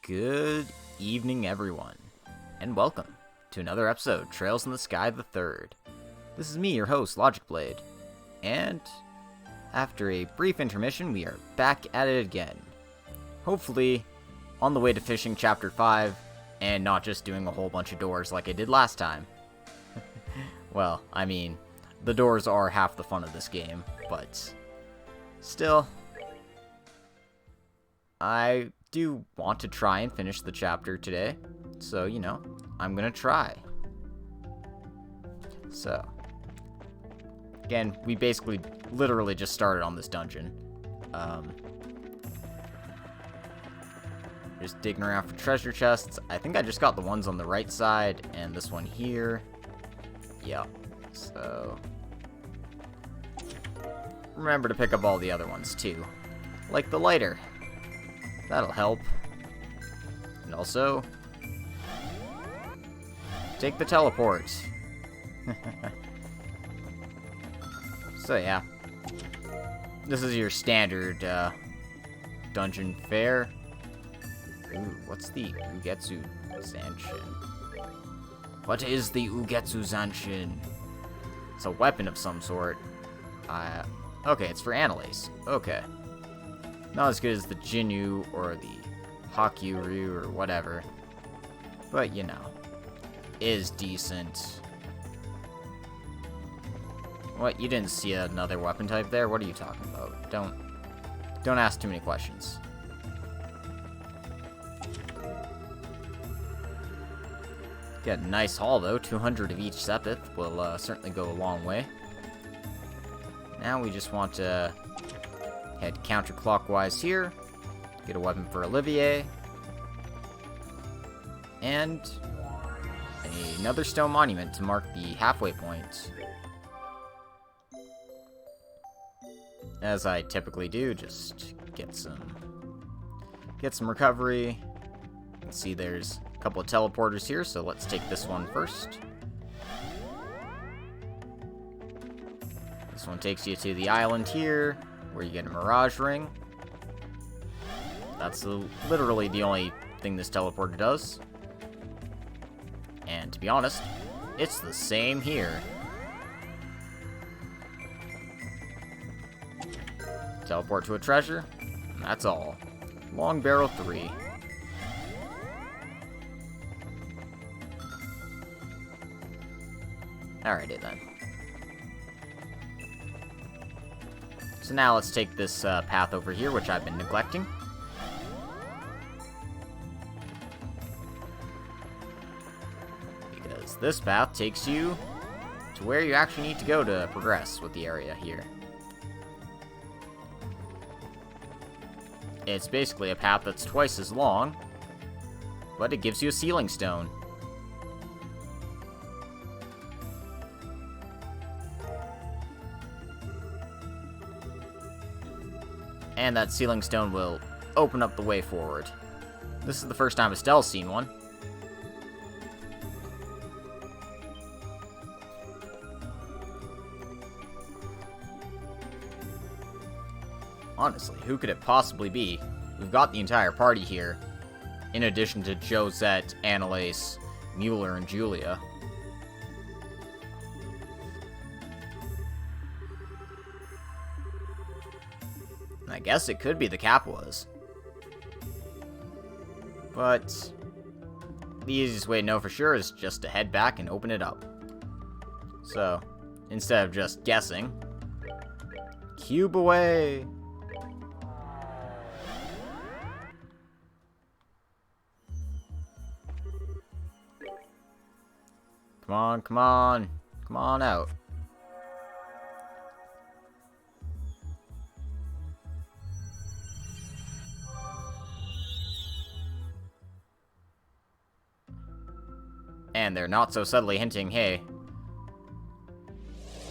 Good evening, everyone, and welcome to another episode of Trails in the Sky the Third. This is me, your host, Logic Blade, and after a brief intermission, we are back at it again. Hopefully, on the way to fishing Chapter 5, and not just doing a whole bunch of doors like I did last time. Well, I mean, the doors are half the fun of this game, but still, I do want to try and finish the chapter today, so, I'm gonna try. So, again, we basically literally just started on this dungeon. Just digging around for treasure chests. I think I just got the ones on the right side, and this one here. Yep, so remember to pick up all the other ones, too. Like the lighter. That'll help. And also, take the teleport. So yeah, this is your standard dungeon fare. Ooh, what's the Ugetsu Zanshin? What is the Ugetsu Zanshin? It's a weapon of some sort. Okay, it's for Annalise. Okay. Not as good as the Jinyu or the Hakyuryu or whatever. But, is decent. What? You didn't see another weapon type there? What are you talking about? Don't ask too many questions. Got a nice haul, though. 200 of each Sepith will certainly go a long way. Now we just want to head counterclockwise here. Get a weapon for Olivier. And another stone monument to mark the halfway point. As I typically do, just get some recovery. You can see there's a couple of teleporters here, so let's take this one first. This one takes you to the island here, where you get a mirage ring. That's literally the only thing this teleporter does. And to be honest, it's the same here. Teleport to a treasure, and that's all. Long Barrel 3. Alrighty then. So now let's take this path over here, which I've been neglecting. Because this path takes you to where you actually need to go to progress with the area here. It's basically a path that's twice as long, but it gives you a sealing stone. And that sealing stone will open up the way forward. This is the first time Estelle's seen one. Honestly, who could it possibly be? We've got the entire party here, in addition to Josette, Annalise, Mueller, and Julia. I guess it could be the Capuas. But the easiest way to know for sure is just to head back and open it up. So, instead of just guessing, cube away! Come on, come on. Come on out. And they're not so subtly hinting, hey,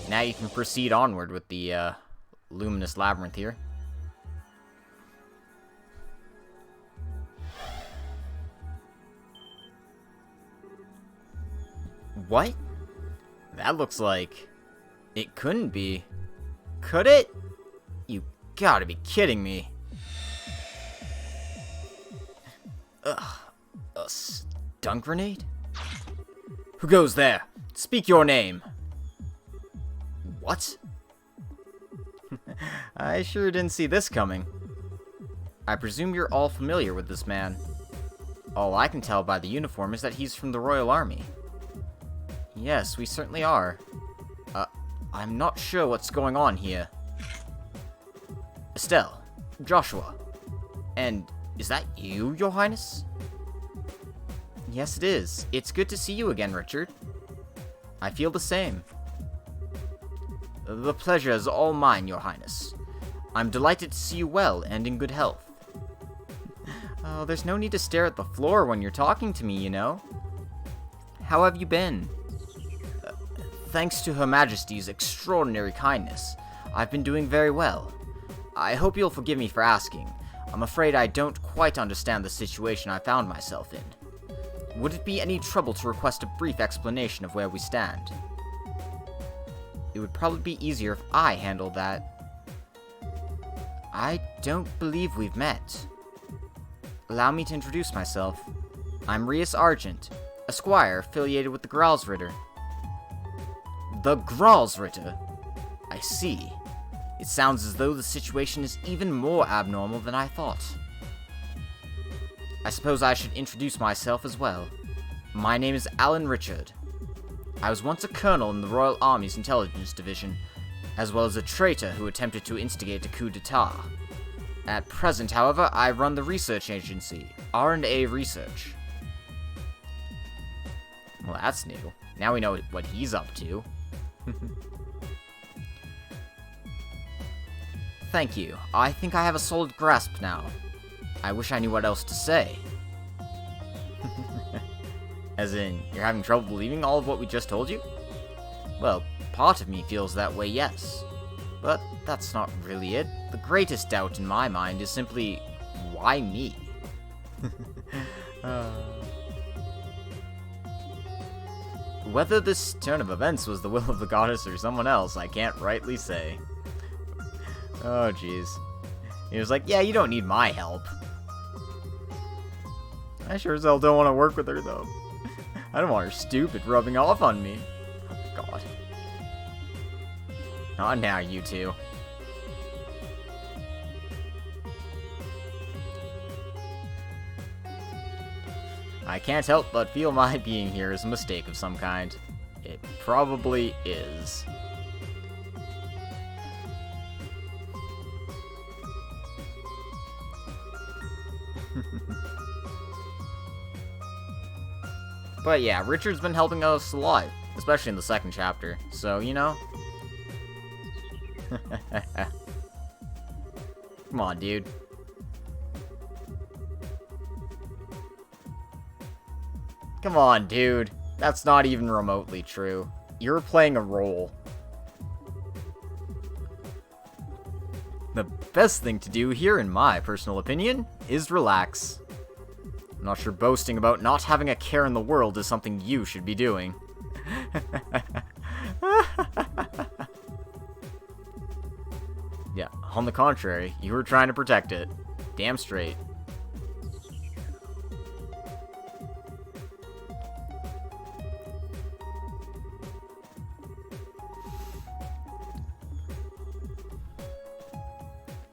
now you can proceed onward with the luminous labyrinth here. What? That looks like it couldn't be. Could it? You gotta be kidding me. Ugh, a stun grenade? Who goes there? Speak your name. What? I sure didn't see this coming. I presume you're all familiar with this man. All I can tell by the uniform is that he's from the Royal Army. Yes, we certainly are. I'm not sure what's going on here. Estelle, Joshua, and is that you, Your Highness? Yes, it is. It's good to see you again, Richard. I feel the same. The pleasure is all mine, Your Highness. I'm delighted to see you well and in good health. Oh, there's no need to stare at the floor when you're talking to me, you know. How have you been? Thanks to Her Majesty's extraordinary kindness, I've been doing very well. I hope you'll forgive me for asking. I'm afraid I don't quite understand the situation I found myself in. Would it be any trouble to request a brief explanation of where we stand? It would probably be easier if I handled that. I don't believe we've met. Allow me to introduce myself. I'm Rias Argent, a squire affiliated with the Gralsritter. The Gralsritter? I see. It sounds as though the situation is even more abnormal than I thought. I suppose I should introduce myself as well. My name is Alan Richard. I was once a colonel in the Royal Army's Intelligence Division, as well as a traitor who attempted to instigate a coup d'etat. At present, however, I run the research agency, R&A Research. Well, that's new. Now we know what he's up to. Thank you. I think I have a solid grasp now. I wish I knew what else to say. As in, you're having trouble believing all of what we just told you? Well, part of me feels that way, yes. But that's not really it. The greatest doubt in my mind is simply, why me? Whether this turn of events was the will of the goddess or someone else, I can't rightly say. Oh, jeez. He was like, yeah, you don't need my help. I sure as hell don't want to work with her, though. I don't want her stupid rubbing off on me. Oh, God. Not now, you two. I can't help but feel my being here is a mistake of some kind. It probably is. But yeah, Richard's been helping us a lot, especially in the second chapter, so, you know. Come on, dude. Come on, dude. That's not even remotely true. You're playing a role. The best thing to do here, in my personal opinion, is relax. I'm not sure boasting about not having a care in the world is something you should be doing. Yeah, on the contrary, you were trying to protect it. Damn straight.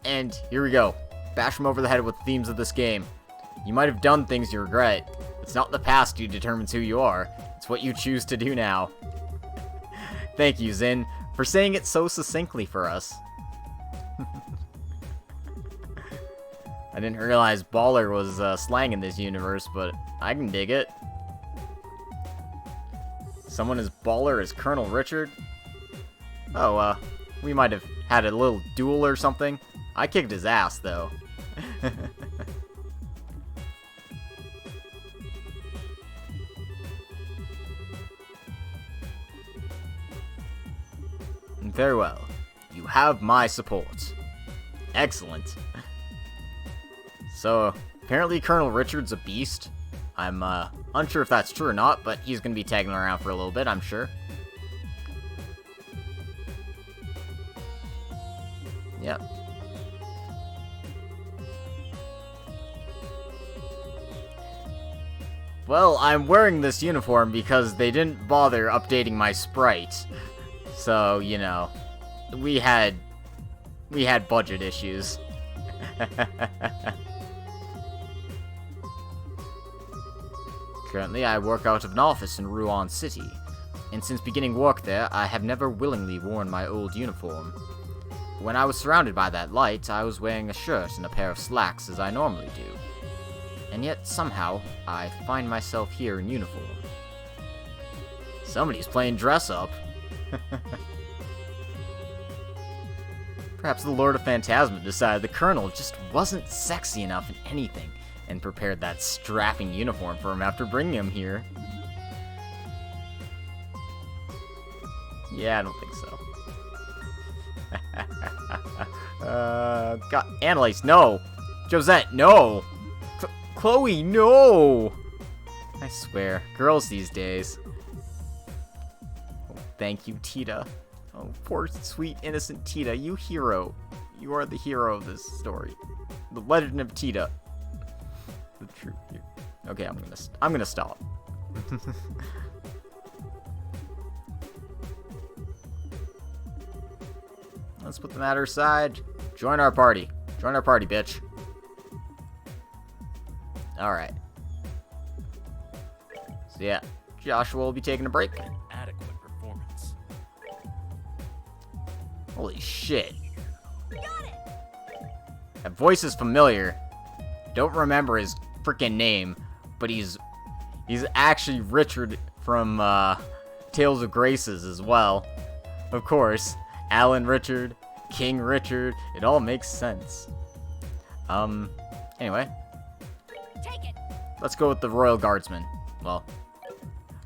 And here we go. Bash him over the head with the themes of this game. You might have done things you regret. It's not the past who determines who you are. It's what you choose to do now. Thank you, Zin, for saying it so succinctly for us. I didn't realize baller was slang in this universe, but I can dig it. Someone as baller as Colonel Richard? Oh, we might have had a little duel or something. I kicked his ass, though. Very well. You have my support. Excellent. So, apparently Colonel Richard's a beast. I'm unsure if that's true or not, but he's going to be tagging around for a little bit, I'm sure. Yep. Well, I'm wearing this uniform because they didn't bother updating my sprite. So, you know, we had budget issues. Currently, I work out of an office in Ruan City, and since beginning work there, I have never willingly worn my old uniform. When I was surrounded by that light, I was wearing a shirt and a pair of slacks as I normally do. And yet, somehow, I find myself here in uniform. Somebody's playing dress-up. Perhaps the Lord of Phantasma decided the Colonel just wasn't sexy enough in anything, and prepared that strapping uniform for him after bringing him here. Yeah, I don't think so. God, Annalise, no! Josette, no! Chloe, no! I swear, girls these days. Oh, thank you, Tita. Oh, poor, sweet, innocent Tita, you hero. You are the hero of this story. The legend of Tita. The truth. Okay, I'm gonna stop. Let's put the matter aside. Join our party. Join our party, bitch. Alright. So yeah, Joshua will be taking a break. An adequate performance. Holy shit. That voice is familiar. Don't remember his freaking name, but he's actually Richard from Tales of Graces as well. Of course, Alan Richard, King Richard, it all makes sense. Anyway. Take it. Let's go with the Royal Guardsman. Well,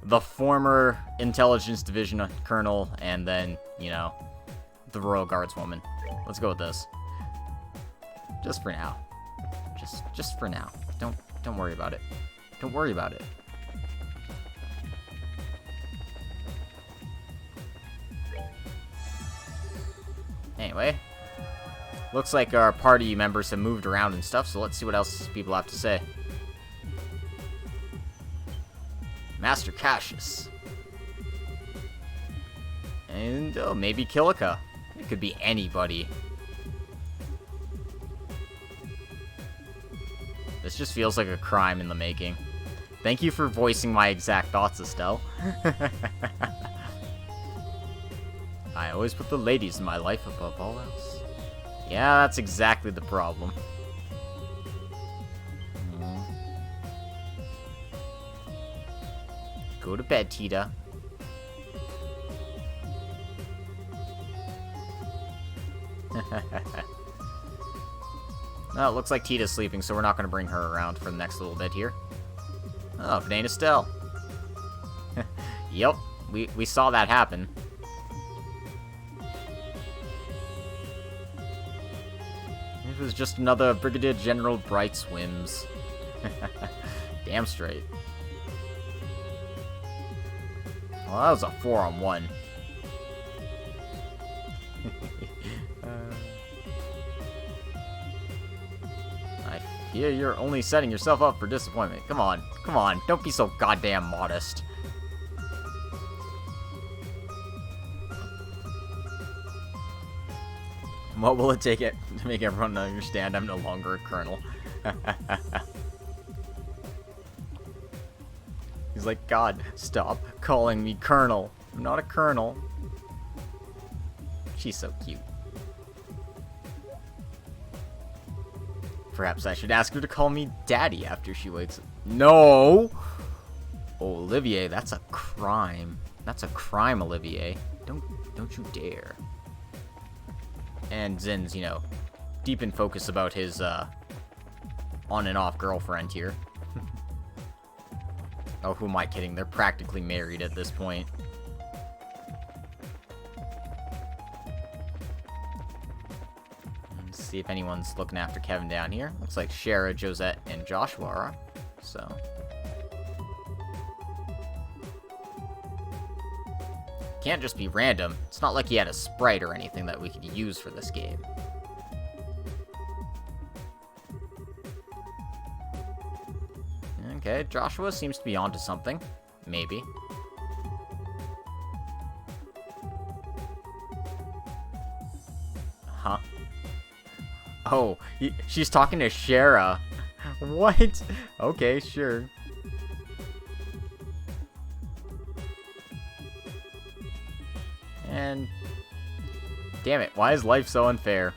the former Intelligence Division Colonel, and then, you know, the Royal Guardswoman. Let's go with this. Just for now. Just for now. Don't worry about it. Don't worry about it. Anyway, looks like our party members have moved around and stuff, so let's see what else people have to say. Master Cassius. And, oh, maybe Kilika. It could be anybody. This just feels like a crime in the making. Thank you for voicing my exact thoughts, Estelle. I always put the ladies in my life above all else. Yeah, that's exactly the problem. Go to bed, Tita. Well, it looks like Tita's sleeping, so we're not going to bring her around for the next little bit here. Oh, if it ain't Estelle. Yep, we saw that happen. It was just another Brigadier General Bright's whims. Damn straight. Well, that was a 4-on-1. I fear you're only setting yourself up for disappointment. Come on, don't be so goddamn modest. What will it take to make everyone understand I'm no longer a colonel? He's like, God, stop calling me colonel. I'm not a colonel. She's so cute. Perhaps I should ask her to call me daddy after she wakes up. No! Oh, Olivier, that's a crime. That's a crime, Olivier. Don't you dare. And Zin's, you know, deep in focus about his on and off girlfriend here. Oh, who am I kidding? They're practically married at this point. Let's see if anyone's looking after Kevin down here. Looks like Shara, Josette, and Joshua are. So. Can't just be random. It's not like he had a sprite or anything that we could use for this game. Okay, Joshua seems to be onto something. Maybe. Huh? Oh, she's talking to Shara. What? Okay, sure. And... damn it, why is life so unfair?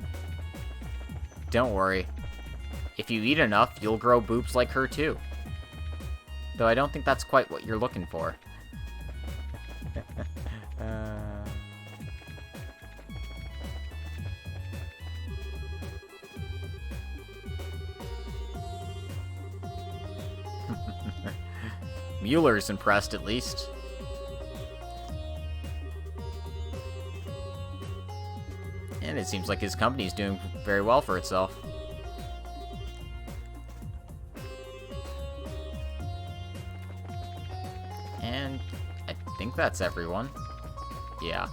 Don't worry. If you eat enough, you'll grow boobs like her too. Though I don't think that's quite what you're looking for. Mueller's impressed, at least. And it seems like his company's doing very well for itself. And I think that's everyone. Yeah.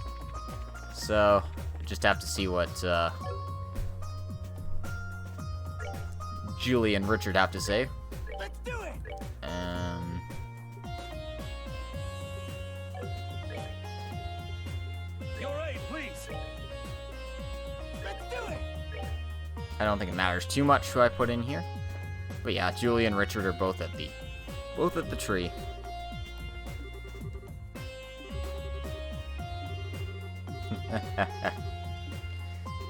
So, just have to see what Julie and Richard have to say. Let's do it! You're right, please. Let's do it! I don't think it matters too much who I put in here. But yeah, Julie and Richard are both at the tree.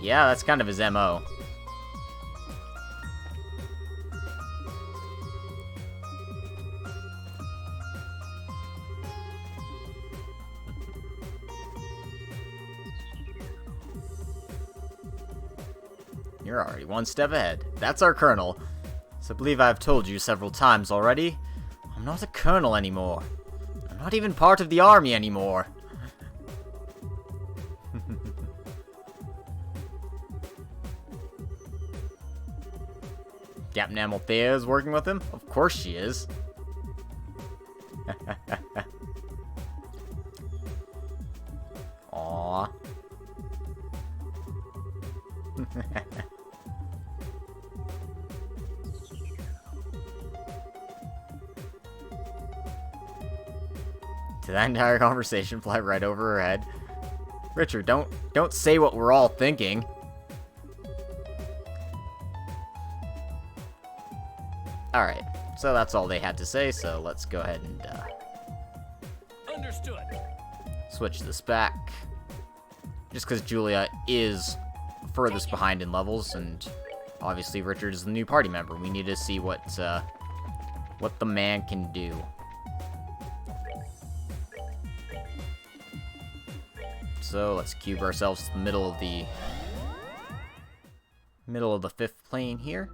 Yeah, that's kind of his MO. You're already one step ahead. That's our colonel. So I believe I've told you several times already. I'm not a colonel anymore. I'm not even part of the army anymore. Captain Amalthea is working with him? Of course she is. Aww. Did that entire conversation fly right over her head? Richard, don't say what we're all thinking. Alright, so that's all they had to say, so let's go ahead and Understood. switch this back. Just because Julia is furthest behind in levels, and obviously Richard is the new party member. We need to see what the man can do. So let's cube ourselves to the middle of the fifth plane here.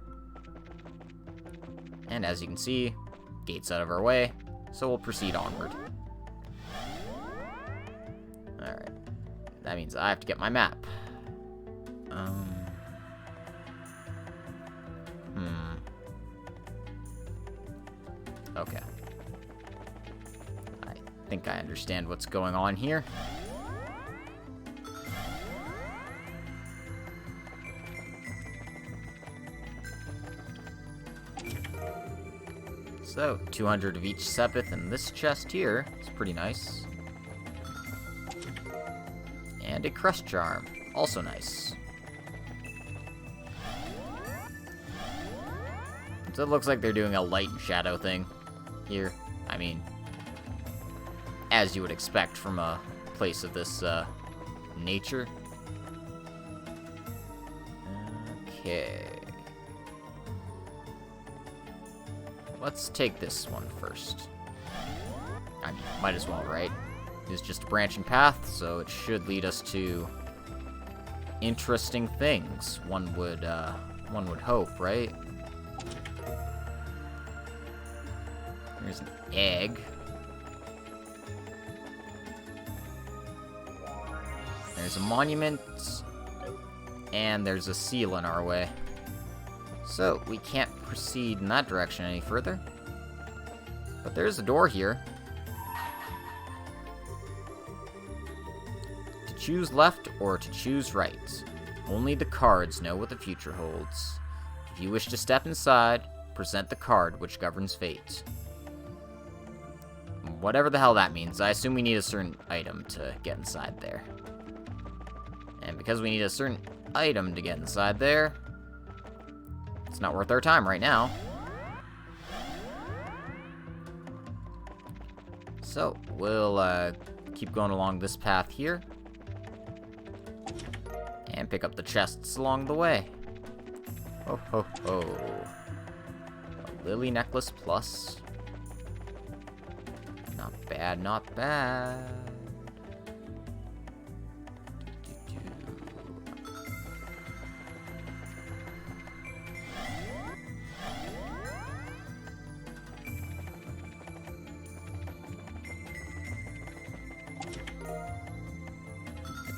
And as you can see, gate's out of our way, so we'll proceed onward. Alright. That means I have to get my map. Okay. I think I understand what's going on here. So, 200 of each Sepith in this chest here. It's pretty nice. And a Crest Charm. Also nice. So it looks like they're doing a light and shadow thing here. I mean, as you would expect from a place of this nature. Okay. Let's take this one first. I mean, might as well, right? It's just a branching path, so it should lead us to interesting things. One would hope, right? There's an egg. There's a monument. And there's a seal in our way. So, we can't proceed in that direction any further. But there's a door here. To choose left or to choose right. Only the cards know what the future holds. If you wish to step inside, present the card which governs fate. Whatever the hell that means. I assume we need a certain item to get inside there. And because we need a certain item to get inside there, it's not worth our time right now. So, we'll keep going along this path here. And pick up the chests along the way. Ho ho ho. A lily necklace plus. Not bad, not bad.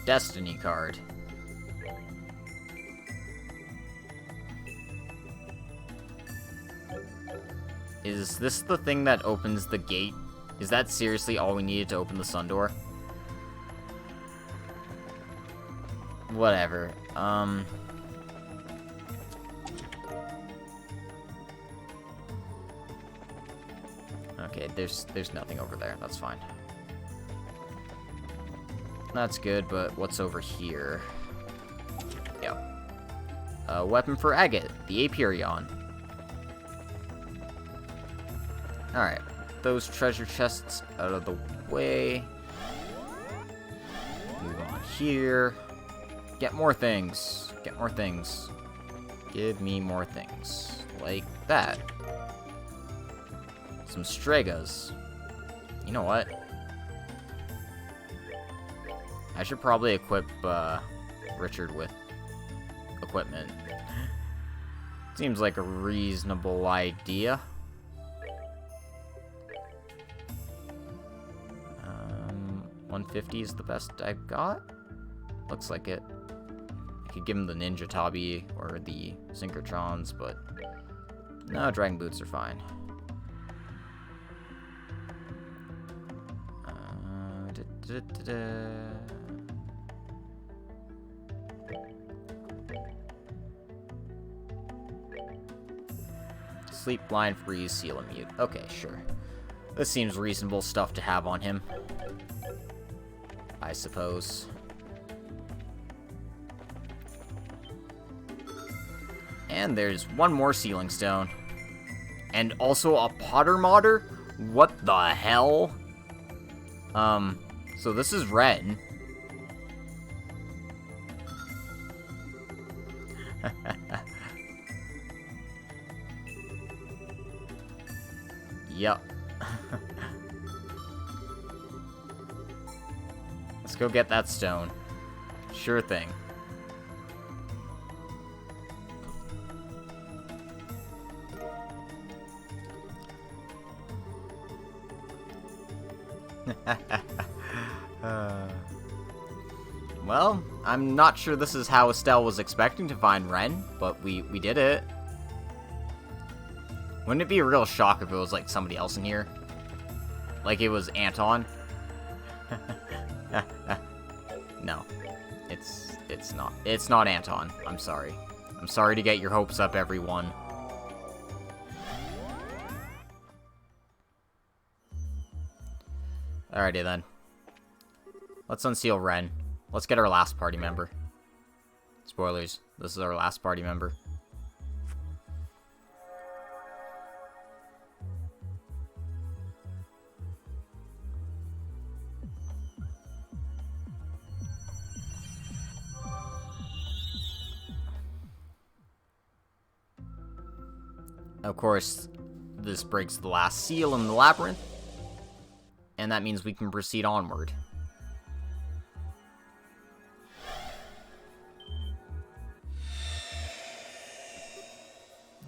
Destiny card. Is this the thing that opens the gate? Is that seriously all we needed to open the sun door? Whatever. Okay, there's nothing over there. That's fine. That's good, but what's over here? Yeah. A weapon for Agate, the Aperion. Alright, those treasure chests out of the way. Move on here. Get more things. Get more things. Give me more things. Like that. Some Stregas. You know what? I should probably equip Richard with equipment. Seems like a reasonable idea. 150 is the best I've got. Looks like it. I could give him the Ninja Tabi or the Synchrotrons, but no, Dragon Boots are fine. Sleep, blind, freeze, seal, and mute. Okay, sure. This seems reasonable stuff to have on him, I suppose. And there's one more sealing stone. And also a Potter Modder? What the hell? So this is red. Yep. Let's go get that stone. Sure thing. Well, I'm not sure this is how Estelle was expecting to find Ren, but we did it. Wouldn't it be a real shock if it was like somebody else in here? Like it was Anton? No. It's not. It's not Anton. I'm sorry. I'm sorry to get your hopes up, everyone. Alrighty then. Let's unseal Ren. Let's get our last party member. Spoilers. This is our last party member. Of course, this breaks the last seal in the labyrinth, and that means we can proceed onward.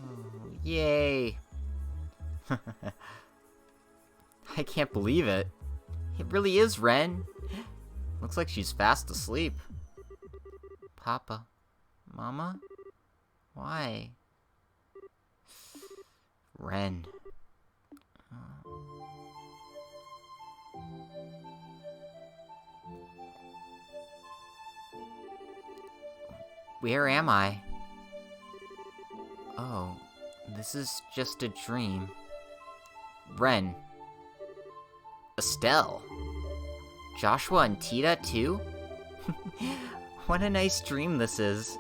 Oh, yay! I can't believe it. It really is Ren. Looks like she's fast asleep. Papa. Mama? Why? Ren. Where am I? Oh, This is just a dream. Ren. Estelle. Joshua and Tita, too? What a nice dream this is.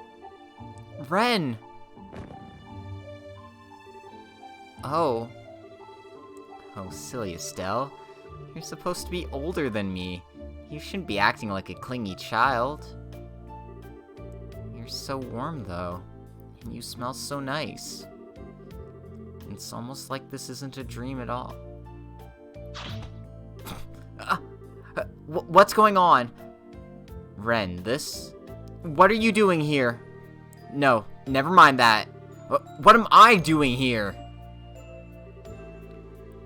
Ren! Oh. Oh, silly Estelle. You're supposed to be older than me. You shouldn't be acting like a clingy child. You're so warm, though. And you smell so nice. It's almost like this isn't a dream at all. What's going on? Ren, this? What are you doing here? No, never mind that. What am I doing here?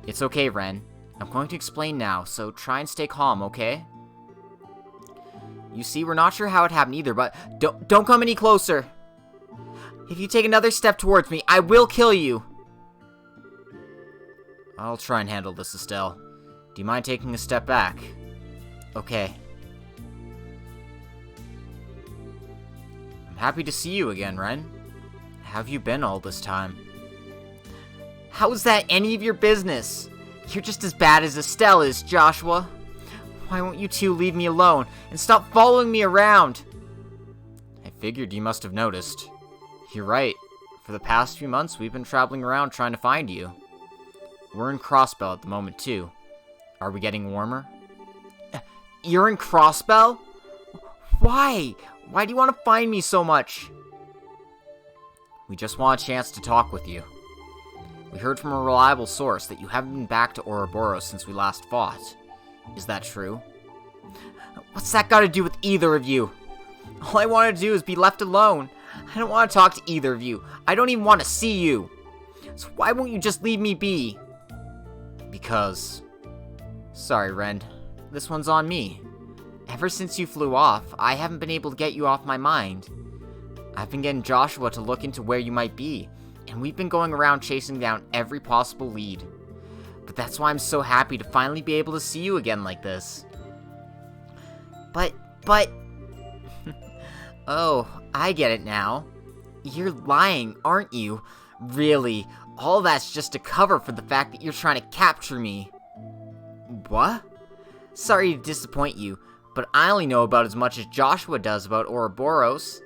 It's okay, Ren. I'm going to explain now, so try and stay calm, okay? You see, we're not sure how it happened either, but don't come any closer. If you take another step towards me, I will kill you. I'll try and handle this, Estelle. Do you mind taking a step back? Okay. I'm happy to see you again, Ren. How have you been all this time? How is that any of your business? You're just as bad as Estelle is, Joshua. Why won't you two leave me alone and stop following me around? I figured you must have noticed. You're right. For the past few months, we've been traveling around trying to find you. We're in Crossbell at the moment, too. Are we getting warmer? You're in Crossbell? Why? Why do you want to find me so much? We just want a chance to talk with you. We heard from a reliable source that you haven't been back to Ouroboros since we last fought. Is that true? What's that got to do with either of you? All I want to do is be left alone. I don't want to talk to either of you. I don't even want to see you. So why won't you just leave me be? Because... Sorry, Ren. This one's on me. Ever since you flew off, I haven't been able to get you off my mind. I've been getting Joshua to look into where you might be, and we've been going around chasing down every possible lead. But that's why I'm so happy to finally be able to see you again like this. But... Oh, I get it now. You're lying, aren't you? Really, all that's just a cover for the fact that you're trying to capture me. What? Sorry to disappoint you, but I only know about as much as Joshua does about Ouroboros.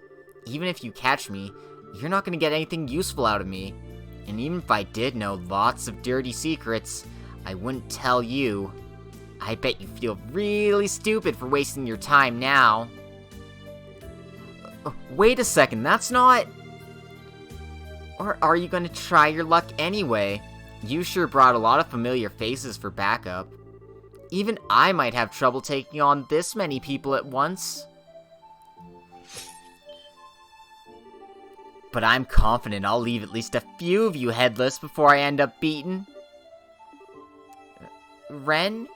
Even if you catch me, you're not going to get anything useful out of me. And even if I did know lots of dirty secrets, I wouldn't tell you. I bet you feel really stupid for wasting your time now. Wait a second, that's not... Or are you going to try your luck anyway? You sure brought a lot of familiar faces for backup. Even I might have trouble taking on this many people at once. But I'm confident I'll leave at least a few of you headless before I end up beaten. Ren?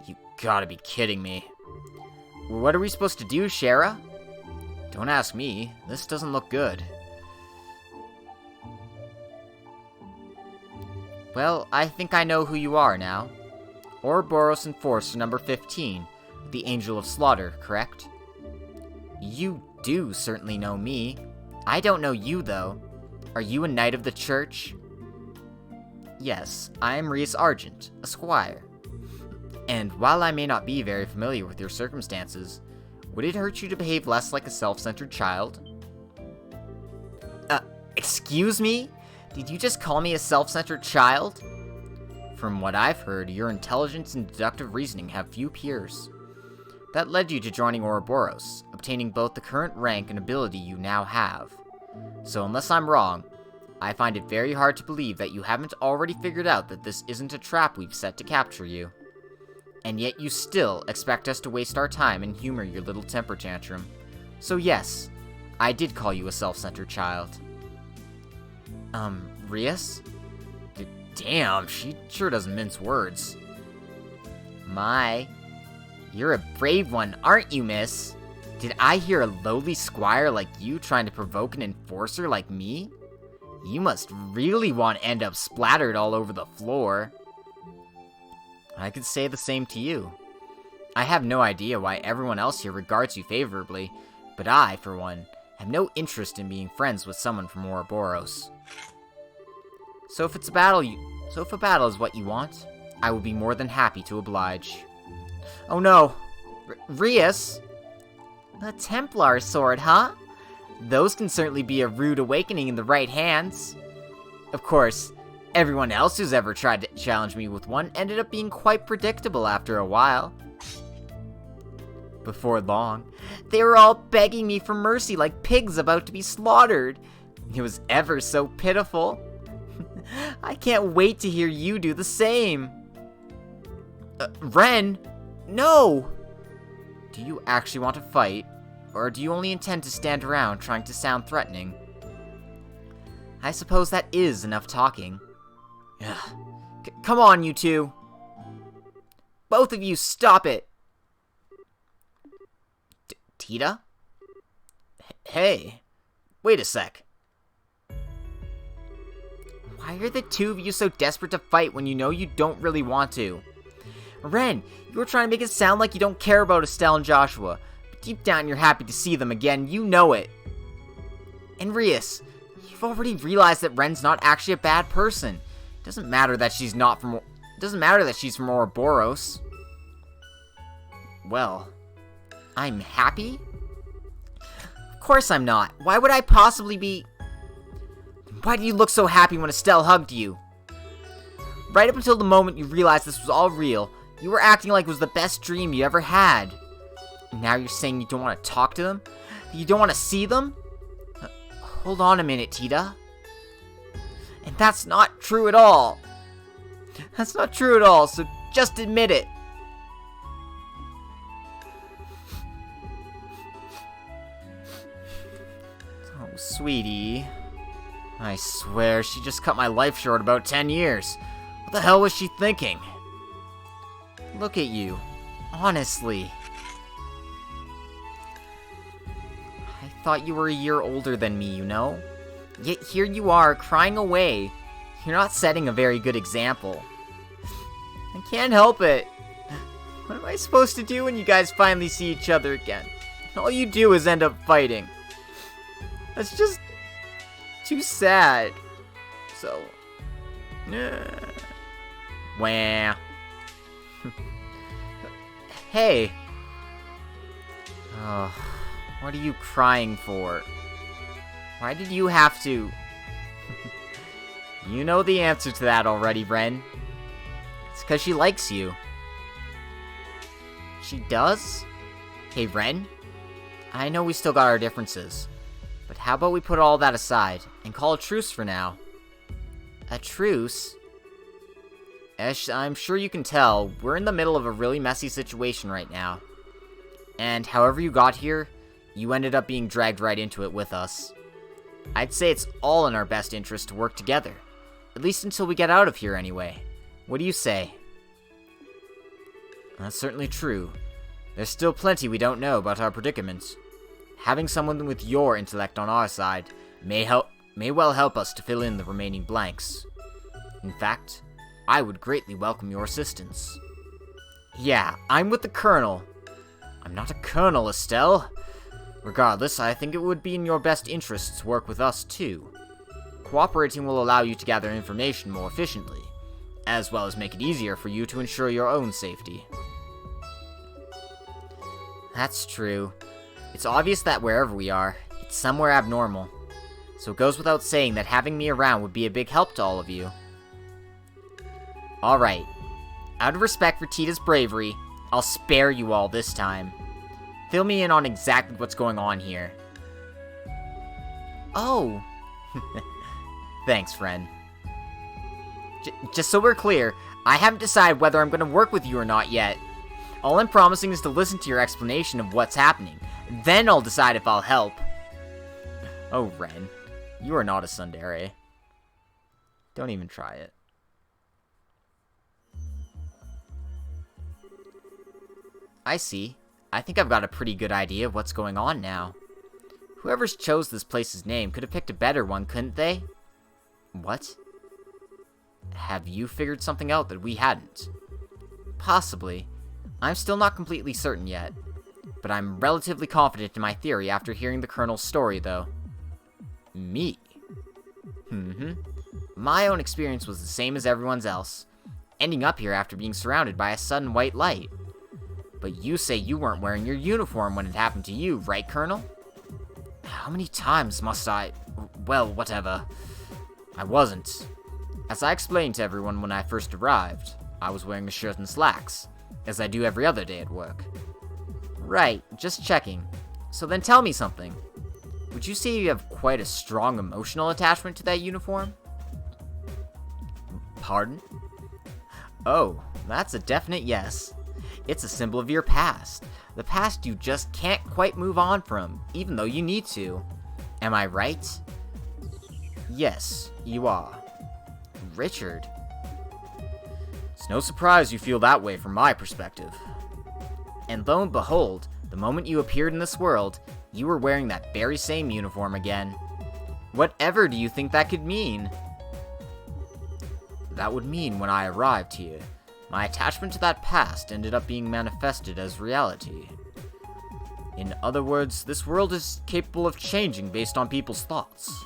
You gotta be kidding me. What are we supposed to do, Shara? Don't ask me. This doesn't look good. Well, I think I know who you are now. Ouroboros Enforcer number 15, the Angel of Slaughter, correct? You do certainly know me. I don't know you, though. Are you a knight of the church? Yes, I am Rhys Argent, a squire. And while I may not be very familiar with your circumstances, would it hurt you to behave less like a self-centered child? Excuse me? Did you just call me a self-centered child? From what I've heard, your intelligence and deductive reasoning have few peers. That led you to joining Ouroboros, obtaining both the current rank and ability you now have. So unless I'm wrong, I find it very hard to believe that you haven't already figured out that this isn't a trap we've set to capture you. And yet you still expect us to waste our time and humor your little temper tantrum. So yes, I did call you a self-centered child. Rhys? Damn, she sure doesn't mince words. My, you're a brave one, aren't you, miss? Did I hear a lowly squire like you trying to provoke an enforcer like me? You must really want to end up splattered all over the floor. I could say the same to you. I have no idea why everyone else here regards you favorably, but I, for one, have no interest in being friends with someone from Ouroboros. So if a battle is what you want, I will be more than happy to oblige. Oh no! Rias? A Templar sword, huh? Those can certainly be a rude awakening in the right hands. Of course, everyone else who's ever tried to challenge me with one ended up being quite predictable after a while. Before long, they were all begging me for mercy like pigs about to be slaughtered. It was ever so pitiful. I can't wait to hear you do the same. Ren? No! Do you actually want to fight? Or do you only intend to stand around trying to sound threatening? I suppose that is enough talking. Come on, you two. Both of you, stop it. Tita? Hey, wait a sec. Why are the two of you so desperate to fight when you know you don't really want to? Ren, you were trying to make it sound like you don't care about Estelle and Joshua, but deep down you're happy to see them again, you know it. And Rias, you've already realized that Ren's not actually a bad person. It doesn't matter that she's from Ouroboros. Well, I'm happy? Of course I'm not. Why would I possibly be... Why did you look so happy when Estelle hugged you? Right up until the moment you realized this was all real, you were acting like it was the best dream you ever had. And now you're saying you don't want to talk to them? That you don't want to see them? Hold on a minute, Tita. And that's not true at all. That's not true at all, so just admit it. Oh, sweetie. I swear, she just cut my life short about 10 years. What the hell was she thinking? Look at you. Honestly. I thought you were a year older than me, you know? Yet here you are, crying away. You're not setting a very good example. I can't help it. What am I supposed to do when you guys finally see each other again? All you do is end up fighting. That's just... too sad. So... Wah. Hey. Oh, what are you crying for? Why did you have to... You know the answer to that already, Ren. It's because she likes you. She does? Hey, Ren. I know we still got our differences. But how about we put all that aside and call a truce for now? A truce? As I'm sure you can tell, we're in the middle of a really messy situation right now. And however you got here, you ended up being dragged right into it with us. I'd say it's all in our best interest to work together. At least until we get out of here anyway. What do you say? That's certainly true. There's still plenty we don't know about our predicaments. Having someone with your intellect on our side may well help us to fill in the remaining blanks. In fact, I would greatly welcome your assistance. Yeah, I'm with the Colonel. I'm not a colonel, Estelle. Regardless, I think it would be in your best interests to work with us, too. Cooperating will allow you to gather information more efficiently, as well as make it easier for you to ensure your own safety. That's true. It's obvious that wherever we are, it's somewhere abnormal. So it goes without saying that having me around would be a big help to all of you. Alright. Out of respect for Tita's bravery, I'll spare you all this time. Fill me in on exactly what's going on here. Oh. Thanks, friend. Just so we're clear, I haven't decided whether I'm going to work with you or not yet. All I'm promising is to listen to your explanation of what's happening. Then I'll decide if I'll help. Oh, Ren. You are not a tsundere. Don't even try it. I see. I think I've got a pretty good idea of what's going on now. Whoever's chose this place's name could have picked a better one, couldn't they? What? Have you figured something out that we hadn't? Possibly. I'm still not completely certain yet. But I'm relatively confident in my theory after hearing the Colonel's story, though. Me? My own experience was the same as everyone else, ending up here after being surrounded by a sudden white light. But you say you weren't wearing your uniform when it happened to you, right, Colonel? How many times must I... Well, whatever. I wasn't. As I explained to everyone when I first arrived, I was wearing a shirt and slacks, as I do every other day at work. Right, just checking. So then tell me something. Would you say you have quite a strong emotional attachment to that uniform? Pardon? Oh, that's a definite yes. It's a symbol of your past. The past you just can't quite move on from, even though you need to. Am I right? Yes, you are. Richard. It's no surprise you feel that way from my perspective. And lo and behold, the moment you appeared in this world, you were wearing that very same uniform again. Whatever do you think that could mean? That would mean when I arrived here, my attachment to that past ended up being manifested as reality. In other words, this world is capable of changing based on people's thoughts.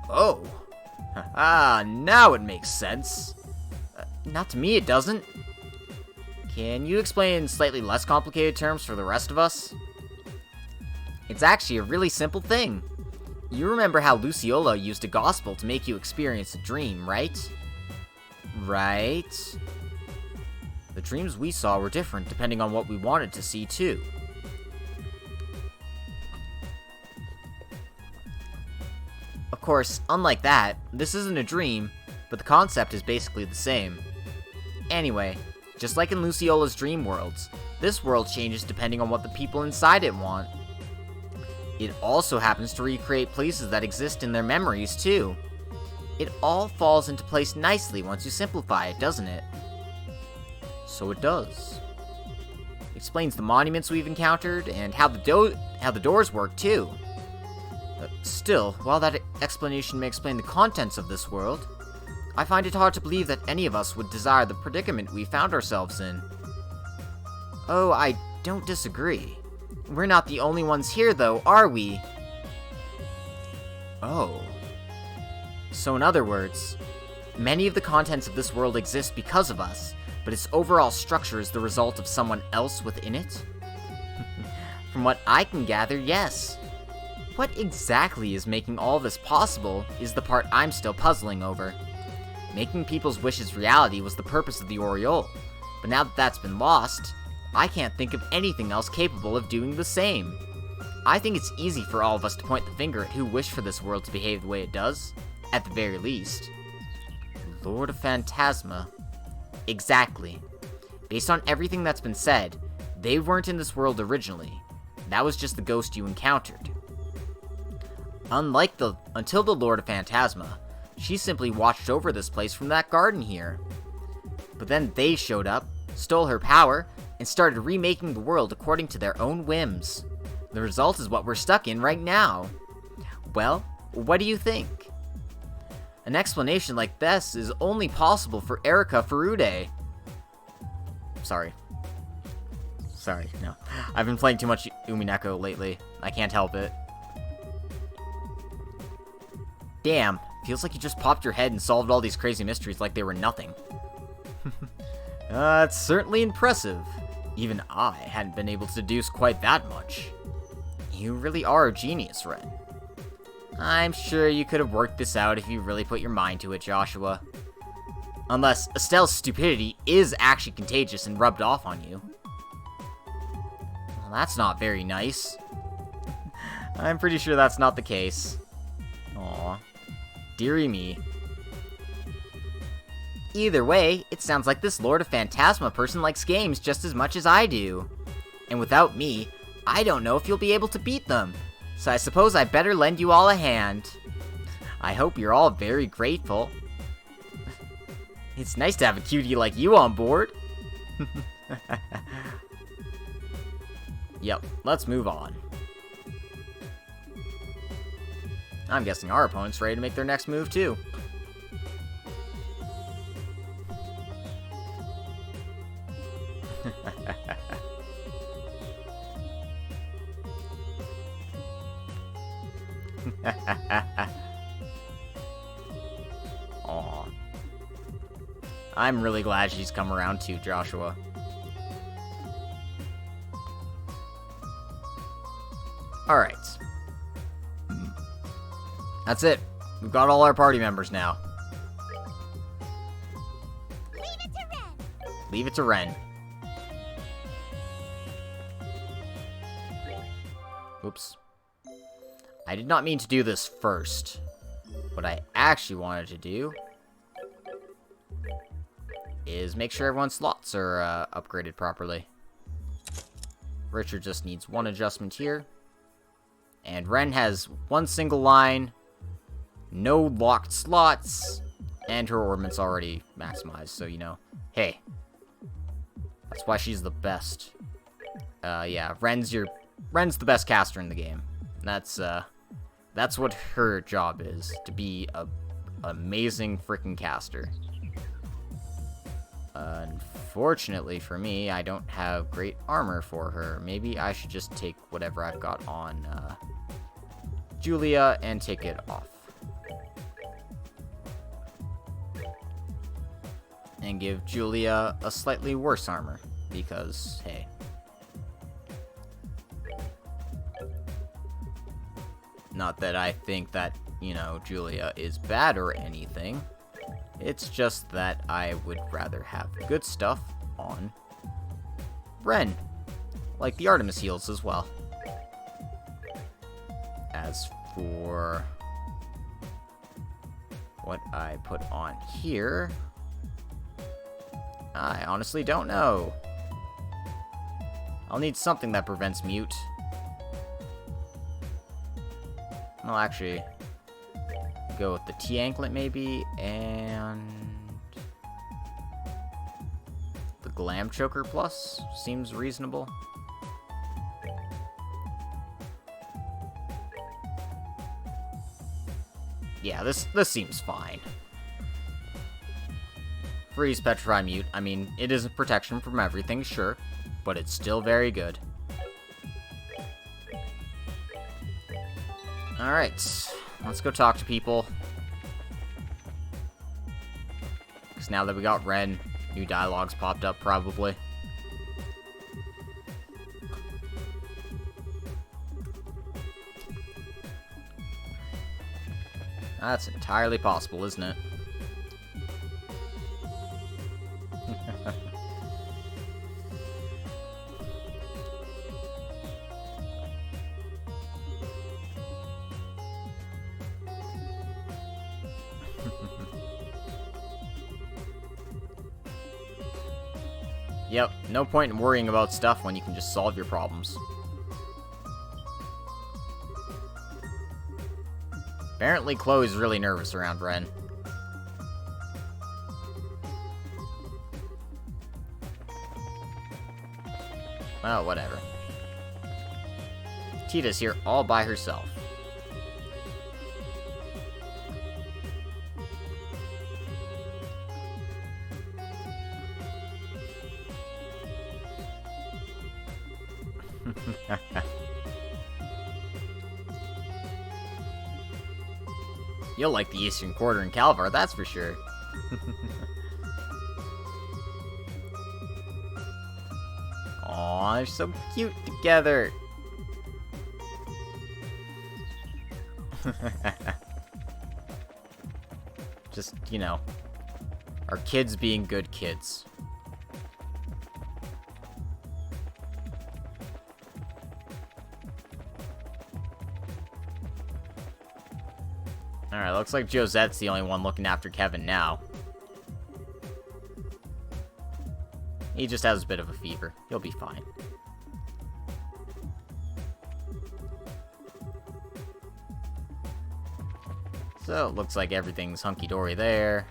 Oh. Ah, now it makes sense. Not to me, it doesn't. Can you explain in slightly less complicated terms for the rest of us? It's actually a really simple thing. You remember how Luciola used a gospel to make you experience a dream, right? Right. The dreams we saw were different depending on what we wanted to see, too. Of course, unlike that, this isn't a dream, but the concept is basically the same. Anyway, just like in Luciola's dream worlds, this world changes depending on what the people inside it want. It also happens to recreate places that exist in their memories, too. It all falls into place nicely once you simplify it, doesn't it? So it does. Explains the monuments we've encountered, and how the doors work, too. Still, while that explanation may explain the contents of this world, I find it hard to believe that any of us would desire the predicament we found ourselves in. Oh, I don't disagree. We're not the only ones here, though, are we? Oh. So in other words, many of the contents of this world exist because of us, but its overall structure is the result of someone else within it? From what I can gather, yes. What exactly is making all this possible is the part I'm still puzzling over. Making people's wishes reality was the purpose of the Aureole, but now that that's been lost, I can't think of anything else capable of doing the same. I think it's easy for all of us to point the finger at who wished for this world to behave the way it does, at the very least. Lord of Phantasma. Exactly. Based on everything that's been said, they weren't in this world originally. That was just the ghost you encountered. Until the Lord of Phantasma, she simply watched over this place from that garden here. But then they showed up, stole her power, and started remaking the world according to their own whims. The result is what we're stuck in right now. Well, what do you think? An explanation like this is only possible for Erika Furude. Sorry, no. I've been playing too much Umineko lately. I can't help it. Damn, feels like you just popped your head and solved all these crazy mysteries like they were nothing. It's certainly impressive. Even I hadn't been able to deduce quite that much. You really are a genius, Ren. I'm sure you could have worked this out if you really put your mind to it, Joshua. Unless Estelle's stupidity is actually contagious and rubbed off on you. Well, that's not very nice. I'm pretty sure that's not the case. Aw. Dearie me. Either way, it sounds like this Lord of Phantasma person likes games just as much as I do. And without me, I don't know if you'll be able to beat them. So I suppose I better lend you all a hand. I hope you're all very grateful. It's nice to have a cutie like you on board. Yep, let's move on. I'm guessing our opponent's ready to make their next move too. I'm really glad she's come around too, Joshua. Alright. That's it. We've got all our party members now. Leave it to Ren. Leave it to Ren. Oops. I did not mean to do this first. What I actually wanted to do is make sure everyone's slots are upgraded properly. Richard just needs one adjustment here. And Ren has one single line, no locked slots, and her ornament's already maximized, so you know. Hey. That's why she's the best. Yeah, Ren's the best caster in the game. That's what her job is, to be a amazing freaking caster. Unfortunately for me, I don't have great armor for her. Maybe I should just take whatever I've got on Julia and take it off. And give Julia a slightly worse armor, because, hey. Not that I think that, you know, Julia is bad or anything. It's just that I would rather have good stuff on Ren. Like the Artemis heals as well. As for what I put on here, I honestly don't know. I'll need something that prevents mute. I'll actually go with the T-anklet maybe, and the Glam Choker Plus seems reasonable. Yeah, this seems fine. Freeze, Petrify, Mute. I mean, it is a protection from everything, sure, but it's still very good. Alright, let's go talk to people. Because now that we got Ren, new dialogues popped up, probably. That's entirely possible, isn't it? Yep, no point in worrying about stuff when you can just solve your problems. Apparently Chloe's really nervous around Ren. Well, whatever. Tita's here all by herself. You'll like the Eastern Quarter in Calvar, that's for sure. Aw, they're so cute together. Just, you know, our kids being good kids. Alright, looks like Josette's the only one looking after Kevin now. He just has a bit of a fever. He'll be fine. So, it looks like everything's hunky-dory there.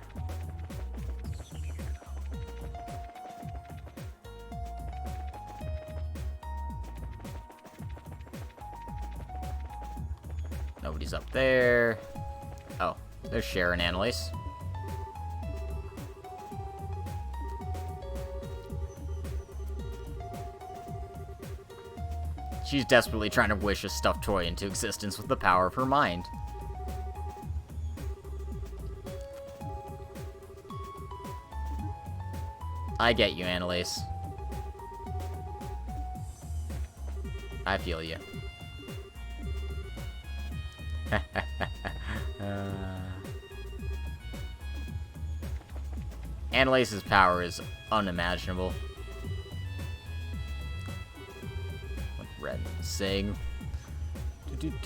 Nobody's up there. Oh, there's Sharon and Annalise. She's desperately trying to wish a stuffed toy into existence with the power of her mind. I get you, Annalise. I feel you. Annalise's power is unimaginable. What Red sing?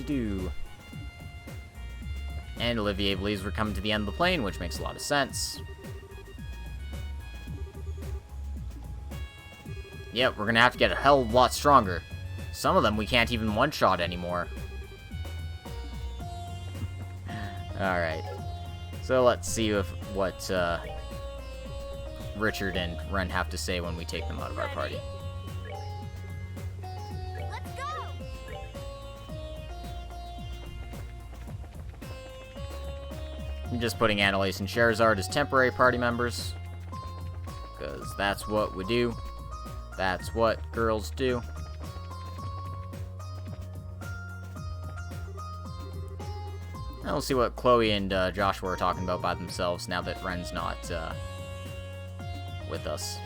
Do. And Olivier believes we're coming to the end of the plane, which makes a lot of sense. Yep, we're gonna have to get a hell of a lot stronger. Some of them we can't even one-shot anymore. Alright. So let's see what Richard and Ren have to say when we take them out of our party. Let's go! I'm just putting Annalise and Charizard as temporary party members. Because that's what we do. That's what girls do. Now we'll see what Chloe and Joshua are talking about by themselves now that Ren's not with us.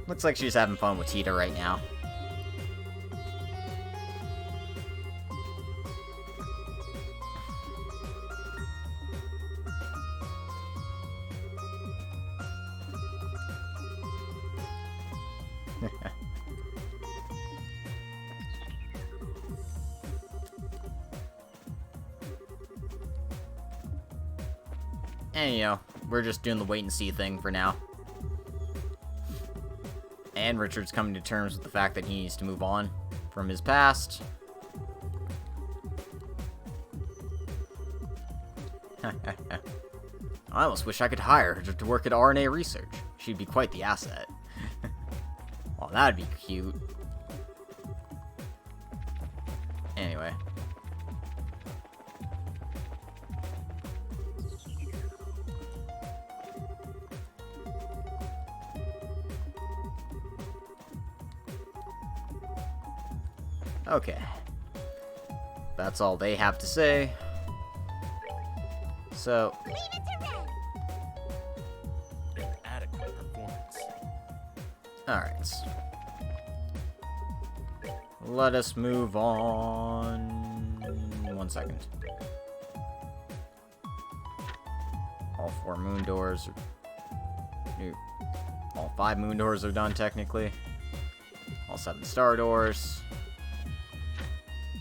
Looks like she's having fun with Tita right now. And, you know, we're just doing the wait-and-see thing for now. And Richard's coming to terms with the fact that he needs to move on from his past. I almost wish I could hire her to work at RNA research. She'd be quite the asset. Well, that'd be cute. Anyway. Okay. That's all they have to say. So, Leave it to Ren. An adequate performance. alright. Let us move on. 1 second. All 4 moon doors are... All 5 moon doors are done, technically. All 7 star doors.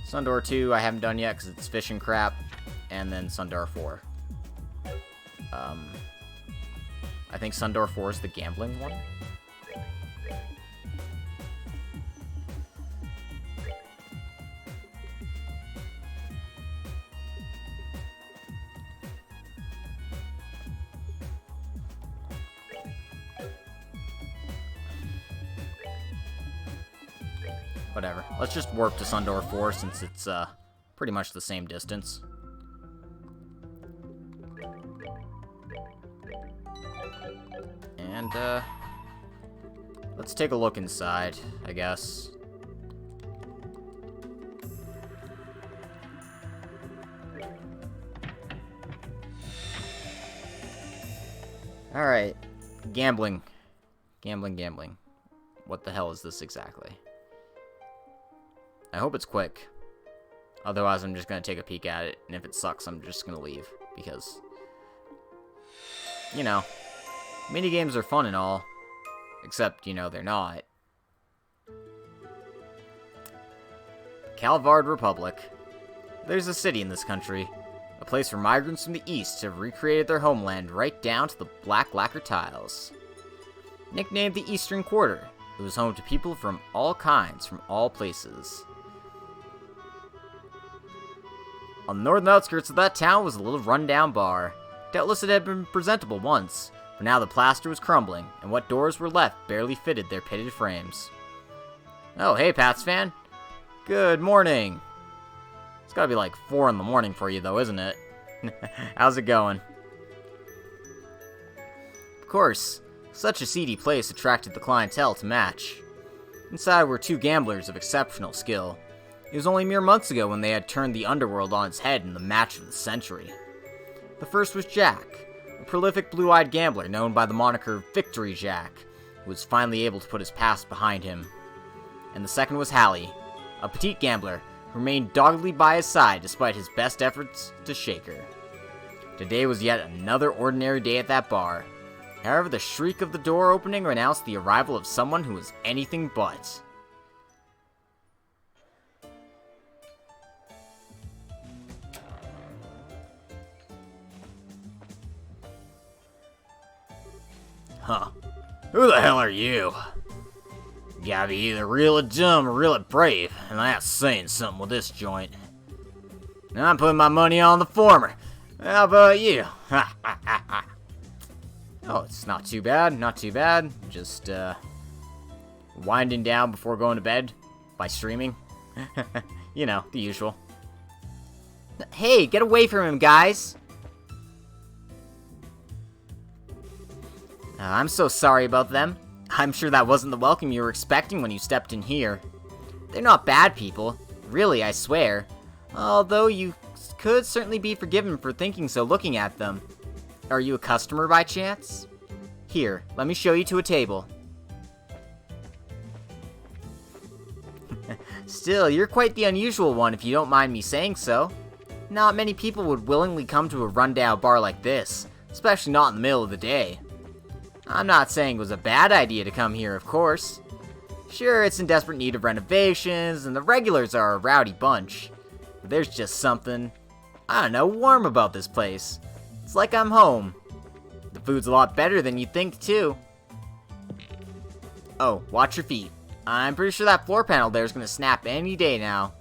Sundoor 2 I haven't done yet because it's fishing crap. And then Sundoor 4. I think Sundoor 4 is the gambling one. Whatever. Let's just warp to Sundoor 4 since it's pretty much the same distance. And let's take a look inside, I guess. Alright. Gambling. Gambling. What the hell is this exactly? I hope it's quick. Otherwise, I'm just going to take a peek at it, and if it sucks, I'm just going to leave. Because, you know, minigames are fun and all. Except, you know, they're not. Calvard Republic. There's a city in this country. A place where migrants from the east have recreated their homeland right down to the black lacquer tiles. Nicknamed the Eastern Quarter, it was home to people from all kinds, from all places. On the northern outskirts of that town was a little rundown bar. Doubtless it had been presentable once, but now the plaster was crumbling, and what doors were left barely fitted their pitted frames. Oh, hey, Pats fan. Good morning. It's gotta be like 4 in the morning for you, though, isn't it? How's it going? Of course, such a seedy place attracted the clientele to match. Inside were two gamblers of exceptional skill. It was only mere months ago when they had turned the underworld on its head in the match of the century. The first was Jack, a prolific blue-eyed gambler known by the moniker Victory Jack, who was finally able to put his past behind him. And the second was Hallie, a petite gambler who remained doggedly by his side despite his best efforts to shake her. Today was yet another ordinary day at that bar. However, the shriek of the door opening announced the arrival of someone who was anything but. Huh. Who the hell are you? You gotta be either really dumb or really brave, and that's saying something with this joint. Now I'm putting my money on the former. How about you? Ha ha ha ha. Oh, it's not too bad, not too bad. Just, winding down before going to bed by streaming. You know, the usual. Hey, get away from him, guys! I'm so sorry about them. I'm sure that wasn't the welcome you were expecting when you stepped in here. They're not bad people. Really, I swear. Although you could certainly be forgiven for thinking so looking at them. Are you a customer by chance? Here, let me show you to a table. Still, you're quite the unusual one if you don't mind me saying so. Not many people would willingly come to a rundown bar like this, especially not in the middle of the day. I'm not saying it was a bad idea to come here, of course. Sure, it's in desperate need of renovations, and the regulars are a rowdy bunch. But there's just something, I don't know, warm about this place. It's like I'm home. The food's a lot better than you'd think, too. Oh, watch your feet. I'm pretty sure that floor panel there is going to snap any day now.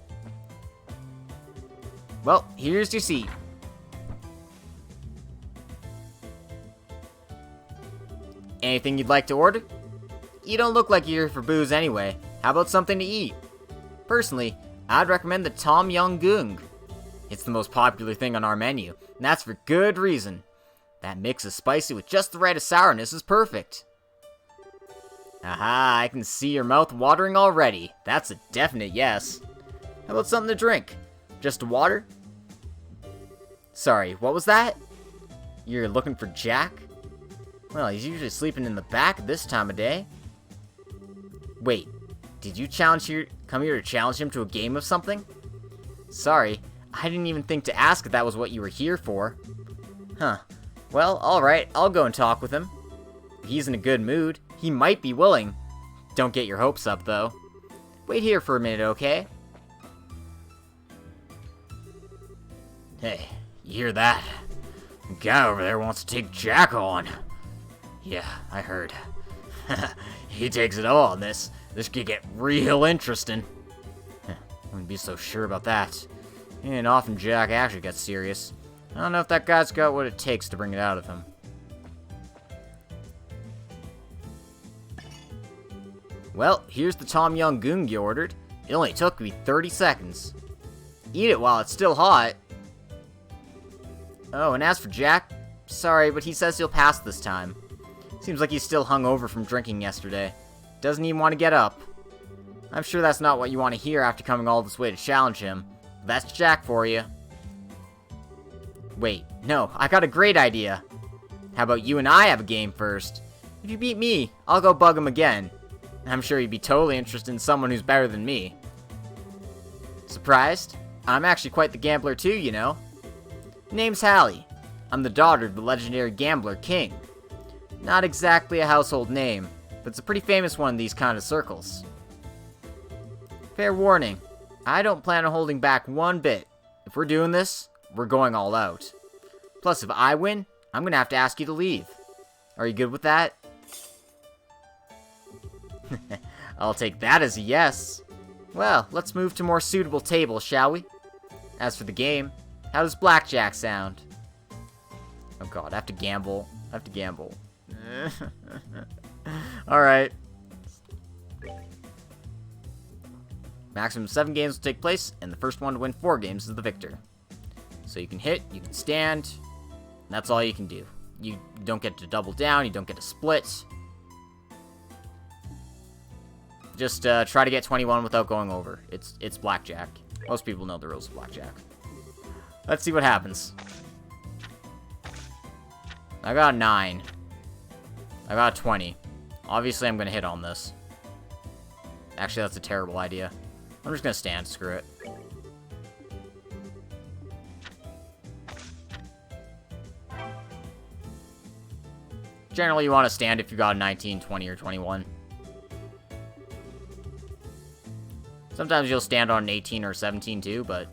Well, here's your seat. Anything you'd like to order? You don't look like you're here for booze anyway. How about something to eat? Personally, I'd recommend the Tom Yum Goong. It's the most popular thing on our menu, and that's for good reason. That mix of spicy with just the right of sourness is perfect. Aha, I can see your mouth watering already. That's a definite yes. How about something to drink? Just water? Sorry, what was that? You're looking for Jack? Well, he's usually sleeping in the back at this time of day. Wait, did you come here to challenge him to a game of something? Sorry, I didn't even think to ask if that was what you were here for. Huh. Well, alright, I'll go and talk with him. If he's in a good mood, he might be willing. Don't get your hopes up, though. Wait here for a minute, okay? Hey, you hear that? The guy over there wants to take Jack on. Yeah, I heard. He takes it all on this. This could get real interesting. Wouldn't be so sure about that. And often Jack actually gets serious. I don't know if that guy's got what it takes to bring it out of him. Well, here's the Tom Yum Goong you ordered. It only took me 30 seconds. Eat it while it's still hot. Oh, and as for Jack, sorry, but he says he'll pass this time. Seems like he's still hungover from drinking yesterday. Doesn't even want to get up. I'm sure that's not what you want to hear after coming all this way to challenge him. But that's Jack for you. Wait, no, I got a great idea. How about you and I have a game first? If you beat me, I'll go bug him again. I'm sure he'd be totally interested in someone who's better than me. Surprised? I'm actually quite the gambler too, you know. Name's Hallie. I'm the daughter of the legendary gambler King. Not exactly a household name, but it's a pretty famous one in these kind of circles. Fair warning, I don't plan on holding back one bit. If we're doing this, we're going all out. Plus, if I win, I'm gonna have to ask you to leave. Are you good with that? I'll take that as a yes. Well, let's move to more suitable tables, shall we? As for the game, how does blackjack sound? Oh god, I have to gamble. Alright. Maximum 7 games will take place, and the first one to win 4 games is the victor. So you can hit, you can stand, and that's all you can do. You don't get to double down, you don't get to split. Just try to get 21 without going over. It's blackjack. Most people know the rules of blackjack. Let's see what happens. I got a 9. I got a 20. Obviously, I'm going to hit on this. Actually, that's a terrible idea. I'm just going to stand. Screw it. Generally, you want to stand if you got a 19, 20, or 21. Sometimes you'll stand on an 18 or 17 too, but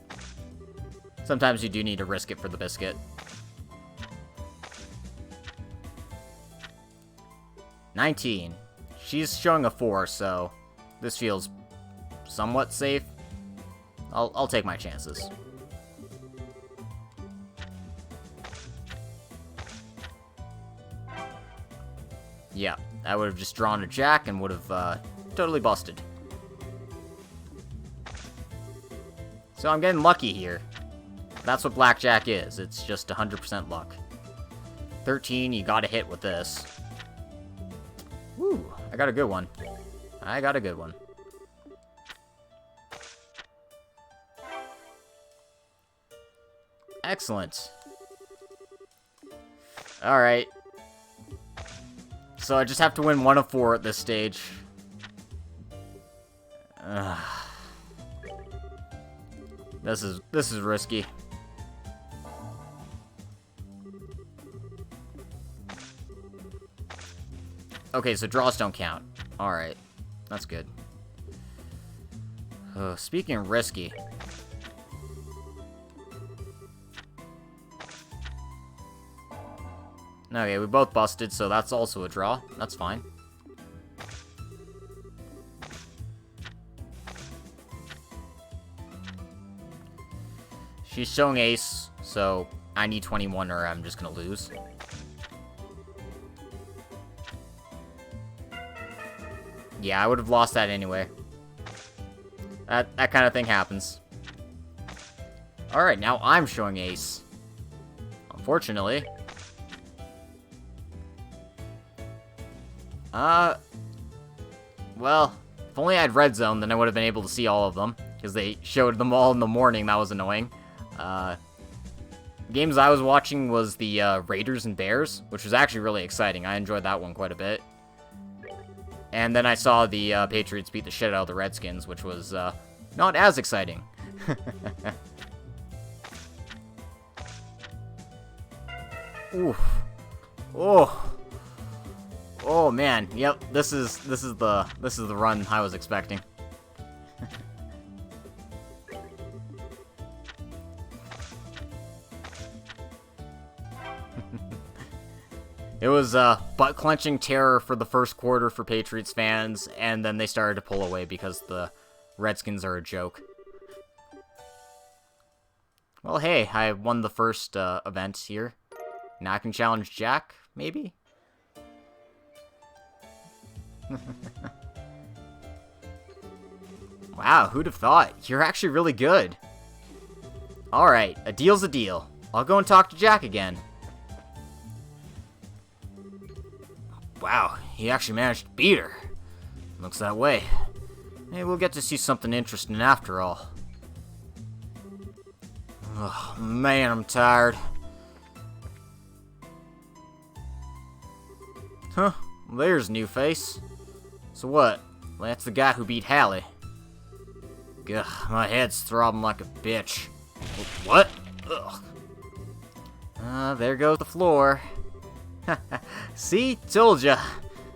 sometimes you do need to risk it for the biscuit. 19. She's showing a 4, so this feels somewhat safe. I'll take my chances. Yeah, I would have just drawn a jack and would have totally busted. So I'm getting lucky here. That's what blackjack is. It's just 100% luck. 13, you gotta hit with this. Woo, I got a good one. I got a good one. Excellent. Alright. So I just have to win 1 of 4 at this stage. This is risky. Okay, so draws don't count. Alright. That's good. Speaking of risky. Okay, we both busted, so that's also a draw. That's fine. She's showing ace, so I need 21 or I'm just gonna lose. Yeah, I would have lost that anyway. That kind of thing happens. Alright, now I'm showing ace. Unfortunately. Well, if only I had red zone, then I would have been able to see all of them. Because they showed them all in the morning, that was annoying. Games I was watching was the Raiders and Bears, which was actually really exciting. I enjoyed that one quite a bit. And then I saw the Patriots beat the shit out of the Redskins, which was not as exciting. Oof. Oh. Oh man. Yep. This is the run I was expecting. It was butt-clenching terror for the first quarter for Patriots fans, and then they started to pull away because the Redskins are a joke. Well, hey, I won the first event here. Now I can challenge Jack, maybe? Wow, who'd have thought? You're actually really good. Alright, a deal's a deal. I'll go and talk to Jack again. Wow, he actually managed to beat her. Looks that way. Maybe we'll get to see something interesting after all. Oh, man, I'm tired. Huh, well, there's a new face. So what? Well, that's the guy who beat Hallie. Gah, my head's throbbing like a bitch. What? Ugh. There goes the floor. See? Told ya.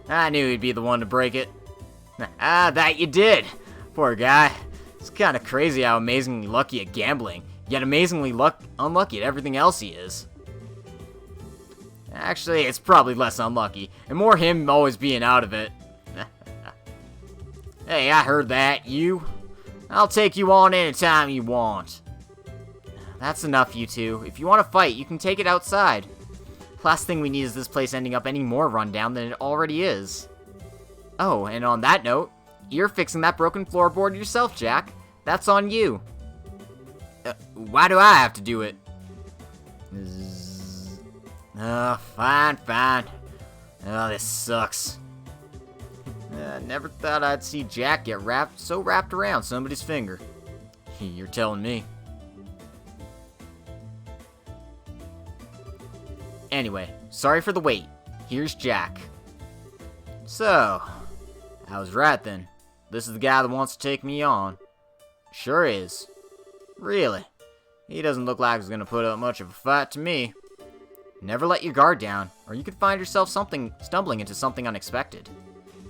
I knew he'd be the one to break it. That you did. Poor guy. It's kind of crazy how amazingly lucky at gambling, yet amazingly unlucky at everything else he is. Actually, it's probably less unlucky, and more him always being out of it. Hey, I heard that. You? I'll take you on anytime you want. That's enough, you two. If you want to fight, you can take it outside. Last thing we need is this place ending up any more rundown than it already is. Oh, and on that note, you're fixing that broken floorboard yourself, Jack. That's on you. Why do I have to do it? Fine. Oh, this sucks. Never thought I'd see Jack get so wrapped around somebody's finger. You're telling me. Anyway, sorry for the wait. Here's Jack. So, I was right then. This is the guy that wants to take me on. Sure is. Really. He doesn't look like he's gonna put up much of a fight to me. Never let your guard down, or you could find yourself stumbling into something unexpected.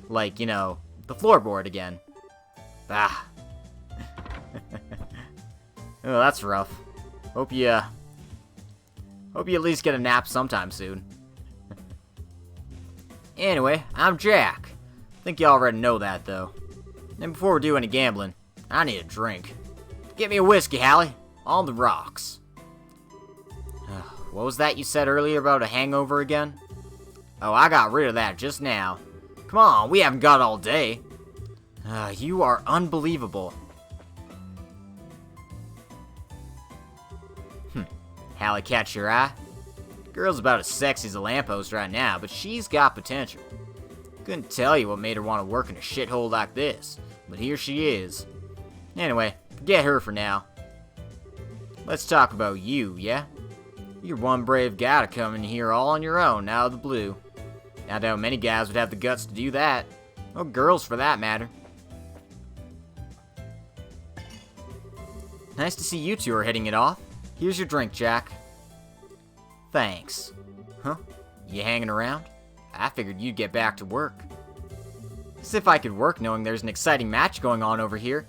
Like, you know, the floorboard again. Ah. Oh, that's rough. Hope you at least get a nap sometime soon. Anyway, I'm Jack. Think you already know that, though. And before we do any gambling, I need a drink. Get me a whiskey, Hallie. On the rocks. What was that you said earlier about a hangover again? Oh, I got rid of that just now. Come on, we haven't got all day. You are unbelievable. Hallie, catch your eye? Girl's about as sexy as a lamppost right now, but she's got potential. Couldn't tell you what made her want to work in a shithole like this, but here she is. Anyway, forget her for now. Let's talk about you, yeah? You're one brave guy to come in here all on your own out of the blue. I doubt many guys would have the guts to do that. Or girls, for that matter. Nice to see you two are hitting it off. Here's your drink, Jack. Thanks. Huh? You hanging around? I figured you'd get back to work. As if I could work knowing there's an exciting match going on over here.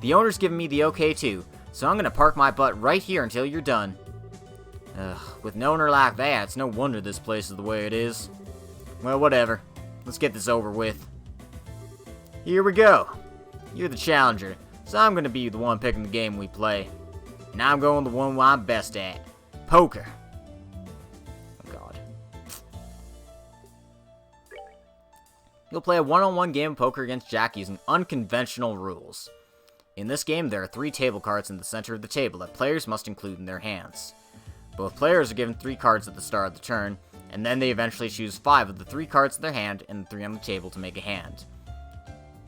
The owner's giving me the okay too, so I'm gonna park my butt right here until you're done. With an owner like that, it's no wonder this place is the way it is. Well, whatever. Let's get this over with. Here we go. You're the challenger, so I'm gonna be the one picking the game we play. And I'm going the one I'm best at. Poker. Oh, God. You'll play a one-on-one game of poker against Jack using unconventional rules. In this game, there are 3 table cards in the center of the table that players must include in their hands. Both players are given 3 cards at the start of the turn, and then they eventually choose 5 of the 3 cards in their hand and the 3 on the table to make a hand.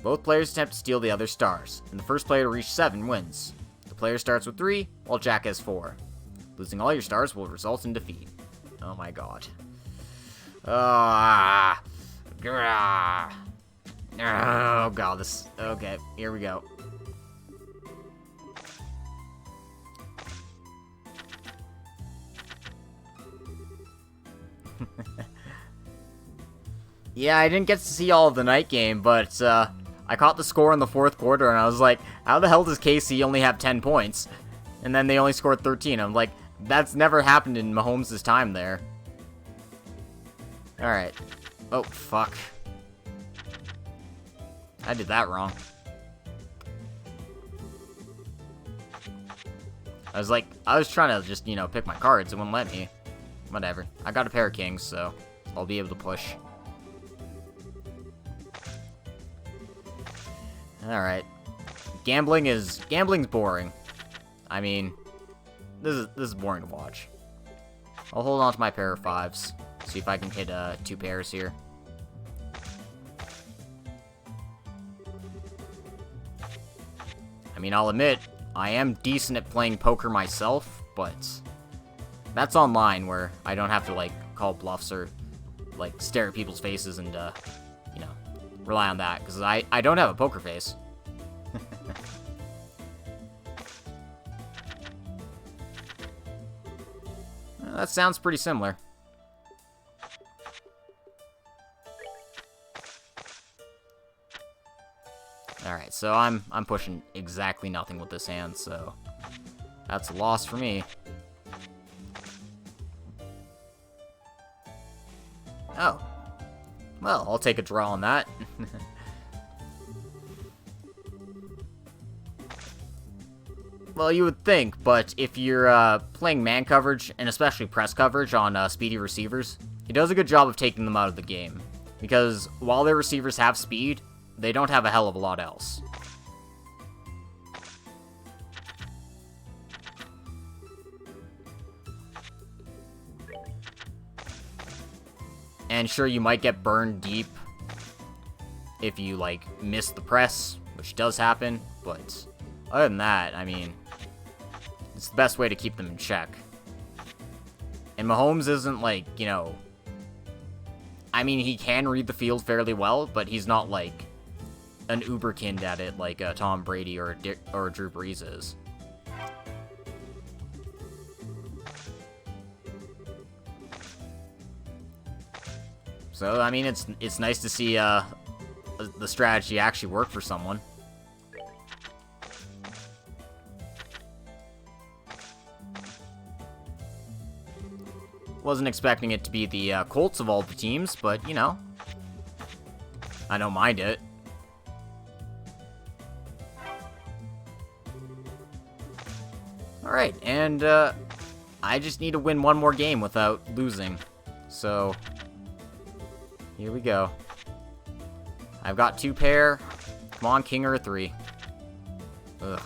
Both players attempt to steal the other stars, and the first player to reach 7 wins. The player starts with 3, while Jack has 4. Losing all your stars will result in defeat. Oh my god. Oh god, this... Okay, here we go. Yeah, I didn't get to see all of the night game, but I caught the score in the 4th quarter, and I was like, how the hell does KC only have 10 points? And then they only scored 13. I'm like, that's never happened in Mahomes' time there. Alright. Oh, fuck. I did that wrong. I was trying to just, you know, pick my cards. It wouldn't let me. Whatever. I got a pair of kings, so I'll be able to push. Alright. Gambling's boring. I mean, this is boring to watch. I'll hold on to my pair of 5s. See if I can hit 2 pairs here. I mean, I'll admit, I am decent at playing poker myself, but that's online where I don't have to, like, call bluffs or, like, stare at people's faces and, you know, rely on that, because I don't have a poker face. Well, that sounds pretty similar. Alright, so I'm pushing exactly nothing with this hand, so that's a loss for me. Oh. Well, I'll take a draw on that. Well, you would think, but if you're playing man coverage, and especially press coverage on speedy receivers, he does a good job of taking them out of the game. Because while their receivers have speed, they don't have a hell of a lot else. And sure, you might get burned deep. if you, like, miss the press, which does happen, but other than that, I mean, it's the best way to keep them in check. And Mahomes isn't, like, you know, I mean, he can read the field fairly well, but he's not, like, an uberkind at it like Tom Brady or Drew Brees is. So, I mean, it's nice to see the strategy actually work for someone. Wasn't expecting it to be the Colts of all the teams, but, you know, I don't mind it. Alright, and I just need to win one more game without losing. So, here we go. I've got 2 pair. Come on, king or a 3. Ugh.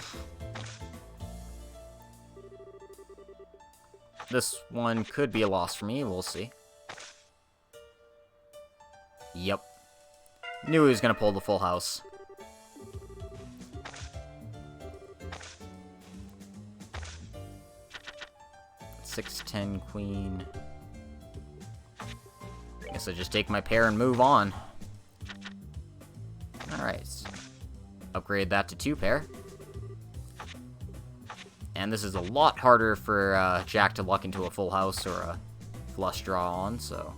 This one could be a loss for me, we'll see. Yep. Knew he was gonna pull the full house. Six, 10, queen. Guess I just take my pair and move on. Alright. Upgrade that to 2 pair. And this is a lot harder for Jack to luck into a full house or a flush draw on, so...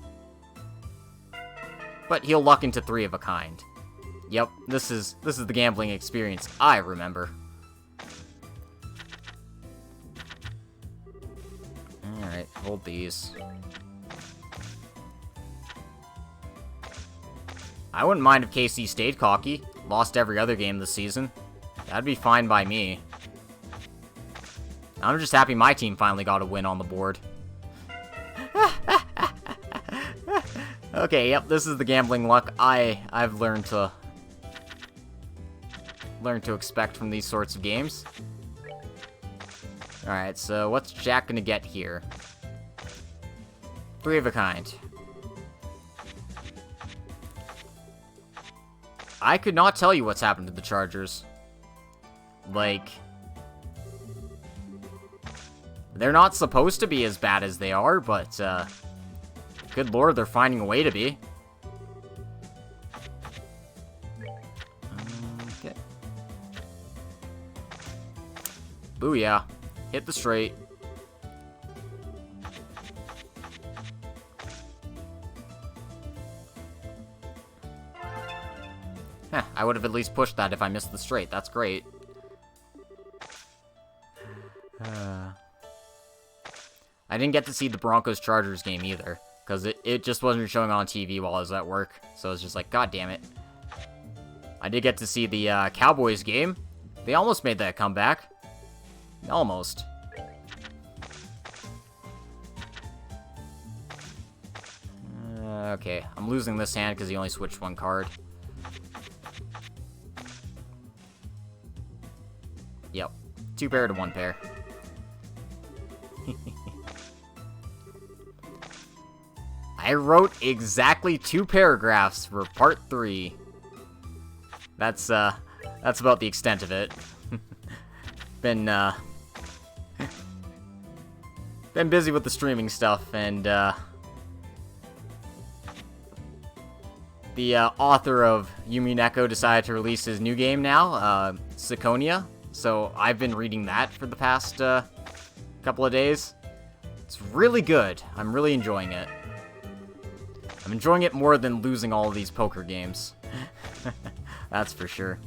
But he'll luck into 3 of a kind. Yep, this is the gambling experience I remember. Alright, hold these. I wouldn't mind if KC stayed cocky, lost every other game this season. That'd be fine by me. I'm just happy my team finally got a win on the board. Okay, yep, this is the gambling luck I've learned to expect from these sorts of games. Alright, so what's Jack gonna get here? 3 of a kind. I could not tell you what's happened to the Chargers. Like, they're not supposed to be as bad as they are, but, good lord, they're finding a way to be. Okay. Booyah. Hit the straight. Heh, I would have at least pushed that if I missed the straight. That's great. I didn't get to see the Broncos-Chargers game either, because it just wasn't showing on TV while I was at work, so I was just like, god damn it. I did get to see the Cowboys game. They almost made that comeback. Almost. Okay, I'm losing this hand because he only switched 1 card. Yep, 2 pair to 1 pair. I wrote exactly 2 paragraphs for part 3. That's about the extent of it. Been busy with the streaming stuff, and the author of Yumi Neko decided to release his new game now, Seconia. So I've been reading that for the past couple of days. It's really good. I'm really enjoying it. I'm enjoying it more than losing all of these poker games. That's for sure.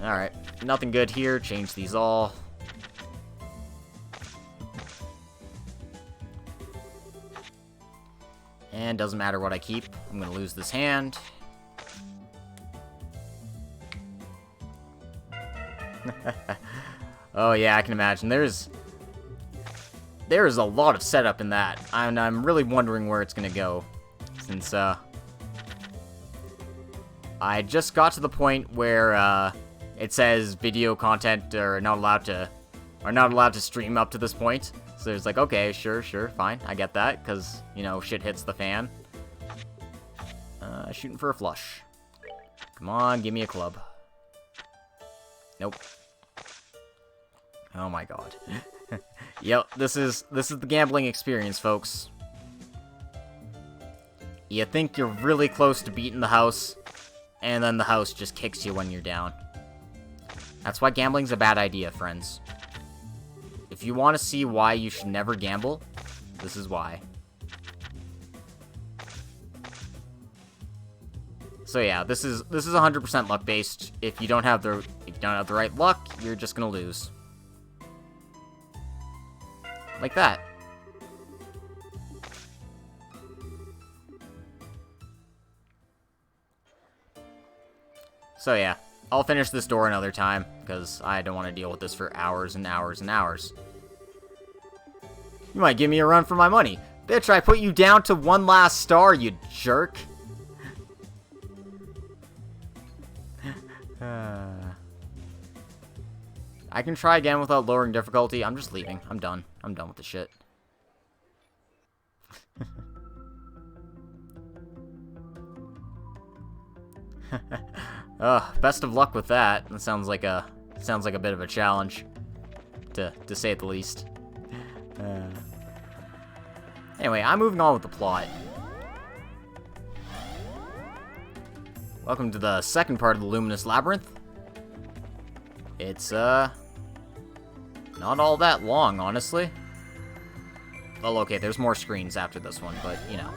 Alright, nothing good here. Change these all. And doesn't matter what I keep. I'm gonna lose this hand. Oh yeah, I can imagine. There's a lot of setup in that, and I'm really wondering where it's gonna go, since I just got to the point where it says video content are not allowed to stream up to this point. So there's like, okay, sure, fine, I get that, because, you know, shit hits the fan. Shooting for a flush. Come on, give me a club. Nope. Oh my god. Yep, this is the gambling experience, folks. You think you're really close to beating the house, and then the house just kicks you when you're down. That's why gambling's a bad idea, friends. If you want to see why you should never gamble, this is why. So yeah, this is 100% luck based. If you don't have the right luck, you're just gonna lose. Like that. So yeah, I'll finish this door another time, because I don't want to deal with this for hours and hours and hours. You might give me a run for my money. Bitch, I put you down to one last star, you jerk. I can try again without lowering difficulty. I'm just leaving. I'm done. I'm done with the shit. Best of luck with that. That sounds like a bit of a challenge, to say the least. Anyway, I'm moving on with the plot. Welcome to the second part of the Luminous Labyrinth. It's not all that long, honestly. Well, okay, there's more screens after this one, but you know,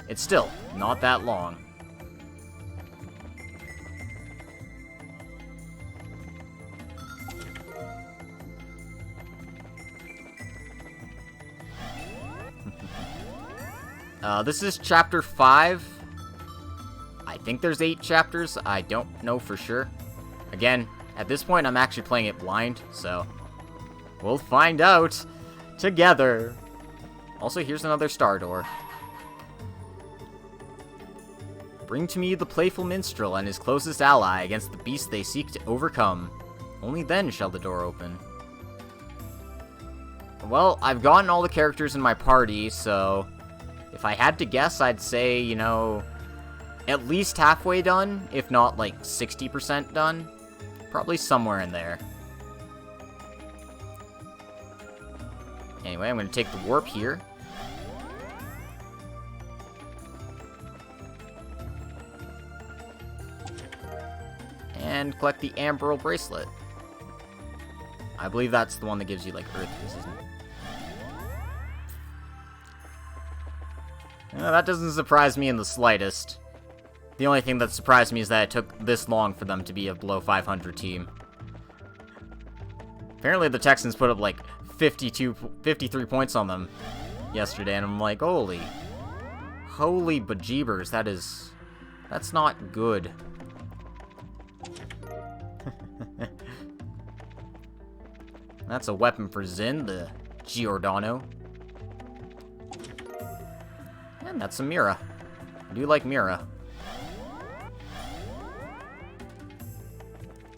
it's still not that long. This is chapter 5. I think there's 8 chapters. I don't know for sure. Again, at this point, I'm actually playing it blind, so we'll find out together. Also, here's another star door. Bring to me the playful minstrel and his closest ally against the beast they seek to overcome. Only then shall the door open. Well, I've gotten all the characters in my party, so if I had to guess, I'd say, you know, at least halfway done, if not like 60% done. Probably somewhere in there. Anyway, I'm going to take the warp here. And collect the Amberyl bracelet. I believe that's the one that gives you, like, Earth resistance. That doesn't surprise me in the slightest. The only thing that surprised me is that it took this long for them to be a below 500 team. Apparently the Texans put up like 53 points on them yesterday, and I'm like, holy bejeebers, that's not good. That's a weapon for Zin, the Giordano. And that's a Mira. I do like Mira.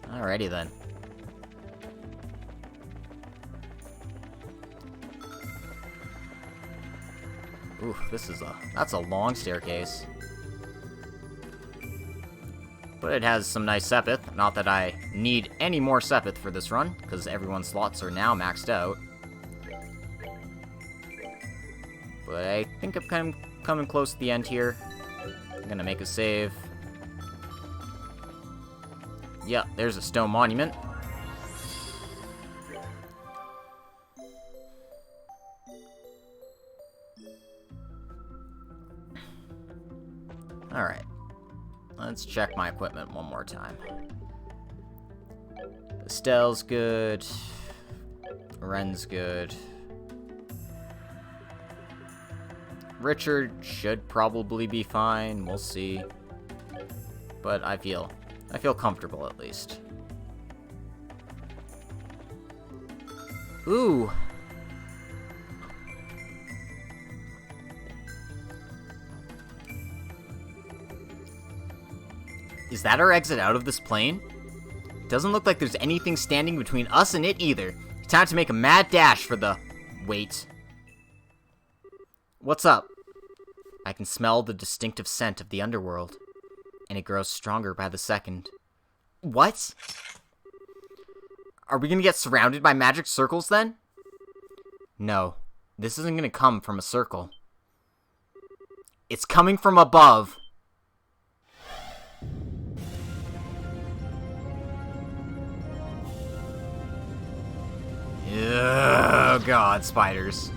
Alrighty then. Ooh, that's a long staircase. But it has some nice Sepith. Not that I need any more Sepith for this run, because everyone's slots are now maxed out. But I think I'm coming close to the end here. I'm gonna make a save. Yeah, there's a stone monument. Alright. Let's check my equipment one more time. Estelle's good. Ren's good. Richard should probably be fine. We'll see. But I feel comfortable at least. Ooh. Is that our exit out of this plane? Doesn't look like there's anything standing between us and it either. Time to make a mad dash for the... Wait. What's up? I can smell the distinctive scent of the underworld. and it grows stronger by the second. What? Are we gonna get surrounded by magic circles then? No, this isn't gonna come from a circle. It's coming from above. Oh god, spiders.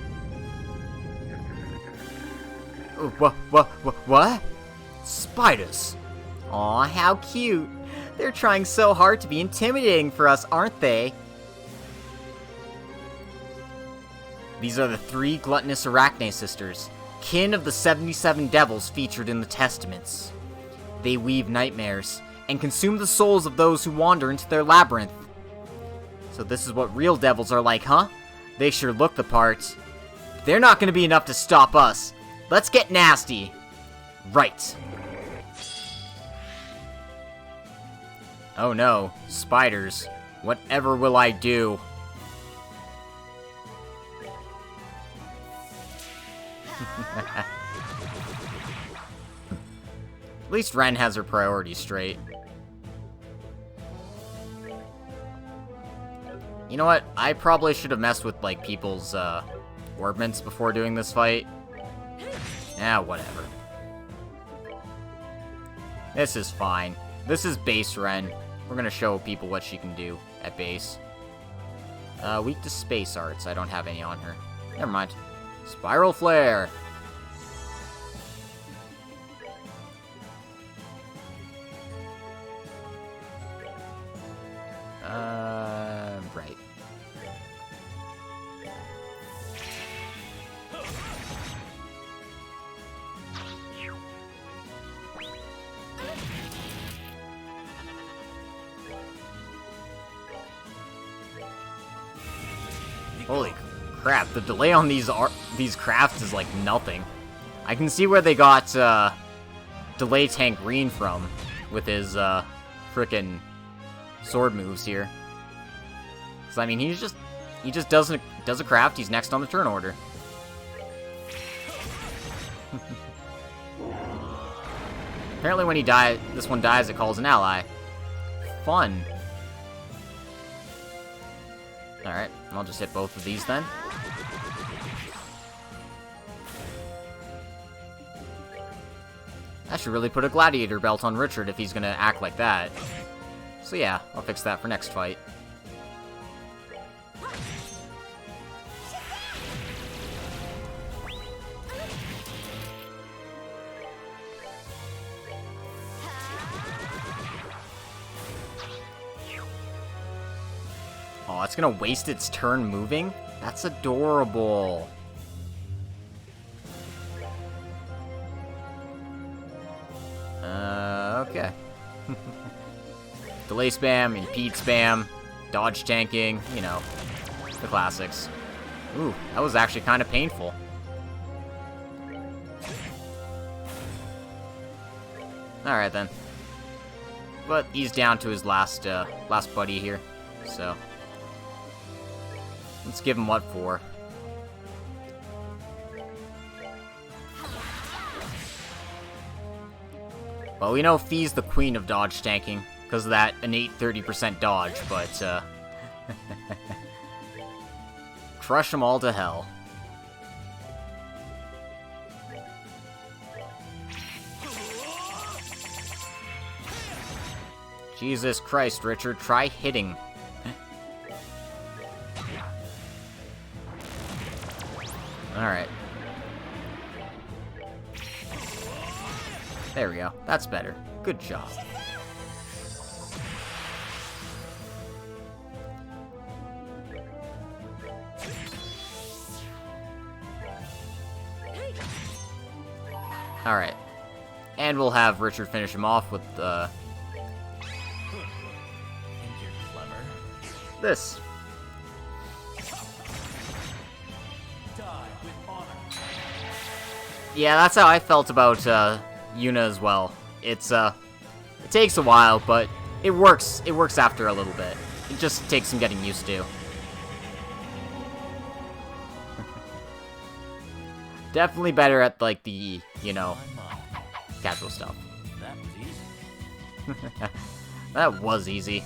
What? Spiders. Aw, how cute. They're trying so hard to be intimidating for us, aren't they? These are the 3 gluttonous Arachne sisters, kin of the 77 devils featured in the Testaments. They weave nightmares and consume the souls of those who wander into their labyrinth. So this is what real devils are like, huh? They sure look the part. They're not gonna be enough to stop us. Let's get nasty. Right. Oh no, spiders. Whatever will I do? At least Ren has her priorities straight. You know what? I probably should have messed with, like, people's, orbments before doing this fight. Whatever. This is fine. This is base Ren. We're gonna show people what she can do at base. Weak to space arts. I don't have any on her. Never mind. Spiral Flare! Right. Holy crap, the delay on these crafts is like nothing. I can see where they got delay tank green from with his frickin' sword moves here. Cause I mean he just does a craft, he's next on the turn order. Apparently when this one dies, it calls an ally. Fun. Alright, I'll just hit both of these then. I should really put a gladiator belt on Richard if he's gonna act like that. So yeah, I'll fix that for next fight. Oh, it's gonna waste its turn moving? That's adorable. Okay. Delay spam, impede spam, dodge tanking, you know, the classics. Ooh, that was actually kind of painful. Alright then. But he's down to his last buddy here, so... let's give him what for. Well, we know Fee's the queen of dodge tanking, because of that innate 30% dodge, but, crush them all to hell. Jesus Christ, Richard, try hitting. Alright. There we go. That's better. Good job. Alright. And we'll have Richard finish him off with, this. Yeah, that's how I felt about, Yuna as well. It's, it takes a while, but it works. It works after a little bit. It just takes some getting used to. Definitely better at, like, the, you know, casual stuff. That was easy. That was easy.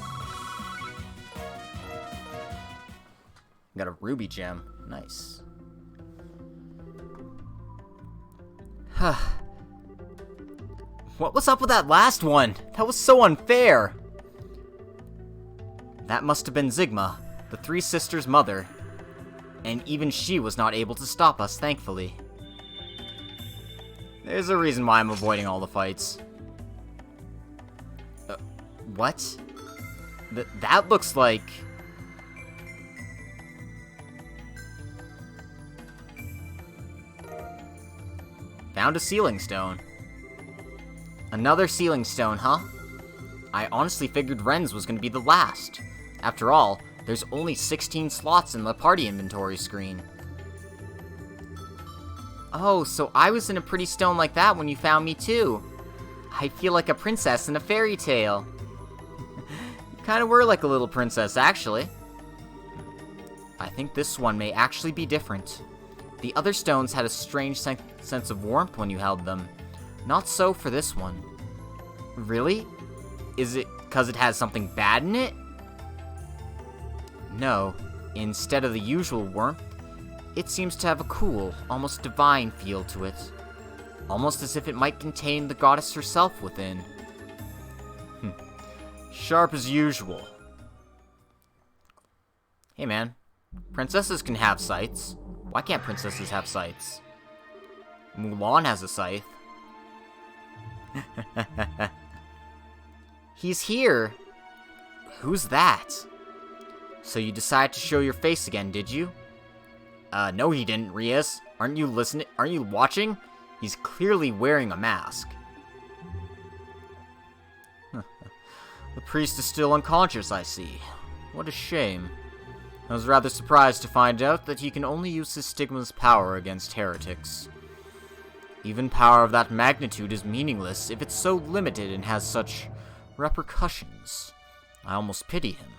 Got a ruby gem. Nice. What was up with that last one? That was so unfair. That must have been Zigma, the three sisters' mother. And even she was not able to stop us, thankfully. There's a reason why I'm avoiding all the fights. What? That looks like... Found a sealing stone. Another sealing stone, huh? I honestly figured Ren's was going to be the last. After all, there's only 16 slots in the party inventory screen. Oh, so I was in a pretty stone like that when you found me too. I feel like a princess in a fairy tale. You kind of were like a little princess, actually. I think this one may actually be different. The other stones had a strange sense of warmth when you held them. Not so for this one. Really? Is it because it has something bad in it? No. Instead of the usual warmth, it seems to have a cool, almost divine feel to it. Almost as if it might contain the goddess herself within. Sharp as usual. Hey man, princesses can have sights. Why can't princesses have sights? Mulan has a scythe. He's here! Who's that? So you decided to show your face again, did you? No he didn't, Rias. Aren't you listening? Aren't you watching? He's clearly wearing a mask. The priest is still unconscious, I see. What a shame. I was rather surprised to find out that he can only use his stigma's power against heretics. Even power of that magnitude is meaningless if it's so limited and has such repercussions. I almost pity him.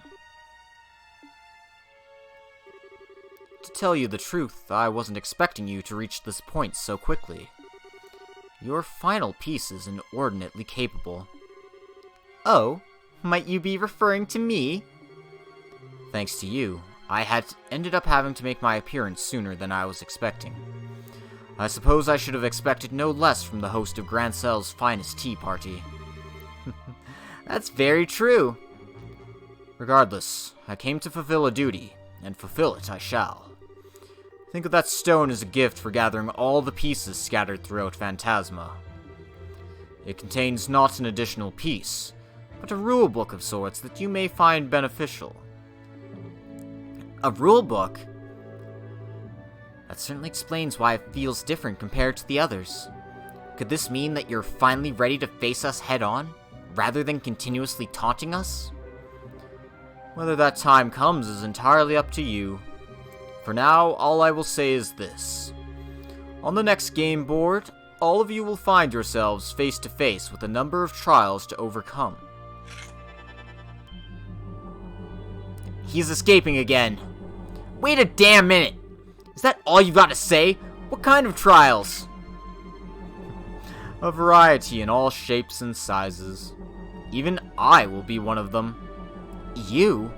To tell you the truth, I wasn't expecting you to reach this point so quickly. Your final piece is inordinately capable. Oh, might you be referring to me? Thanks to you, I had ended up having to make my appearance sooner than I was expecting. I suppose I should have expected no less from the host of Grand Cell's finest tea party. That's very true. Regardless, I came to fulfill a duty, and fulfill it I shall. Think of that stone as a gift for gathering all the pieces scattered throughout Phantasma. It contains not an additional piece, but a rulebook of sorts that you may find beneficial. A rulebook? That certainly explains why it feels different compared to the others. Could this mean that you're finally ready to face us head-on, rather than continuously taunting us? Whether that time comes is entirely up to you. For now, all I will say is this. On the next game board, all of you will find yourselves face to face with a number of trials to overcome. He's escaping again. Wait a damn minute! Is that all you've got to say? What kind of trials? A variety in all shapes and sizes. Even I will be one of them. You?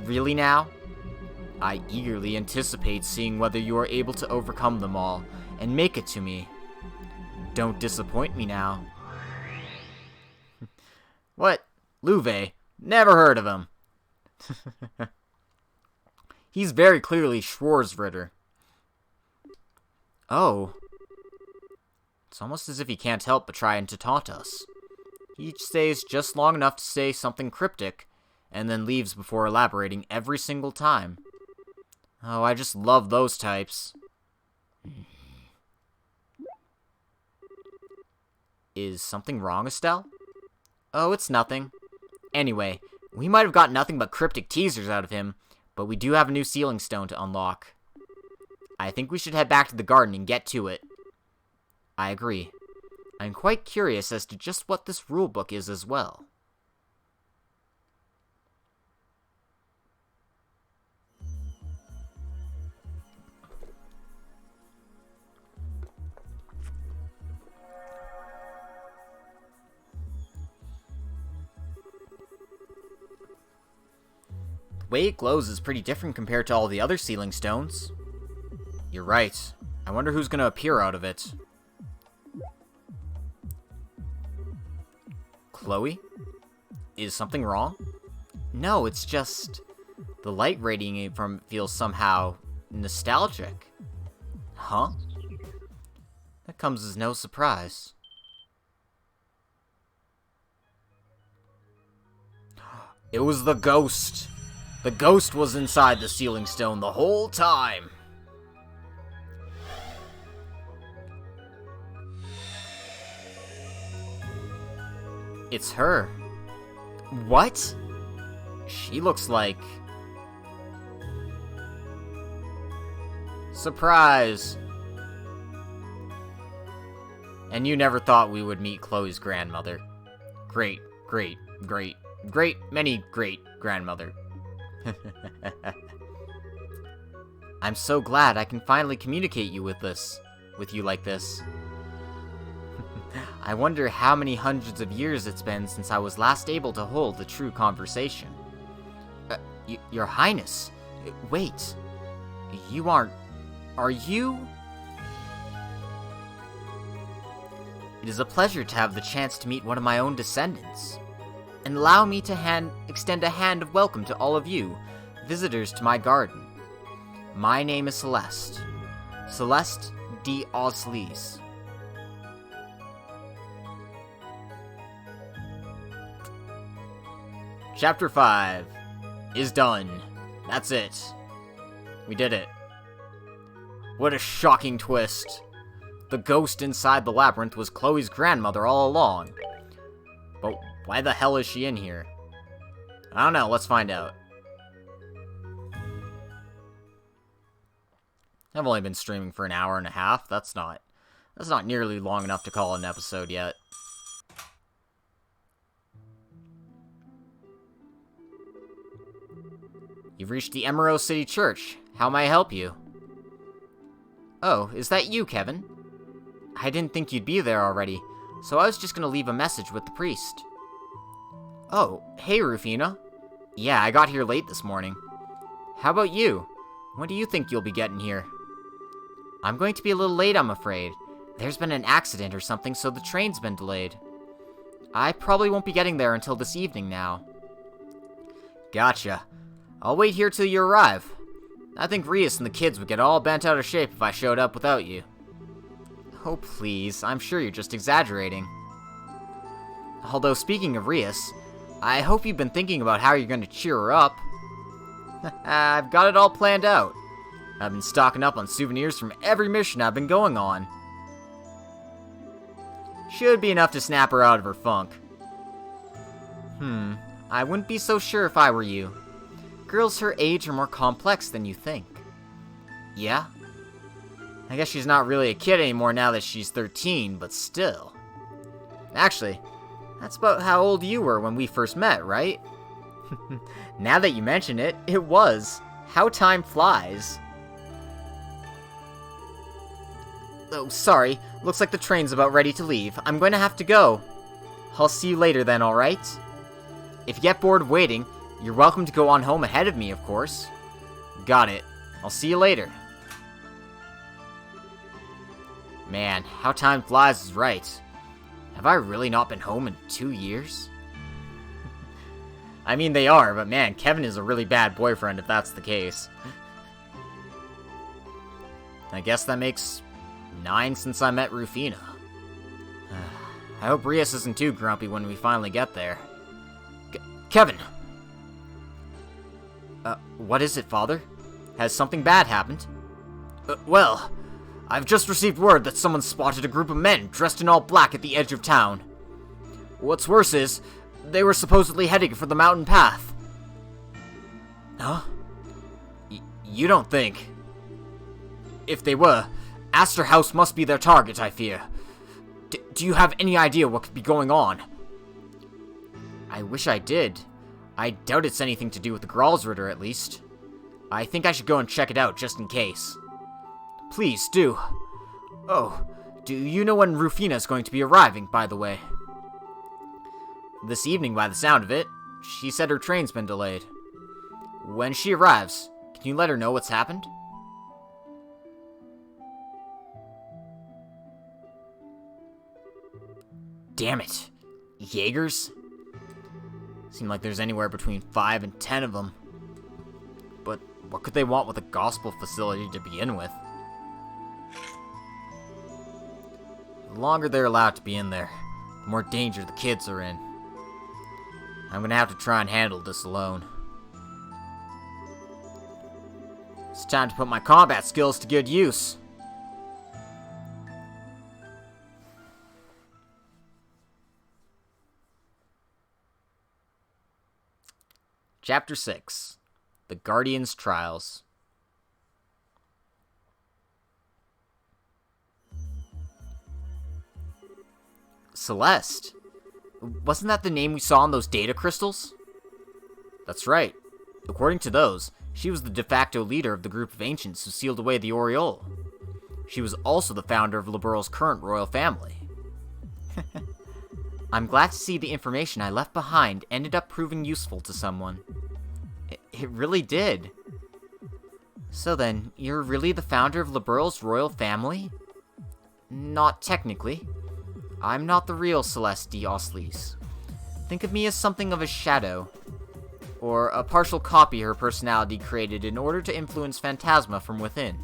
Really now? I eagerly anticipate seeing whether you are able to overcome them all, and make it to me. Don't disappoint me now. What? Louve? Never heard of him. He's very clearly Schwarzritter. Oh. It's almost as if he can't help but trying to taunt us. He stays just long enough to say something cryptic, and then leaves before elaborating every single time. Oh, I just love those types. Is something wrong, Estelle? Oh, it's nothing. Anyway, we might have got nothing but cryptic teasers out of him, but we do have a new sealing stone to unlock. I think we should head back to the garden and get to it. I agree. I'm quite curious as to just what this rulebook is as well. way it glows is pretty different compared to all the other sealing stones. You're right. I wonder who's gonna appear out of it. Chloe? Is something wrong? No, it's just... the light radiating from it feels somehow... nostalgic. Huh? That comes as no surprise. It was the ghost. The ghost was inside the sealing stone the whole time. It's her. What? She looks like... Surprise! And you never thought we would meet Chloe's grandmother. Great, many great grandmother. I'm so glad I can finally communicate with you like this. I wonder how many hundreds of years it's been since I was last able to hold a true conversation. Your Highness, wait. You aren't... Are you... It is a pleasure to have the chance to meet one of my own descendants. And allow me to extend a hand of welcome to all of you, visitors to my garden. My name is Celeste. Celeste D. Oslees. Chapter 5 is done. That's it. We did it. What a shocking twist. The ghost inside the labyrinth was Chloe's grandmother all along. But why the hell is she in here? I don't know, let's find out. I've only been streaming for an hour and a half. That's not nearly long enough to call an episode yet. You've reached the Emerald City Church. How may I help you? Oh, is that you, Kevin? I didn't think you'd be there already, so I was just gonna leave a message with the priest. Oh, hey, Rufina. Yeah, I got here late this morning. How about you? When do you think you'll be getting here? I'm going to be a little late, I'm afraid. There's been an accident or something, so the train's been delayed. I probably won't be getting there until this evening now. Gotcha. I'll wait here till you arrive. I think Rias and the kids would get all bent out of shape if I showed up without you. Oh, please. I'm sure you're just exaggerating. Although, speaking of Rias, I hope you've been thinking about how you're going to cheer her up. I've got it all planned out. I've been stocking up on souvenirs from every mission I've been going on. Should be enough to snap her out of her funk. I wouldn't be so sure if I were you. Girls her age are more complex than you think. Yeah? I guess she's not really a kid anymore now that she's 13, but still. Actually, that's about how old you were when we first met, right? Now that you mention it, it was. How time flies. Oh, sorry. Looks like the train's about ready to leave. I'm going to have to go. I'll see you later then, alright? If you get bored of waiting, you're welcome to go on home ahead of me, of course. Got it. I'll see you later. Man, how time flies is right. Have I really not been home in 2 years? I mean, they are, but man, Kevin is a really bad boyfriend if that's the case. I guess that makes 9 since I met Rufina. I hope Rias isn't too grumpy when we finally get there. Kevin! What is it, Father? Has something bad happened? Well, I've just received word that someone spotted a group of men dressed in all black at the edge of town. What's worse is, they were supposedly heading for the mountain path. Huh? You don't think? If they were, Astor House must be their target, I fear. Do you have any idea what could be going on? I wish I did. I doubt it's anything to do with the Gralsritter, at least. I think I should go and check it out, just in case. Please, do. Oh, do you know when Rufina's going to be arriving, by the way? This evening, by the sound of it. She said her train's been delayed. When she arrives, can you let her know what's happened? Damn it. Jaegers? Seem like there's anywhere between 5 and 10 of them. But what could they want with a gospel facility to begin with? The longer they're allowed to be in there, the more danger the kids are in. I'm gonna have to try and handle this alone. It's time to put my combat skills to good use. Chapter 6. The Guardian's Trials. Celeste? Wasn't that the name we saw on those data crystals? That's right. According to those, she was the de facto leader of the group of ancients who sealed away the Aureole. She was also the founder of Liberal's current royal family. I'm glad to see the information I left behind ended up proving useful to someone. It really did. So then, you're really the founder of Liberal's royal family? Not technically. I'm not the real Celeste d'Osleys. Think of me as something of a shadow, or a partial copy her personality created in order to influence Phantasma from within.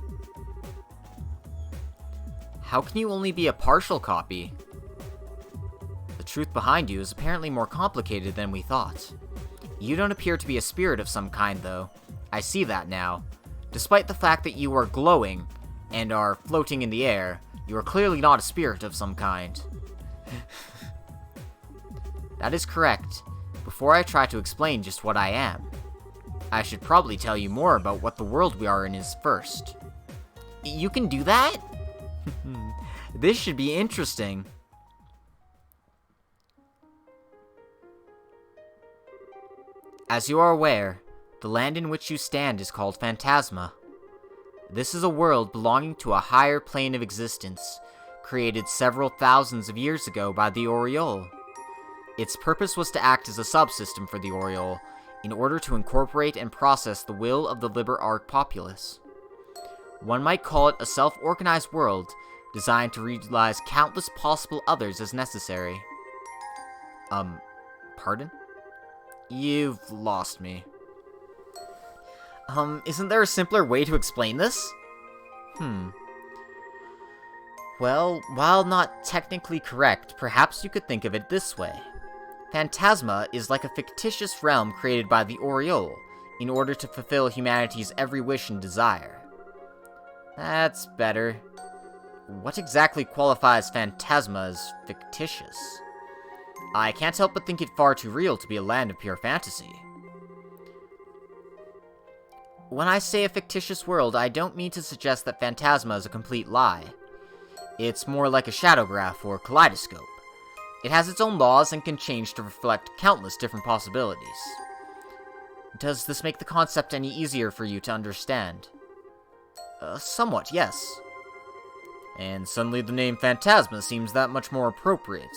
How can you only be a partial copy? The truth behind you is apparently more complicated than we thought. You don't appear to be a spirit of some kind, though. I see that now. Despite the fact that you are glowing and are floating in the air, you are clearly not a spirit of some kind. That is correct. Before I try to explain just what I am, I should probably tell you more about what the world we are in is first. You can do that? This should be interesting. As you are aware, the land in which you stand is called Phantasma. This is a world belonging to a higher plane of existence, created several thousands of years ago by the Aureole. Its purpose was to act as a subsystem for the Aureole, in order to incorporate and process the will of the Liber Arc populace. One might call it a self-organized world, designed to realize countless possible others as necessary. Pardon? You've lost me. Isn't there a simpler way to explain this? Well, while not technically correct, perhaps you could think of it this way. Phantasma is like a fictitious realm created by the Aureole, in order to fulfill humanity's every wish and desire. That's better. What exactly qualifies Phantasma as fictitious? I can't help but think it far too real to be a land of pure fantasy. When I say a fictitious world, I don't mean to suggest that Phantasma is a complete lie. It's more like a shadow graph or kaleidoscope. It has its own laws and can change to reflect countless different possibilities. Does this make the concept any easier for you to understand? Somewhat, yes. And suddenly the name Phantasma seems that much more appropriate.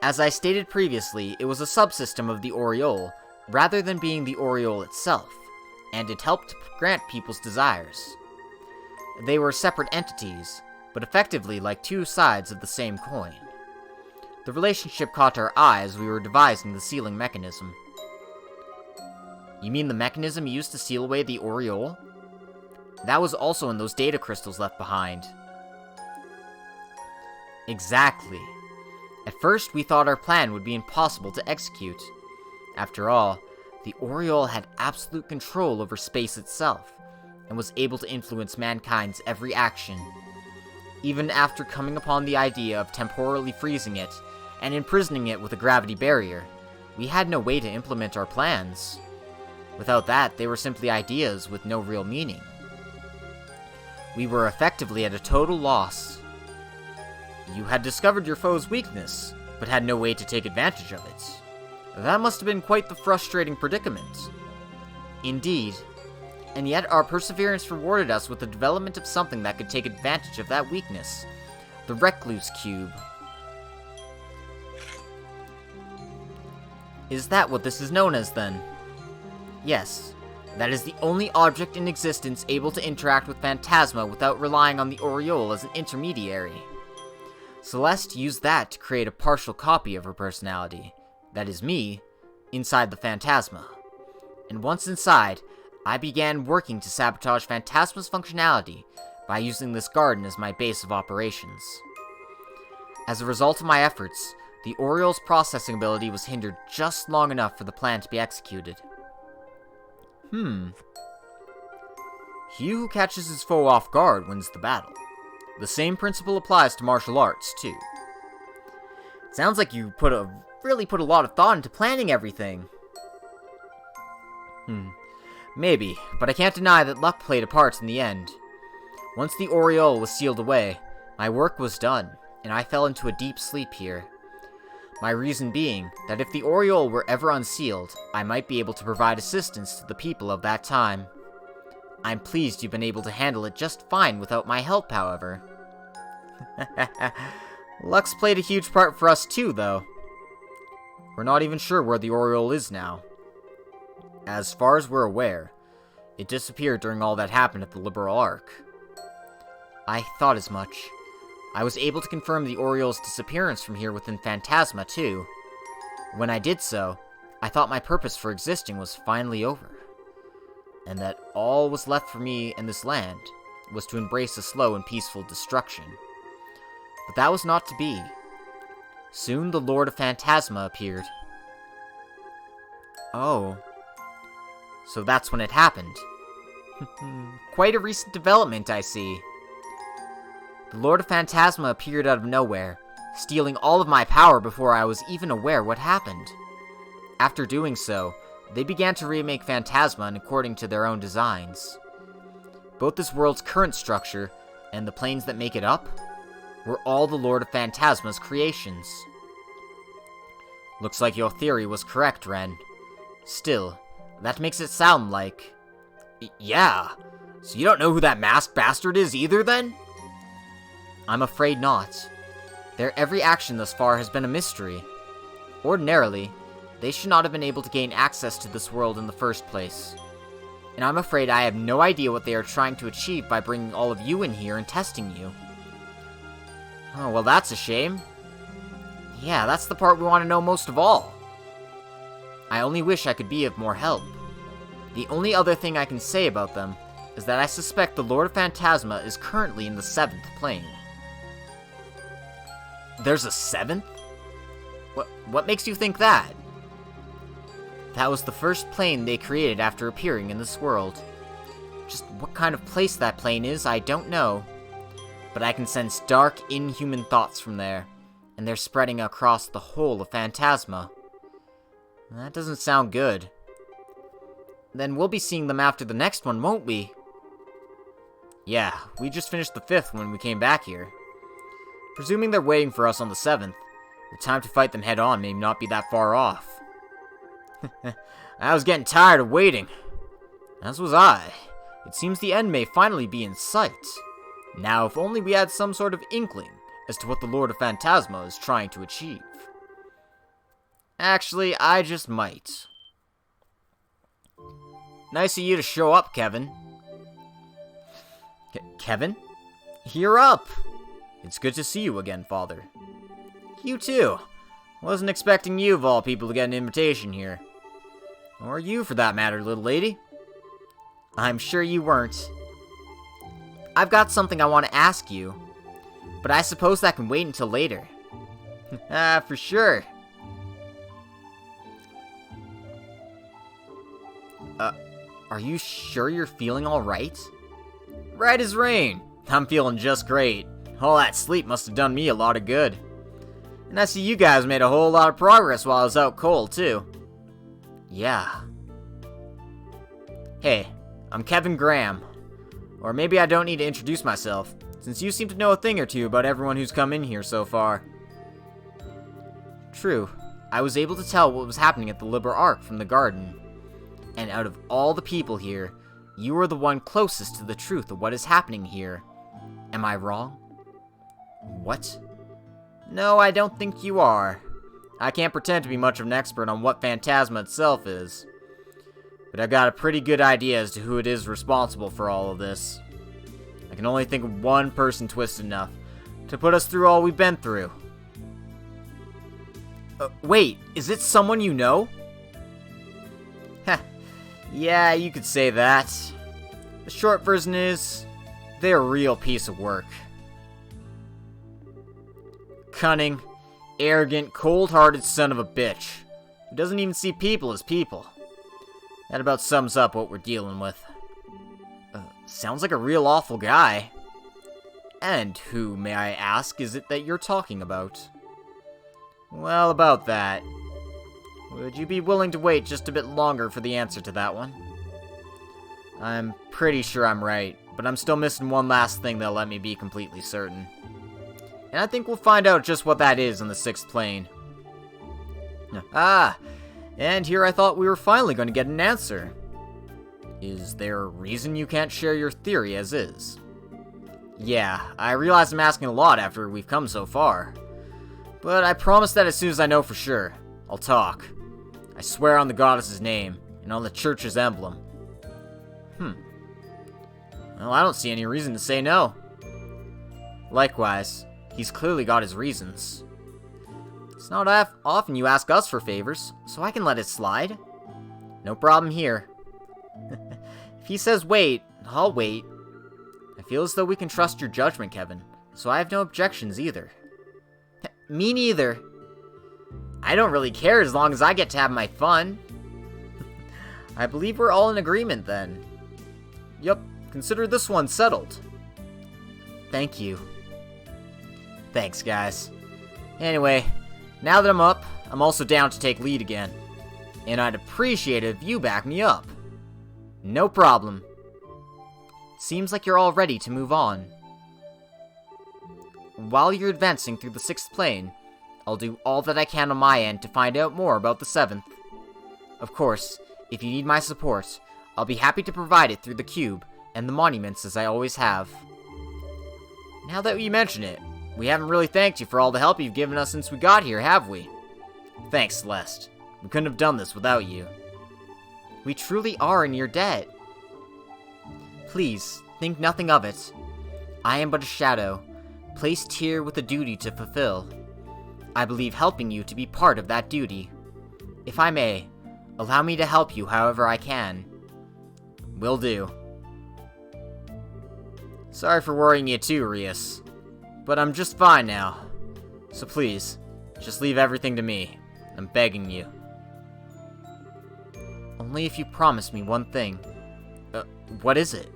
As I stated previously, it was a subsystem of the Aureole, rather than being the Aureole itself, and it helped grant people's desires. They were separate entities, but effectively like two sides of the same coin. The relationship caught our eye as we were devising the sealing mechanism. You mean the mechanism used to seal away the Aureole? That was also in those data crystals left behind. Exactly. At first, we thought our plan would be impossible to execute. After all, the Aureole had absolute control over space itself, and was able to influence mankind's every action. Even after coming upon the idea of temporally freezing it, and imprisoning it with a gravity barrier, we had no way to implement our plans. Without that, they were simply ideas with no real meaning. We were effectively at a total loss. You had discovered your foe's weakness, but had no way to take advantage of it. That must have been quite the frustrating predicament. Indeed. And yet our perseverance rewarded us with the development of something that could take advantage of that weakness. The Recluse Cube. Is that what this is known as, then? Yes. That is the only object in existence able to interact with Phantasma without relying on the Aureole as an intermediary. Celeste used that to create a partial copy of her personality, that is me, inside the Phantasma. And once inside, I began working to sabotage Phantasma's functionality by using this garden as my base of operations. As a result of my efforts, the Aureole's processing ability was hindered just long enough for the plan to be executed. He who catches his foe off guard wins the battle. The same principle applies to martial arts, too. Sounds like you really put a lot of thought into planning everything. Maybe, but I can't deny that luck played a part in the end. Once the Aureole was sealed away, my work was done, and I fell into a deep sleep here. My reason being that if the Aureole were ever unsealed, I might be able to provide assistance to the people of that time. I'm pleased you've been able to handle it just fine without my help, however. Luck's played a huge part for us too, though. We're not even sure where the Aureole is now. As far as we're aware, it disappeared during all that happened at the Liberal Arc. I thought as much. I was able to confirm the Aureole's disappearance from here within Phantasma, too. When I did so, I thought my purpose for existing was finally over, and that all was left for me in this land was to embrace a slow and peaceful destruction. But that was not to be. Soon the Lord of Phantasma appeared. Oh. So that's when it happened. Quite a recent development, I see. The Lord of Phantasma appeared out of nowhere, stealing all of my power before I was even aware what happened. After doing so, they began to remake Phantasma according to their own designs. Both this world's current structure and the planes that make it up were all the Lord of Phantasma's creations. Looks like your theory was correct, Ren. Still, that makes it sound like... Yeah, so you don't know who that masked bastard is either, then? I'm afraid not. Their every action thus far has been a mystery. Ordinarily, they should not have been able to gain access to this world in the first place. And I'm afraid I have no idea what they are trying to achieve by bringing all of you in here and testing you. Oh, well, that's a shame. Yeah, that's the part we want to know most of all. I only wish I could be of more help. The only other thing I can say about them is that I suspect the Lord of Phantasma is currently in the 7th plane. There's a 7th? What makes you think that? That was the first plane they created after appearing in this world. Just what kind of place that plane is, I don't know. But I can sense dark, inhuman thoughts from there, and they're spreading across the whole of Phantasma. That doesn't sound good. Then we'll be seeing them after the next one, won't we? Yeah, we just finished the 5th when we came back here. Presuming they're waiting for us on the 7th, the time to fight them head-on may not be that far off. I was getting tired of waiting. As was I. It seems the end may finally be in sight. Now, if only we had some sort of inkling as to what the Lord of Phantasma is trying to achieve. Actually, I just might. Nice of you to show up, Kevin. Kevin? You're up! It's good to see you again, Father. You too. Wasn't expecting you, of all people, to get an invitation here. Or you, for that matter, little lady. I'm sure you weren't. I've got something I want to ask you, but I suppose that can wait until later. For sure. Are you sure you're feeling alright? Right as rain. I'm feeling just great. All that sleep must have done me a lot of good. And I see you guys made a whole lot of progress while I was out cold, too. Yeah. Hey, I'm Kevin Graham. Or maybe I don't need to introduce myself, since you seem to know a thing or two about everyone who's come in here so far. True. I was able to tell what was happening at the Liberal Arc from the garden. And out of all the people here, you are the one closest to the truth of what is happening here. Am I wrong? What? No, I don't think you are. I can't pretend to be much of an expert on what Phantasma itself is, but I've got a pretty good idea as to who it is responsible for all of this. I can only think of one person twisted enough to put us through all we've been through. Wait, is it someone you know? Heh, yeah, you could say that. The short version is, they're a real piece of work. Cunning, arrogant, cold-hearted son of a bitch, who doesn't even see people as people. That about sums up what we're dealing with. Sounds like a real awful guy. And who, may I ask, is it that you're talking about? Well, about that. Would you be willing to wait just a bit longer for the answer to that one? I'm pretty sure I'm right, but I'm still missing one last thing that'll let me be completely certain. And I think we'll find out just what that is on the 6th plane. Ah, and here I thought we were finally going to get an answer. Is there a reason you can't share your theory as is? Yeah, I realize I'm asking a lot after we've come so far. But I promise that as soon as I know for sure, I'll talk. I swear on the goddess's name, and on the church's emblem. Well, I don't see any reason to say no. Likewise, he's clearly got his reasons. It's not often you ask us for favors, so I can let it slide. No problem here. If he says wait, I'll wait. I feel as though we can trust your judgment, Kevin, so I have no objections either. Me neither. I don't really care as long as I get to have my fun. I believe we're all in agreement then. Yup, consider this one settled. Thank you. Thanks, guys. Anyway, now that I'm up, I'm also down to take lead again. And I'd appreciate it if you back me up. No problem. Seems like you're all ready to move on. While you're advancing through the 6th plane, I'll do all that I can on my end to find out more about the 7th. Of course, if you need my support, I'll be happy to provide it through the cube and the monuments as I always have. Now that you mention it, we haven't really thanked you for all the help you've given us since we got here, have we? Thanks, Celeste. We couldn't have done this without you. We truly are in your debt. Please, think nothing of it. I am but a shadow, placed here with a duty to fulfill. I believe helping you to be part of that duty. If I may, allow me to help you however I can. Will do. Sorry for worrying you too, Rias. But I'm just fine now. So please, just leave everything to me. I'm begging you. Only if you promise me one thing. What is it?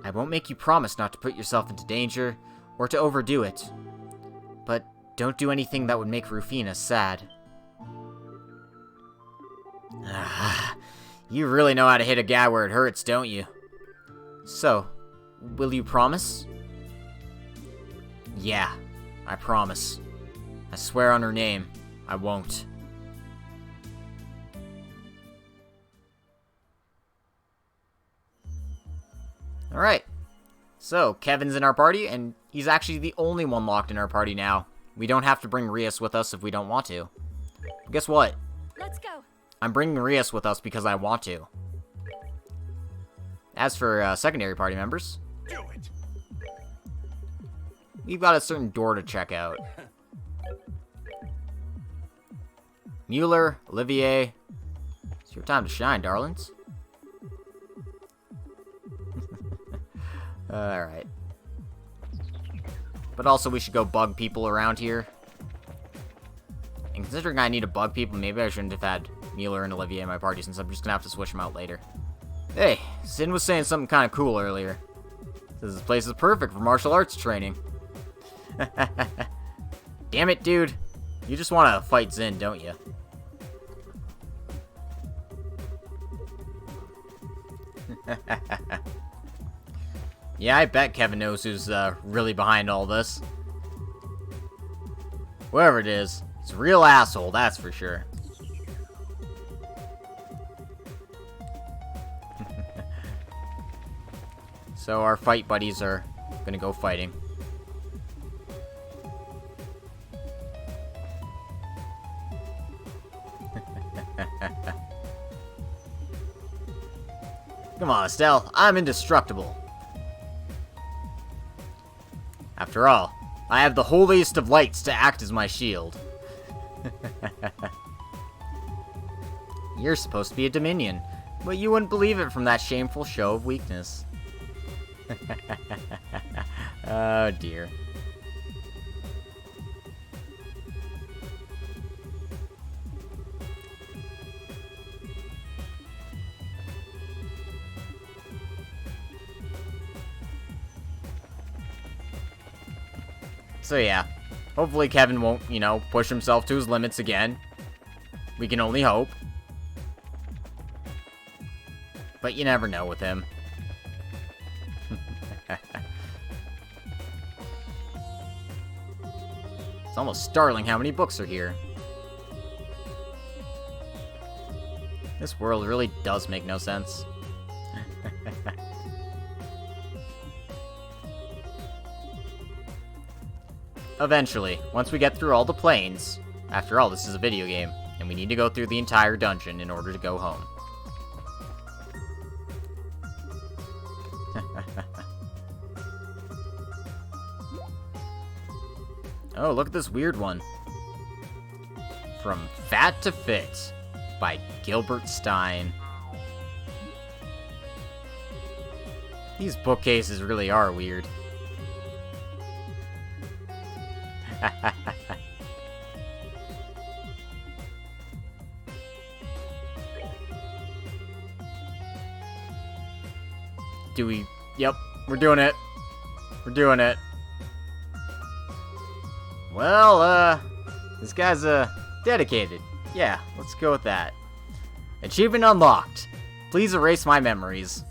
I won't make you promise not to put yourself into danger, or to overdo it. But don't do anything that would make Rufina sad. You really know how to hit a guy where it hurts, don't you? So, will you promise? Yeah, I promise. I swear on her name, I won't. Alright, so Kevin's in our party, and he's actually the only one locked in our party now. We don't have to bring Rias with us if we don't want to. But guess what? Let's go. I'm bringing Rias with us because I want to. As for secondary party members, Do it. we've got a certain door to check out. Mueller, Olivier, it's your time to shine, darlings. Alright. But also, we should go bug people around here. And considering I need to bug people, maybe I shouldn't have had Mueller and Olivier in my party, since I'm just gonna have to switch them out later. Hey, Sin was saying something kind of cool earlier. Says this place is perfect for martial arts training. Damn it, dude. You just want to fight Zin, don't you? Yeah, I bet Kevin knows who's really behind all this. Whoever it is, it's a real asshole, that's for sure. So our fight buddies are gonna go fighting. Come on, Estelle. I'm indestructible. After all, I have the holiest of lights to act as my shield. You're supposed to be a Dominion, but you wouldn't believe it from that shameful show of weakness. Oh, dear. So yeah, hopefully Kevin won't, you know, push himself to his limits again. We can only hope. But you never know with him. It's almost startling how many books are here. This world really does make no sense. Eventually, once we get through all the planes, after all, this is a video game, and we need to go through the entire dungeon in order to go home. Oh, look at this weird one. From Fat to Fit by Gilbert Stein. These bookcases really are weird. Do we? Yep, we're doing it. We're doing it. Well, this guy's, dedicated. Yeah, let's go with that. Achievement unlocked. Please erase my memories.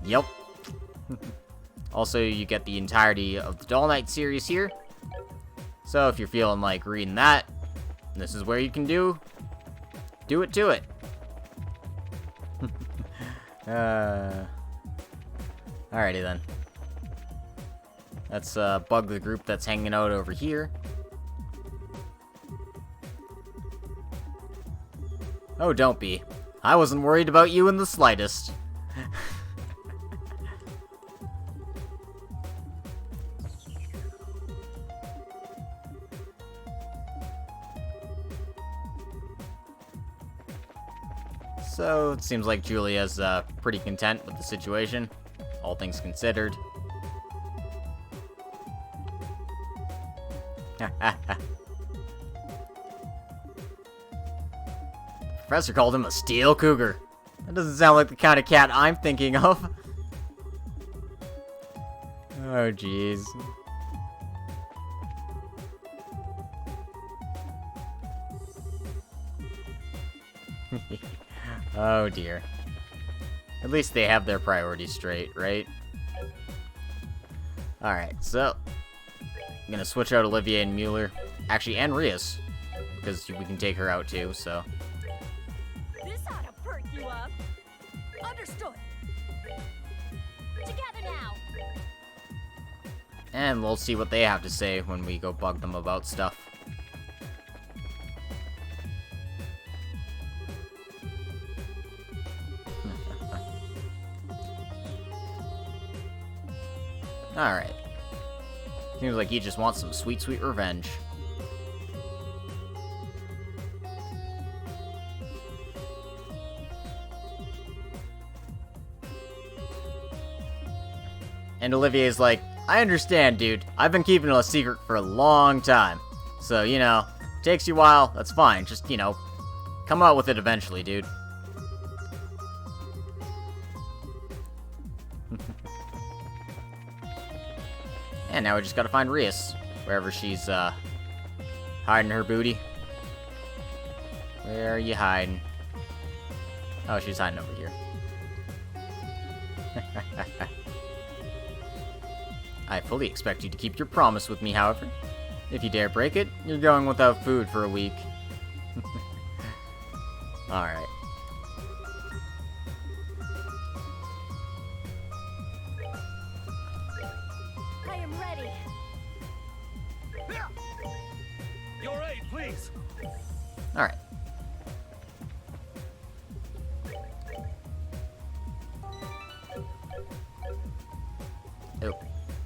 Yep. Also, you get the entirety of the Doll Knight series here. So if you're feeling like reading that, this is where you can do it to it. Alrighty then. Let's bug the group that's hanging out over here. Oh, don't be. I wasn't worried about you in the slightest. So, it seems like Julia's pretty content with the situation, all things considered. Professor called him a steel cougar. That doesn't sound like the kind of cat I'm thinking of. Oh, jeez. Oh, dear. At least they have their priorities straight, right? Alright, so I'm gonna switch out Olivier and Mueller. Actually, and Rias, because we can take her out too, so. This ought to perk you up. Understood. Together now. And we'll see what they have to say when we go bug them about stuff. Alright. Seems like he just wants some sweet, sweet revenge. And Olivier's like, I understand, dude. I've been keeping it a secret for a long time. So, you know, takes you a while, that's fine. Just, you know, come out with it eventually, dude. And now we just gotta find Rias, wherever she's, hiding her booty. Where are you hiding? Oh, she's hiding over here. I fully expect you to keep your promise with me, however. If you dare break it, you're going without food for a week. Alright. I am ready. Your aid, please. Alright.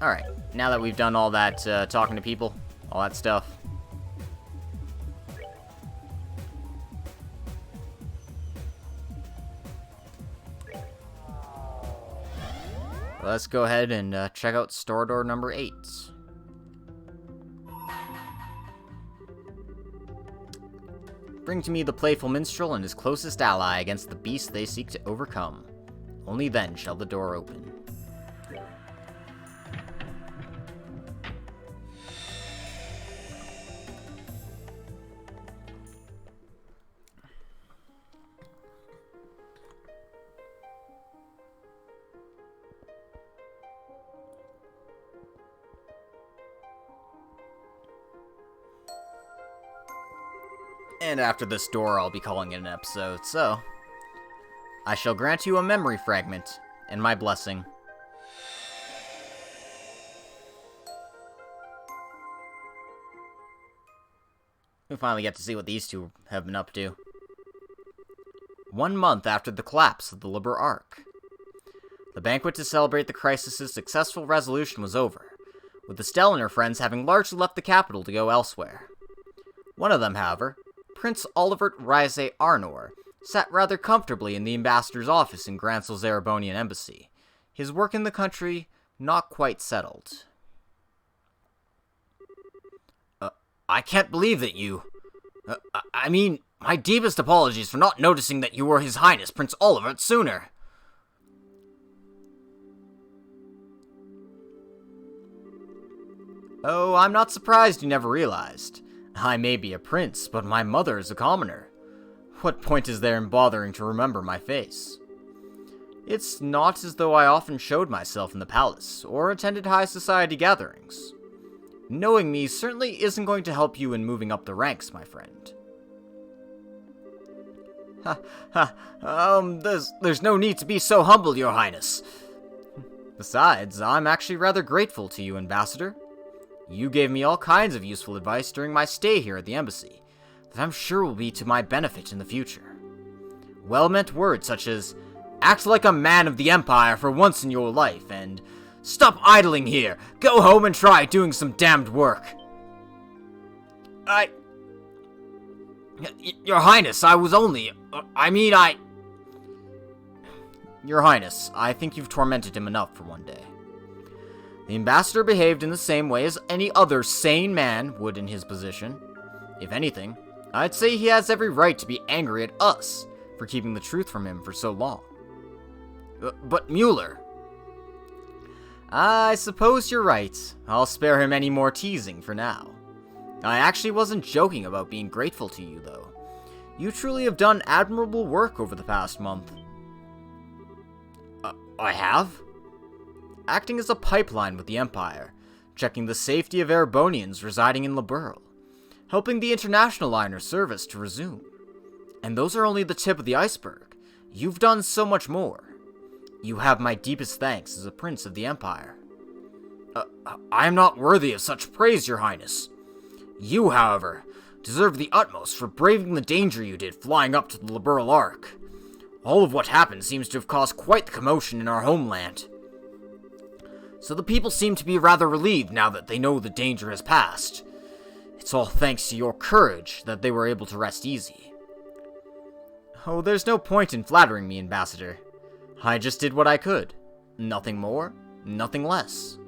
Alright, now that we've done all that talking to people, all that stuff. Let's go ahead and check out store door number 8. Bring to me the playful minstrel and his closest ally against the beast they seek to overcome. Only then shall the door open. And after this door, I'll be calling it an episode, so I shall grant you a memory fragment and my blessing. We finally get to see what these two have been up to. 1 month after the collapse of the Liber Arc. The banquet to celebrate the crisis's successful resolution was over, with Estelle and her friends having largely left the capital to go elsewhere. One of them, however, Prince Olivert Rise Arnor, sat rather comfortably in the ambassador's office in Gransel's Erebonian embassy, his work in the country not quite settled. I can't believe that you... I mean, my deepest apologies for not noticing that you were His Highness Prince Olivert sooner. Oh, I'm not surprised you never realized. I may be a prince, but my mother is a commoner. What point is there in bothering to remember my face? It's not as though I often showed myself in the palace, or attended high society gatherings. Knowing me certainly isn't going to help you in moving up the ranks, my friend. There's no need to be so humble, Your Highness. Besides, I'm actually rather grateful to you, Ambassador. You gave me all kinds of useful advice during my stay here at the embassy, that I'm sure will be to my benefit in the future. Well-meant words such as, act like a man of the Empire for once in your life, and stop idling here, go home and try doing some damned work. Your Highness, Your Highness, I think you've tormented him enough for one day. The ambassador behaved in the same way as any other sane man would in his position. If anything, I'd say he has every right to be angry at us for keeping the truth from him for so long. But Mueller... I suppose you're right. I'll spare him any more teasing for now. I actually wasn't joking about being grateful to you, though. You truly have done admirable work over the past month. I have? Acting as a pipeline with the Empire, checking the safety of Erebonians residing in Liberl, helping the international liner service to resume. And those are only the tip of the iceberg. You've done so much more. You have my deepest thanks as a prince of the Empire. I am not worthy of such praise, Your Highness. You, however, deserve the utmost for braving the danger you did flying up to the Liberl Arc. All of what happened seems to have caused quite the commotion in our homeland. So the people seem to be rather relieved now that they know the danger has passed. It's all thanks to your courage that they were able to rest easy. Oh, there's no point in flattering me, Ambassador. I just did what I could. Nothing more, nothing less.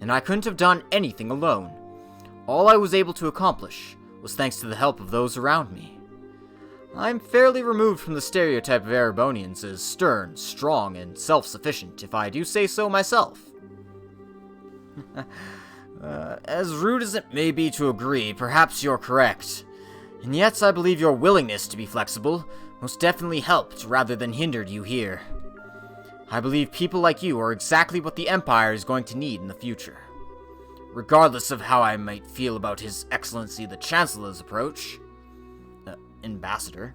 And I couldn't have done anything alone. All I was able to accomplish was thanks to the help of those around me. I'm fairly removed from the stereotype of Erebonians as stern, strong, and self-sufficient, if I do say so myself. As rude as it may be to agree, perhaps you're correct. And yet I believe your willingness to be flexible most definitely helped rather than hindered you here. I believe people like you are exactly what the Empire is going to need in the future. Regardless of how I might feel about His Excellency the Chancellor's approach. Ambassador.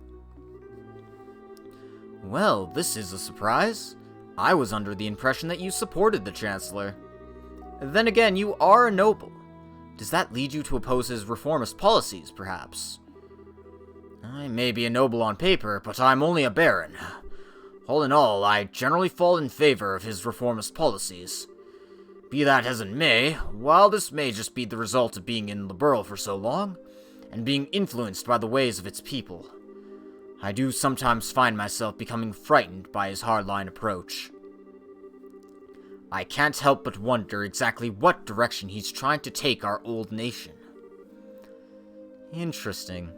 Well, this is a surprise. I was under the impression that you supported the Chancellor. Then again, you are a noble. Does that lead you to oppose his reformist policies, perhaps? I may be a noble on paper, but I'm only a baron. All in all, I generally fall in favor of his reformist policies. Be that as it may, while this may just be the result of being in Liberl for so long, and being influenced by the ways of its people, I do sometimes find myself becoming frightened by his hardline approach. I can't help but wonder exactly what direction he's trying to take our old nation. Interesting.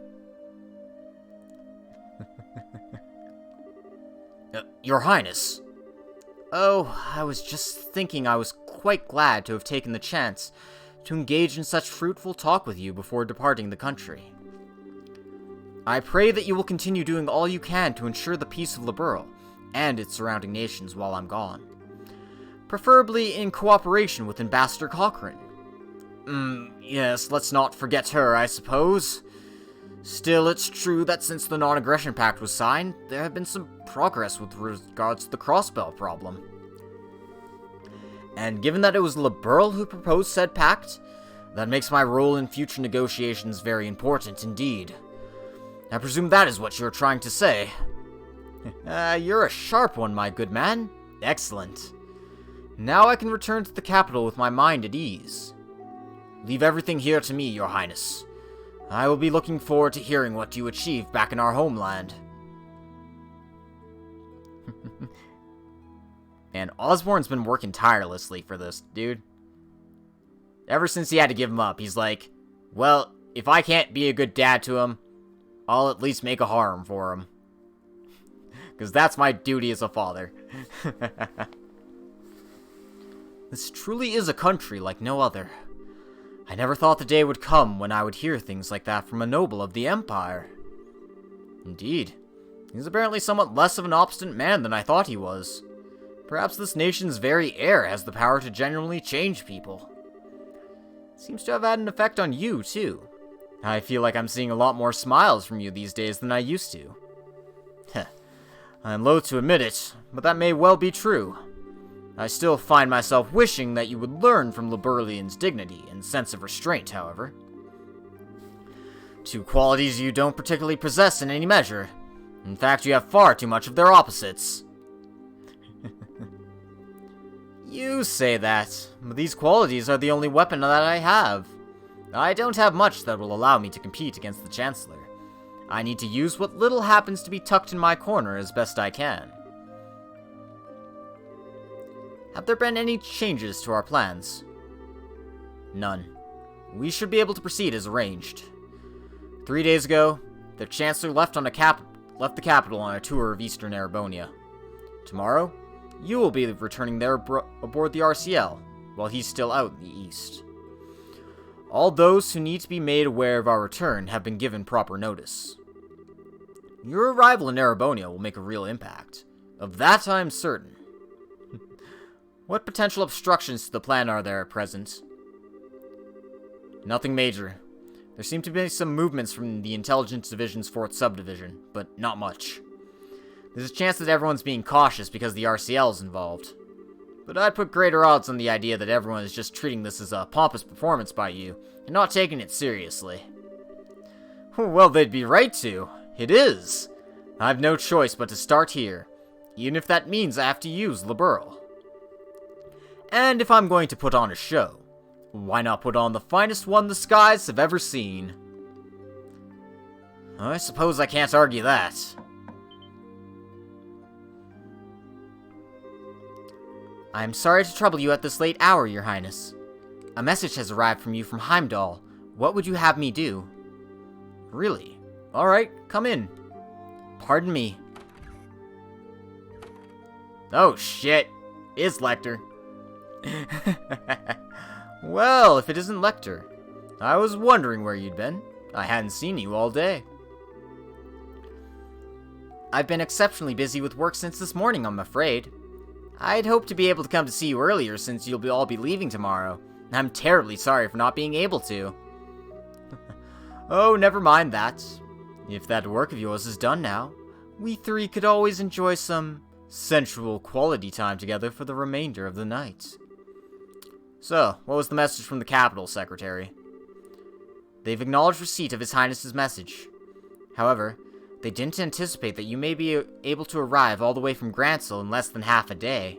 Your Highness. Oh, I was just thinking I was quite glad to have taken the chance to engage in such fruitful talk with you before departing the country. I pray that you will continue doing all you can to ensure the peace of Liberl and its surrounding nations while I'm gone. Preferably in cooperation with Ambassador Cochrane. Yes, let's not forget her, I suppose. Still, it's true that since the Non-Aggression Pact was signed, there have been some progress with regards to the Crossbell problem. And given that it was Liberl who proposed said pact, that makes my role in future negotiations very important indeed. I presume that is what you're trying to say. You're a sharp one, my good man. Excellent. Now I can return to the capital with my mind at ease. Leave everything here to me, your highness. I will be looking forward to hearing what you achieve back in our homeland. And Osborne's been working tirelessly for this, dude. Ever since he had to give him up, he's like, well, if I can't be a good dad to him, I'll at least make a harem for him. Because that's my duty as a father. This truly is a country like no other. I never thought the day would come when I would hear things like that from a noble of the Empire. Indeed, he's apparently somewhat less of an obstinate man than I thought he was. Perhaps this nation's very air has the power to genuinely change people. It seems to have had an effect on you, too. I feel like I'm seeing a lot more smiles from you these days than I used to. I'm loath to admit it, but that may well be true. I still find myself wishing that you would learn from Liberlian's dignity and sense of restraint, however. Two qualities you don't particularly possess in any measure. In fact, you have far too much of their opposites. You say that, but these qualities are the only weapon that I have. I don't have much that will allow me to compete against the Chancellor. I need to use what little happens to be tucked in my corner as best I can. Have there been any changes to our plans? None. We should be able to proceed as arranged. 3 days ago, the Chancellor left the capital on a tour of Eastern Erebonia. Tomorrow, you will be returning there aboard the RCL, while he's still out in the east. All those who need to be made aware of our return have been given proper notice. Your arrival in Erebonia will make a real impact. Of that I am certain. What potential obstructions to the plan are there at present? Nothing major. There seem to be some movements from the Intelligence Division's 4th Subdivision, but not much. There's a chance that everyone's being cautious because the RCL is involved. But I'd put greater odds on the idea that everyone is just treating this as a pompous performance by you, and not taking it seriously. Well, they'd be right to. It is. I've no choice but to start here, even if that means I have to use Liberl. And if I'm going to put on a show, why not put on the finest one the skies have ever seen? I suppose I can't argue that. I'm sorry to trouble you at this late hour, Your Highness. A message has arrived from you from Heimdall. What would you have me do? Really? Alright, come in. Pardon me. Oh shit, it's Lecter. Well, if it isn't Lecter. I was wondering where you'd been. I hadn't seen you all day. I've been exceptionally busy with work since this morning, I'm afraid. I'd hoped to be able to come to see you earlier since you'll all be leaving tomorrow. I'm terribly sorry for not being able to. Oh, never mind that. If that work of yours is done now, we three could always enjoy some sensual quality time together for the remainder of the night. So, what was the message from the Capital, Secretary? They've acknowledged receipt of His Highness's message. However, they didn't anticipate that you may be able to arrive all the way from Gransel in less than half a day.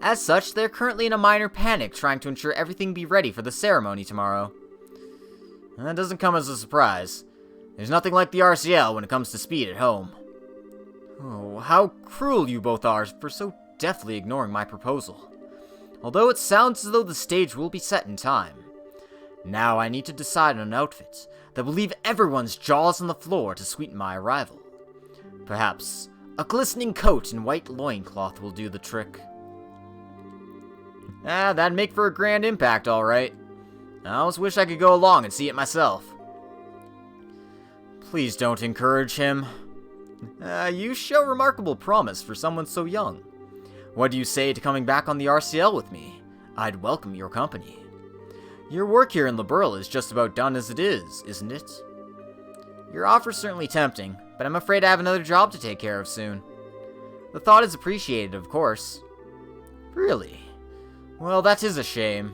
As such, they're currently in a minor panic trying to ensure everything be ready for the ceremony tomorrow. That doesn't come as a surprise. There's nothing like the RCL when it comes to speed at home. Oh, how cruel you both are for so deftly ignoring my proposal. Although it sounds as though the stage will be set in time. Now I need to decide on an outfit that will leave everyone's jaws on the floor to sweeten my arrival. Perhaps a glistening coat and white loincloth will do the trick. That'd make for a grand impact, alright. I almost wish I could go along and see it myself. Please don't encourage him. You show remarkable promise for someone so young. What do you say to coming back on the RCL with me? I'd welcome your company. Your work here in Liberl is just about done as it is, isn't it? Your offer's certainly tempting, but I'm afraid I have another job to take care of soon. The thought is appreciated, of course. Really? Well, that is a shame.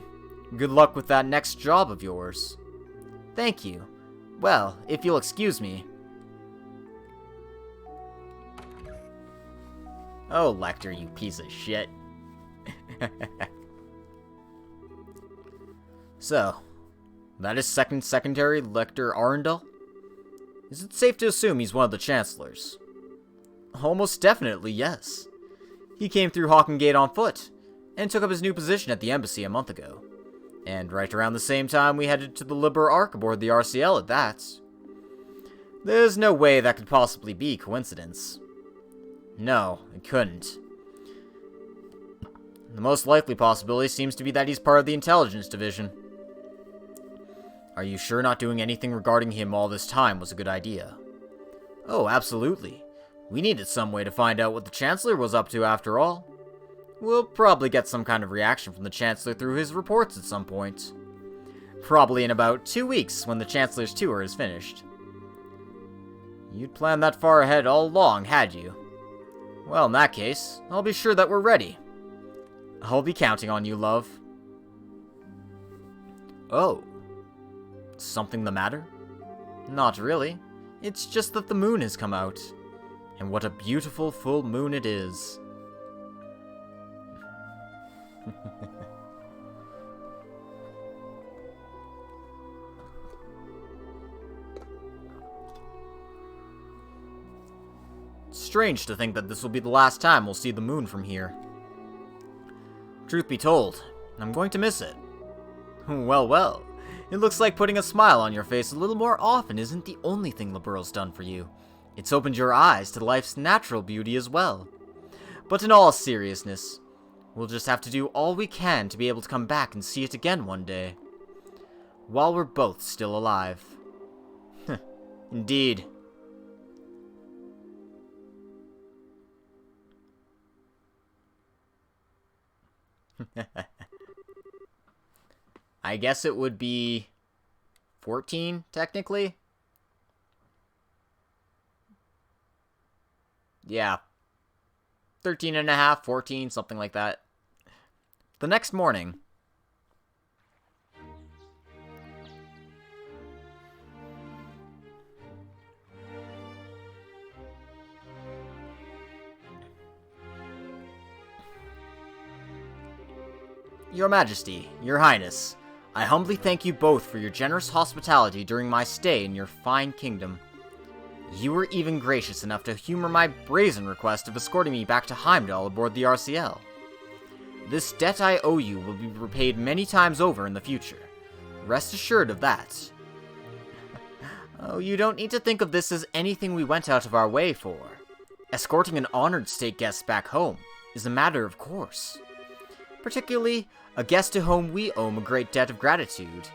Good luck with that next job of yours. Thank you. Well, if you'll excuse me. Oh, Lecter, you piece of shit. So, that is Second Secretary Lecter Arundel? Is it safe to assume he's one of the Chancellors? Almost definitely, yes. He came through Hawking Gate on foot, and took up his new position at the embassy a month ago. And right around the same time we headed to the Liber Arc aboard the RCL at that. There's no way that could possibly be coincidence. No, it couldn't. The most likely possibility seems to be that he's part of the intelligence division. Are you sure not doing anything regarding him all this time was a good idea? Oh, absolutely. We needed some way to find out what the Chancellor was up to after all. We'll probably get some kind of reaction from the Chancellor through his reports at some point. Probably in about 2 weeks when the Chancellor's tour is finished. You'd planned that far ahead all along, had you? Well, in that case, I'll be sure that we're ready. I'll be counting on you, love. Oh. Something the matter? Not really. It's just that the moon has come out. And what a beautiful full moon it is. It's strange to think that this will be the last time we'll see the moon from here. Truth be told, I'm going to miss it. Well, well. It looks like putting a smile on your face a little more often isn't the only thing Liberl's done for you. It's opened your eyes to life's natural beauty as well. But in all seriousness, we'll just have to do all we can to be able to come back and see it again one day. While we're both still alive. Indeed. I guess it would be 14, technically. Yeah. 13 and a half, 14, something like that. The next morning. Your Majesty, Your Highness, I humbly thank you both for your generous hospitality during my stay in your fine kingdom. You were even gracious enough to humor my brazen request of escorting me back to Heimdall aboard the RCL. This debt I owe you will be repaid many times over in the future. Rest assured of that. Oh, you don't need to think of this as anything we went out of our way for. Escorting an honored state guest back home is a matter of course. Particularly, a guest to whom we owe a great debt of gratitude.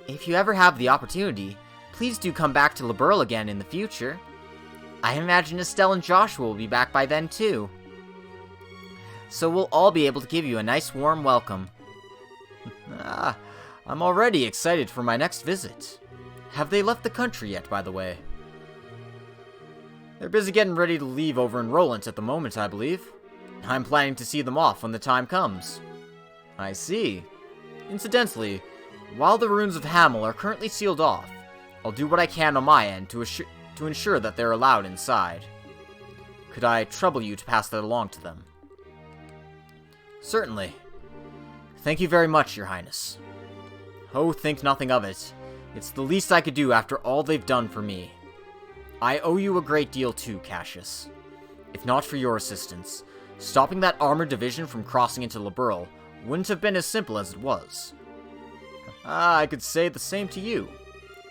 If you ever have the opportunity, please do come back to Liberl again in the future. I imagine Estelle and Joshua will be back by then too. So we'll all be able to give you a nice warm welcome. I'm already excited for my next visit. Have they left the country yet, by the way? They're busy getting ready to leave over in Roland at the moment, I believe. I'm planning to see them off when the time comes. I see. Incidentally, while the ruins of Hamel are currently sealed off, I'll do what I can on my end to ensure that they're allowed inside. Could I trouble you to pass that along to them? Certainly. Thank you very much, Your Highness. Oh, think nothing of it. It's the least I could do after all they've done for me. I owe you a great deal too, Cassius. If not for your assistance, stopping that armored division from crossing into Liberl wouldn't have been as simple as it was. I could say the same to you.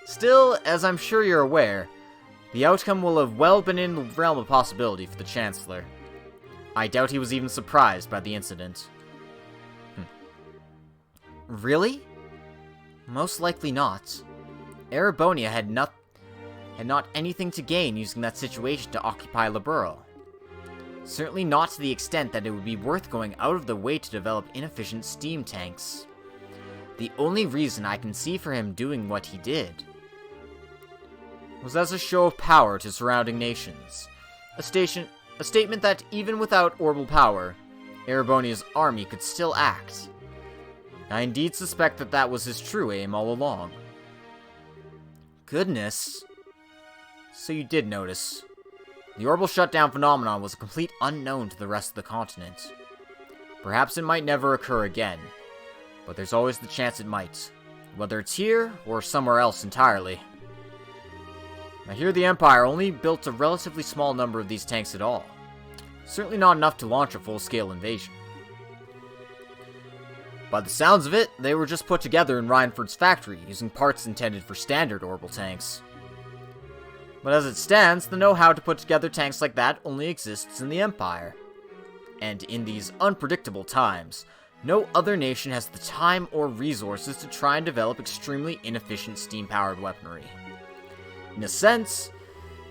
Still, as I'm sure you're aware, the outcome will have well been in the realm of possibility for the Chancellor. I doubt he was even surprised by the incident. Really? Most likely not. Erebonia had not anything to gain using that situation to occupy Liberl. Certainly not to the extent that it would be worth going out of the way to develop inefficient steam tanks. The only reason I can see for him doing what he did was as a show of power to surrounding nations. A statement that even without orbital power, Erebonia's army could still act. I indeed suspect that that was his true aim all along. Goodness. So you did notice. The orbital shutdown phenomenon was a complete unknown to the rest of the continent. Perhaps it might never occur again, but there's always the chance it might, whether it's here or somewhere else entirely. I hear the Empire only built a relatively small number of these tanks at all. Certainly not enough to launch a full-scale invasion. By the sounds of it, they were just put together in Reinford's factory, using parts intended for standard orbital tanks. But as it stands, the know-how to put together tanks like that only exists in the Empire. And in these unpredictable times, no other nation has the time or resources to try and develop extremely inefficient steam-powered weaponry. In a sense,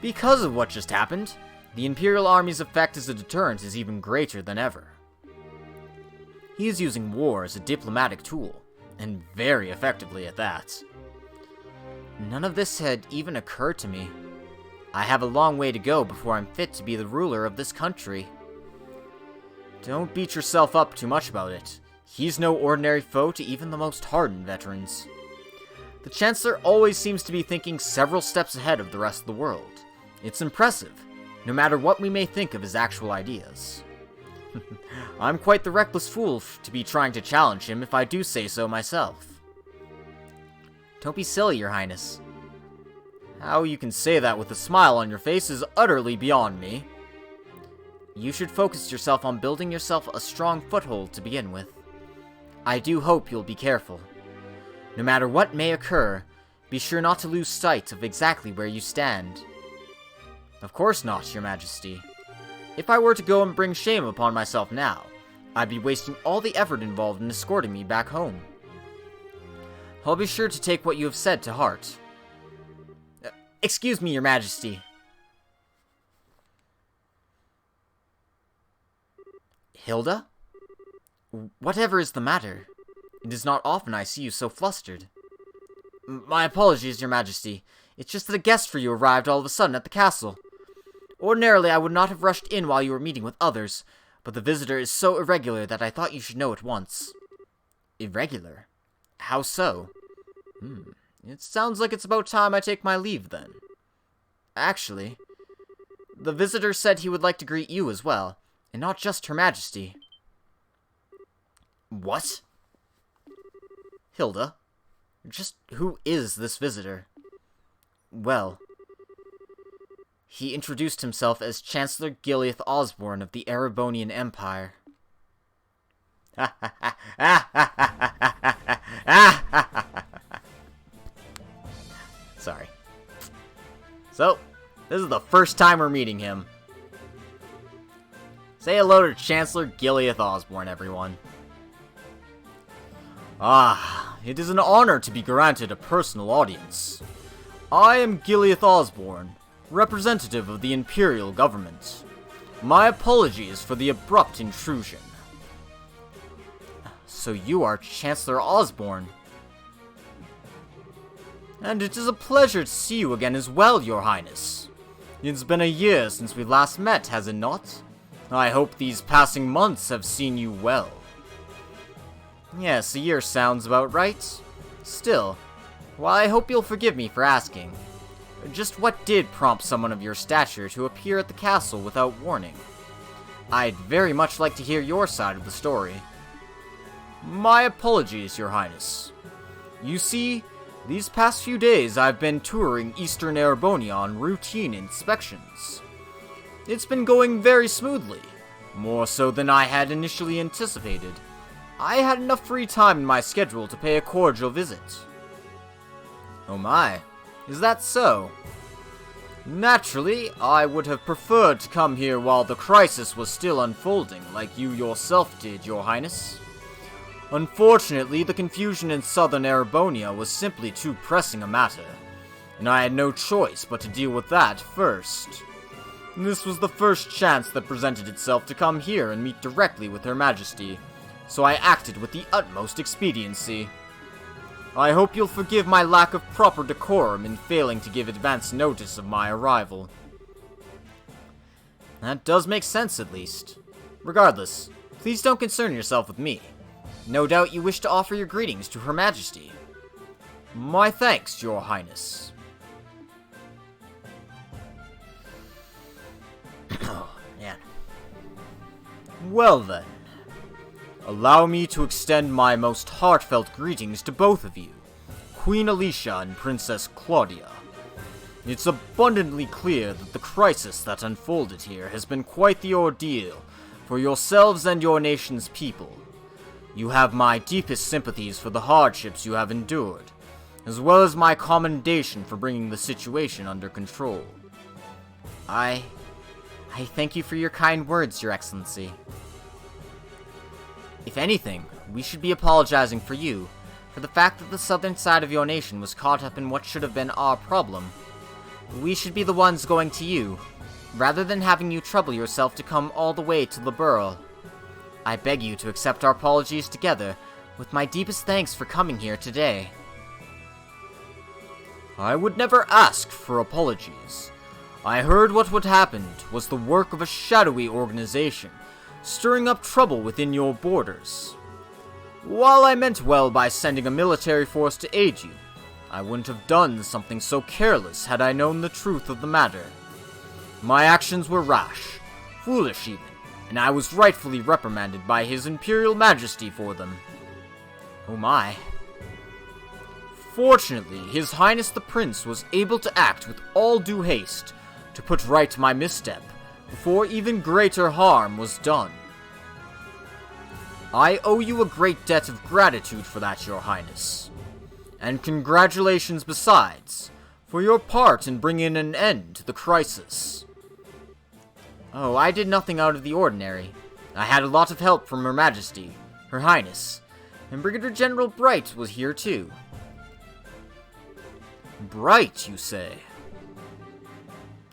because of what just happened, the Imperial Army's effect as a deterrent is even greater than ever. He is using war as a diplomatic tool, and very effectively at that. None of this had even occurred to me. I have a long way to go before I'm fit to be the ruler of this country. Don't beat yourself up too much about it. He's no ordinary foe to even the most hardened veterans. The Chancellor always seems to be thinking several steps ahead of the rest of the world. It's impressive, no matter what we may think of his actual ideas. I'm quite the reckless fool to be trying to challenge him if I do say so myself. Don't be silly, Your Highness. How you can say that with a smile on your face is utterly beyond me. You should focus yourself on building yourself a strong foothold to begin with. I do hope you'll be careful. No matter what may occur, be sure not to lose sight of exactly where you stand. Of course not, Your Majesty. If I were to go and bring shame upon myself now, I'd be wasting all the effort involved in escorting me back home. I'll be sure to take what you have said to heart. Excuse me, Your Majesty. Hilda? Whatever is the matter? It is not often I see you so flustered. My apologies, Your Majesty. It's just that a guest for you arrived all of a sudden at the castle. Ordinarily, I would not have rushed in while you were meeting with others, but the visitor is so irregular that I thought you should know at once. Irregular? How so? It sounds like it's about time I take my leave, then. Actually, the visitor said he would like to greet you as well, and not just Her Majesty. What? Hilda, just who is this visitor? Well, he introduced himself as Chancellor Gileath Osborne of the Erebonian Empire. Sorry. So, this is the first time we're meeting him. Say hello to Chancellor Gileath Osborne, everyone. It is an honor to be granted a personal audience. I am Gileath Osborne, representative of the Imperial Government. My apologies for the abrupt intrusion. So you are Chancellor Osborne. And it is a pleasure to see you again as well, Your Highness. It's been a year since we last met, has it not? I hope these passing months have seen you well. Yes, a year sounds about right. Still, while I hope you'll forgive me for asking, just what did prompt someone of your stature to appear at the castle without warning? I'd very much like to hear your side of the story. My apologies, Your Highness. You see, these past few days I've been touring Eastern Erebonia on routine inspections. It's been going very smoothly, more so than I had initially anticipated. I had enough free time in my schedule to pay a cordial visit. Oh my, is that so? Naturally, I would have preferred to come here while the crisis was still unfolding, like you yourself did, Your Highness. Unfortunately, the confusion in southern Erebonia was simply too pressing a matter, and I had no choice but to deal with that first. This was the first chance that presented itself to come here and meet directly with Her Majesty, so I acted with the utmost expediency. I hope you'll forgive my lack of proper decorum in failing to give advance notice of my arrival. That does make sense, at least. Regardless, please don't concern yourself with me. No doubt you wish to offer your greetings to Her Majesty. My thanks, Your Highness. Oh, man. Well then. Allow me to extend my most heartfelt greetings to both of you, Queen Alicia and Princess Claudia. It's abundantly clear that the crisis that unfolded here has been quite the ordeal for yourselves and your nation's people. You have my deepest sympathies for the hardships you have endured, as well as my commendation for bringing the situation under control. I thank you for your kind words, Your Excellency. If anything, we should be apologizing for you, for the fact that the southern side of your nation was caught up in what should have been our problem. We should be the ones going to you, rather than having you trouble yourself to come all the way to Liberl. I beg you to accept our apologies together, with my deepest thanks for coming here today. I would never ask for apologies. I heard what happened was the work of a shadowy organization, stirring up trouble within your borders. While I meant well by sending a military force to aid you, I wouldn't have done something so careless had I known the truth of the matter. My actions were rash, foolish even, and I was rightfully reprimanded by His Imperial Majesty for them. Oh my. Fortunately, His Highness the Prince was able to act with all due haste to put right my misstep, before even greater harm was done. I owe you a great debt of gratitude for that, Your Highness. And congratulations besides, for your part in bringing an end to the crisis. Oh, I did nothing out of the ordinary. I had a lot of help from Her Majesty, Her Highness, and Brigadier General Bright was here too. Bright, you say?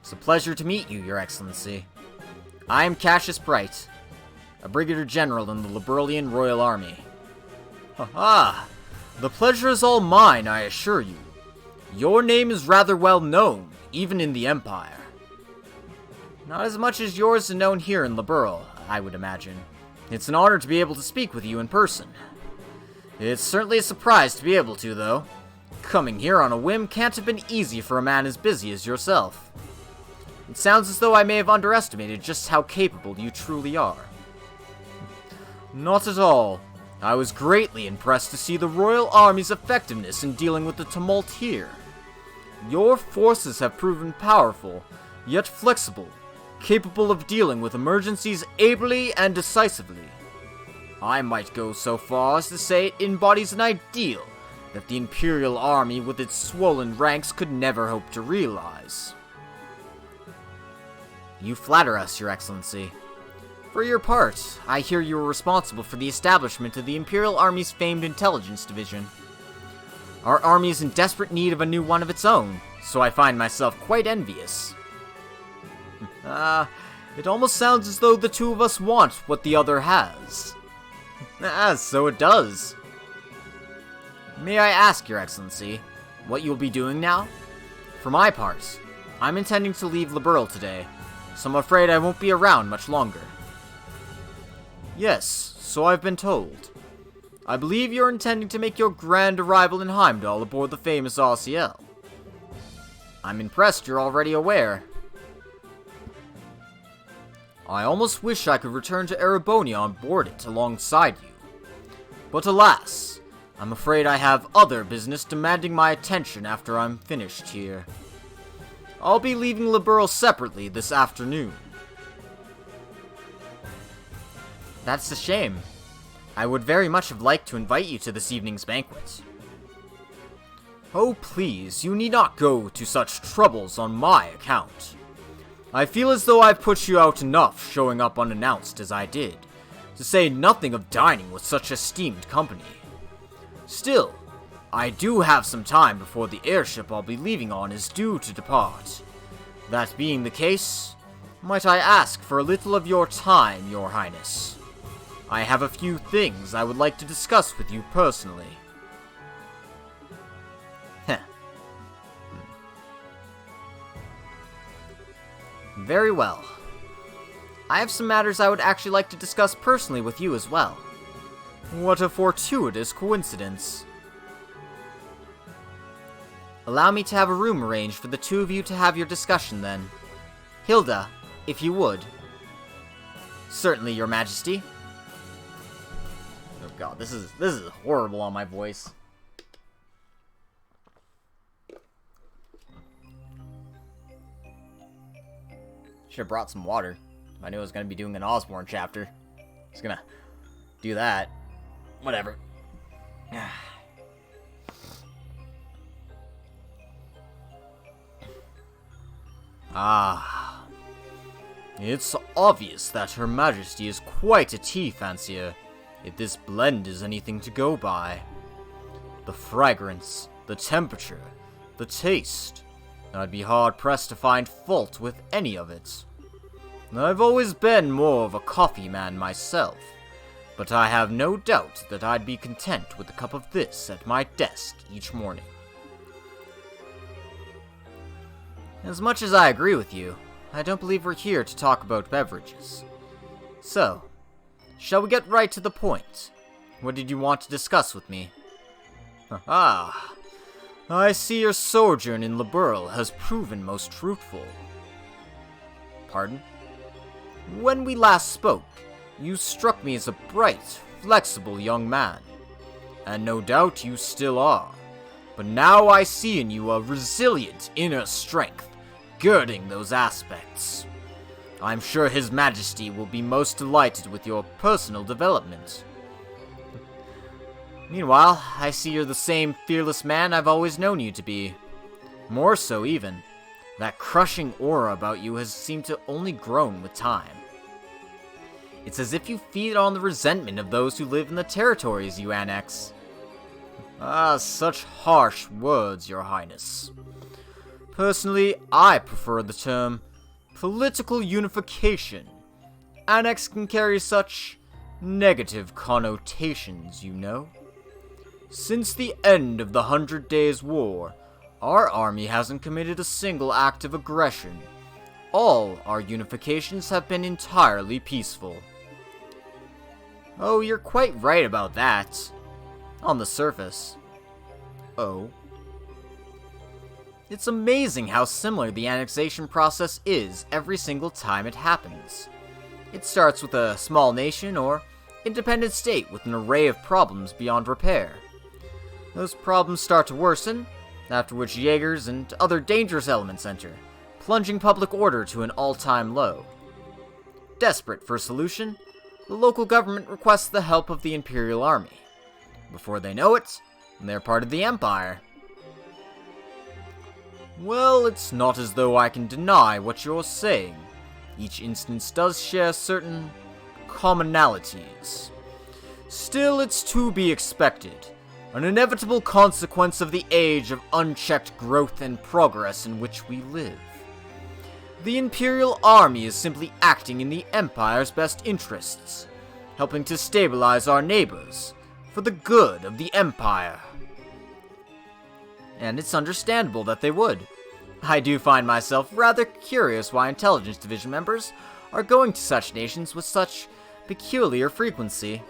It's a pleasure to meet you, Your Excellency. I am Cassius Bright, a Brigadier General in the Liberlian Royal Army. Ha! The pleasure is all mine, I assure you. Your name is rather well known, even in the Empire. Not as much as yours is known here in Liberl, I would imagine. It's an honor to be able to speak with you in person. It's certainly a surprise to be able to, though. Coming here on a whim can't have been easy for a man as busy as yourself. It sounds as though I may have underestimated just how capable you truly are. Not at all. I was greatly impressed to see the Royal Army's effectiveness in dealing with the tumult here. Your forces have proven powerful, yet flexible, capable of dealing with emergencies ably and decisively. I might go so far as to say it embodies an ideal that the Imperial Army with its swollen ranks could never hope to realize. You flatter us, Your Excellency. For your part, I hear you were responsible for the establishment of the Imperial Army's famed intelligence division. Our army is in desperate need of a new one of its own, so I find myself quite envious. It almost sounds as though the two of us want what the other has. So it does. May I ask, Your Excellency, what you'll be doing now? For my part, I'm intending to leave Liberl today, so I'm afraid I won't be around much longer. Yes, so I've been told. I believe you're intending to make your grand arrival in Heimdall aboard the famous RCL. I'm impressed you're already aware. I almost wish I could return to Erebonia on board it alongside you. But alas, I'm afraid I have other business demanding my attention after I'm finished here. I'll be leaving Liberl separately this afternoon. That's a shame. I would very much have liked to invite you to this evening's banquet. Oh please, you need not go to such troubles on my account. I feel as though I've put you out enough showing up unannounced as I did, to say nothing of dining with such esteemed company. Still, I do have some time before the airship I'll be leaving on is due to depart. That being the case, might I ask for a little of your time, Your Highness? I have a few things I would like to discuss with you personally. Heh. Very well. I have some matters I would actually like to discuss personally with you as well. What a fortuitous coincidence. Allow me to have a room arranged for the two of you to have your discussion then. Hilda, if you would. Certainly, Your Majesty. Oh god, this is horrible on my voice. Should have brought some water. I knew I was going to be doing an Osborne chapter. Just gonna do that. Whatever. Ah. It's obvious that Her Majesty is quite a tea fancier, if this blend is anything to go by. The fragrance, the temperature, the taste. I'd be hard-pressed to find fault with any of it. I've always been more of a coffee man myself, but I have no doubt that I'd be content with a cup of this at my desk each morning. As much as I agree with you, I don't believe we're here to talk about beverages. So, shall we get right to the point? What did you want to discuss with me? Ah, I see your sojourn in Liberl has proven most fruitful. Pardon? When we last spoke, you struck me as a bright, flexible young man. And no doubt you still are. But now I see in you a resilient inner strength, girding those aspects. I'm sure His Majesty will be most delighted with your personal development. Meanwhile, I see you're the same fearless man I've always known you to be. More so, even. That crushing aura about you has seemed to only grown with time. It's as if you feed on the resentment of those who live in the territories you annex. Ah, such harsh words, Your Highness. Personally, I prefer the term political unification. Annex can carry such negative connotations, you know. Since the end of the 100 Days' War, our army hasn't committed a single act of aggression. All our unifications have been entirely peaceful. Oh, you're quite right about that. On the surface. Oh. It's amazing how similar the annexation process is every single time it happens. It starts with a small nation or independent state with an array of problems beyond repair. Those problems start to worsen, after which Jaegers and other dangerous elements enter, plunging public order to an all-time low. Desperate for a solution, the local government requests the help of the Imperial Army. Before they know it, they're part of the Empire. Well, it's not as though I can deny what you're saying. Each instance does share certain commonalities. Still, it's to be expected. An inevitable consequence of the age of unchecked growth and progress in which we live. The Imperial Army is simply acting in the Empire's best interests, helping to stabilize our neighbors, for the good of the Empire. And it's understandable that they would. I do find myself rather curious why Intelligence Division members are going to such nations with such peculiar frequency.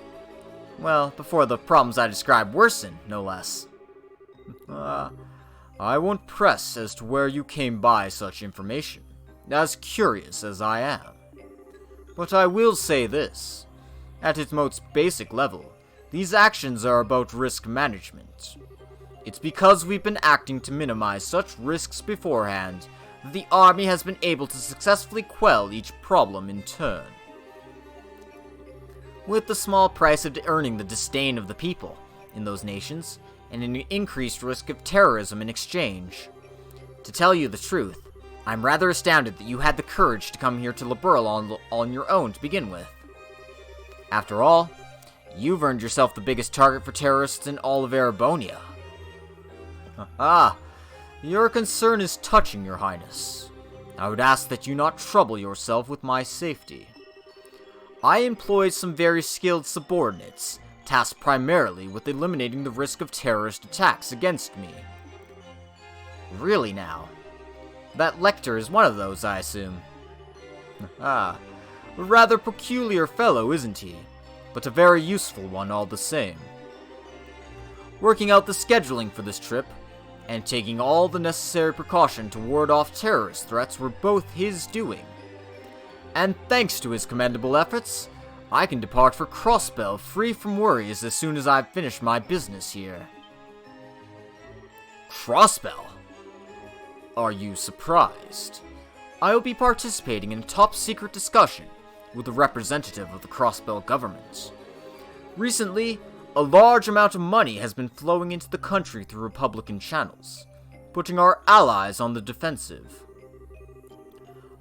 Well, before the problems I described worsen, no less. I won't press as to where you came by such information, as curious as I am. But I will say this. At its most basic level, these actions are about risk management. It's because we've been acting to minimize such risks beforehand that the army has been able to successfully quell each problem in turn. With the small price of earning the disdain of the people in those nations, and an increased risk of terrorism in exchange. To tell you the truth, I'm rather astounded that you had the courage to come here to Liberl on your own to begin with. After all, you've earned yourself the biggest target for terrorists in all of Erebonia. Ah, your concern is touching, Your Highness. I would ask that you not trouble yourself with my safety. I employed some very skilled subordinates, tasked primarily with eliminating the risk of terrorist attacks against me. Really now? That Lecter is one of those, I assume. Ah, a rather peculiar fellow, isn't he? But a very useful one all the same. Working out the scheduling for this trip, and taking all the necessary precaution to ward off terrorist threats were both his doing. And thanks to his commendable efforts, I can depart for Crossbell free from worries as soon as I've finished my business here. Crossbell? Are you surprised? I will be participating in a top-secret discussion with a representative of the Crossbell government. Recently, a large amount of money has been flowing into the country through Republican channels, putting our allies on the defensive.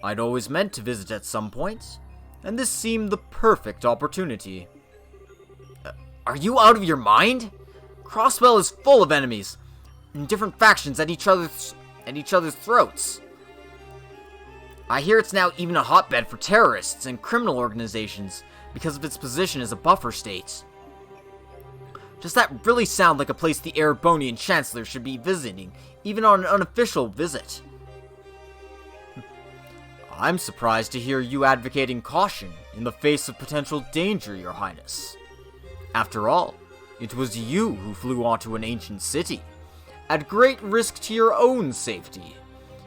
I'd always meant to visit at some point, and this seemed the perfect opportunity. Are you out of your mind? Crossbell is full of enemies, and different factions at each other's throats. I hear it's now even a hotbed for terrorists and criminal organizations because of its position as a buffer state. Does that really sound like a place the Erebonian Chancellor should be visiting, even on an unofficial visit? I'm surprised to hear you advocating caution in the face of potential danger, Your Highness. After all, it was you who flew onto an ancient city, at great risk to your own safety,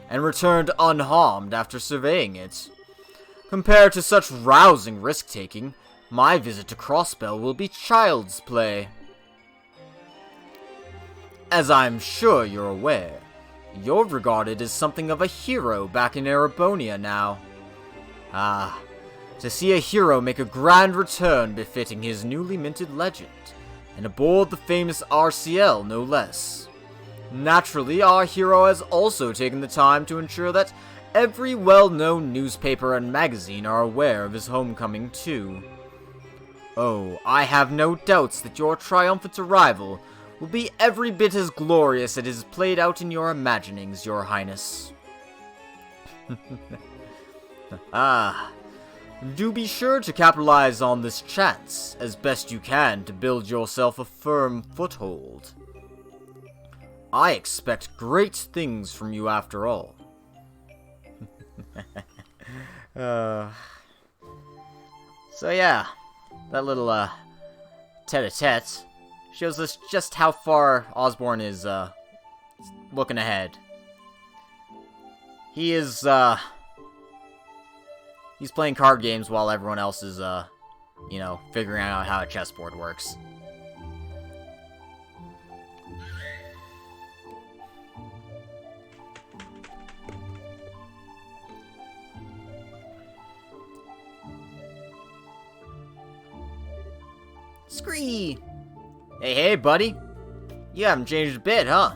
and returned unharmed after surveying it. Compared to such rousing risk-taking, my visit to Crossbell will be child's play. As I'm sure you're aware, you're regarded as something of a hero back in Erebonia now. Ah, to see a hero make a grand return befitting his newly minted legend, and aboard the famous RCL no less. Naturally, our hero has also taken the time to ensure that every well-known newspaper and magazine are aware of his homecoming too. Oh, I have no doubts that your triumphant arrival will be every bit as glorious as it is played out in your imaginings, Your Highness. Ah, do be sure to capitalize on this chance as best you can to build yourself a firm foothold. I expect great things from you after all. So yeah, that little tete-a-tete shows us just how far Osborne is looking ahead. He is he's playing card games while everyone else is figuring out how a chessboard works. Scree! Hey, buddy. You haven't changed a bit, huh?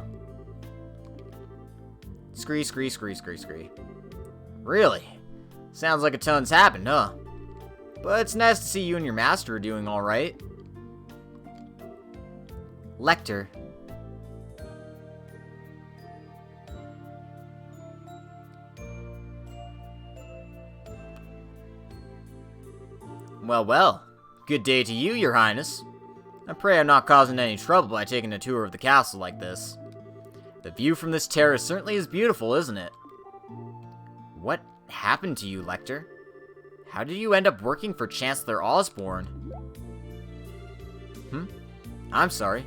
Scree. Really? Sounds like a ton's happened, huh? But it's nice to see you and your master are doing alright. Lecter. Well. Good day to you, Your Highness. I pray I'm not causing any trouble by taking a tour of the castle like this. The view from this terrace certainly is beautiful, isn't it? What happened to you, Lecter? How did you end up working for Chancellor Osborne? I'm sorry.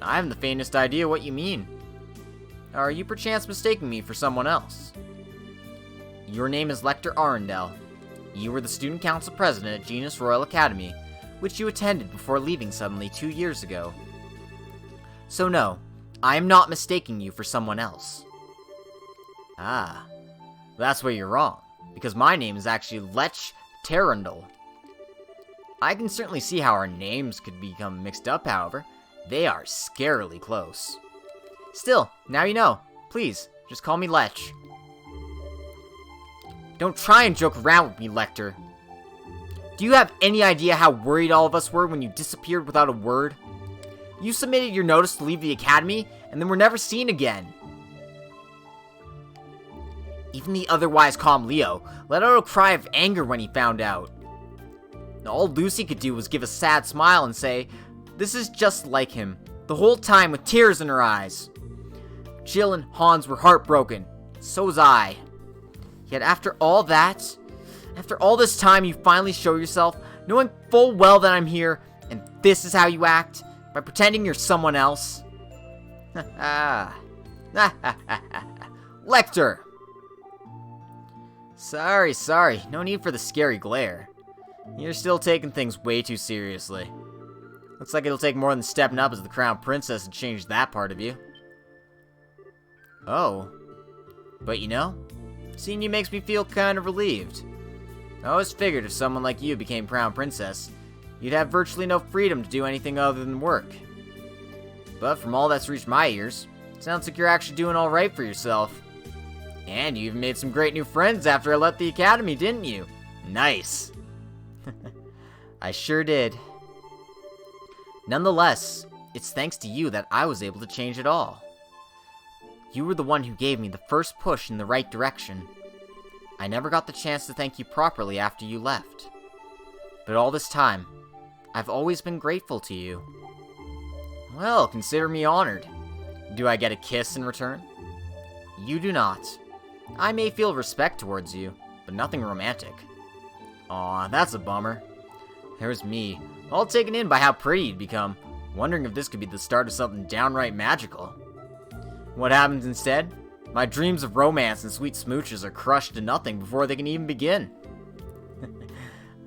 I haven't the faintest idea what you mean. Are you perchance mistaking me for someone else? Your name is Lecter Arundel. You were the student council president at Genus Royal Academy, which you attended before leaving suddenly 2 years ago. So no, I am not mistaking you for someone else. Ah, that's where you're wrong, because my name is actually Lech Terrandal. I can certainly see how our names could become mixed up, however. They are scarily close. Still, now you know. Please, just call me Lech. Don't try and joke around with me, Lecter. Do you have any idea how worried all of us were when you disappeared without a word? You submitted your notice to leave the academy, and then were never seen again. Even the otherwise calm Leo let out a cry of anger when he found out. All Lucy could do was give a sad smile and say, "This is just like him," the whole time with tears in her eyes. Jill and Hans were heartbroken. So was I. Yet after all that, after all this time, you finally show yourself, knowing full well that I'm here, and this is how you act, by pretending you're someone else. Lecter! Sorry, no need for the scary glare. You're still taking things way too seriously. Looks like it'll take more than stepping up as the crown princess to change that part of you. Oh. But you know, seeing you makes me feel kind of relieved. I always figured if someone like you became crown princess, you'd have virtually no freedom to do anything other than work. But from all that's reached my ears, it sounds like you're actually doing alright for yourself. And you even made some great new friends after I left the academy, didn't you? Nice. I sure did. Nonetheless, it's thanks to you that I was able to change it all. You were the one who gave me the first push in the right direction. I never got the chance to thank you properly after you left. But all this time, I've always been grateful to you. Well, consider me honored. Do I get a kiss in return? You do not. I may feel respect towards you, but nothing romantic. Aw, that's a bummer. There's me, all taken in by how pretty you'd become, wondering if this could be the start of something downright magical. What happens instead? My dreams of romance and sweet smooches are crushed to nothing before they can even begin.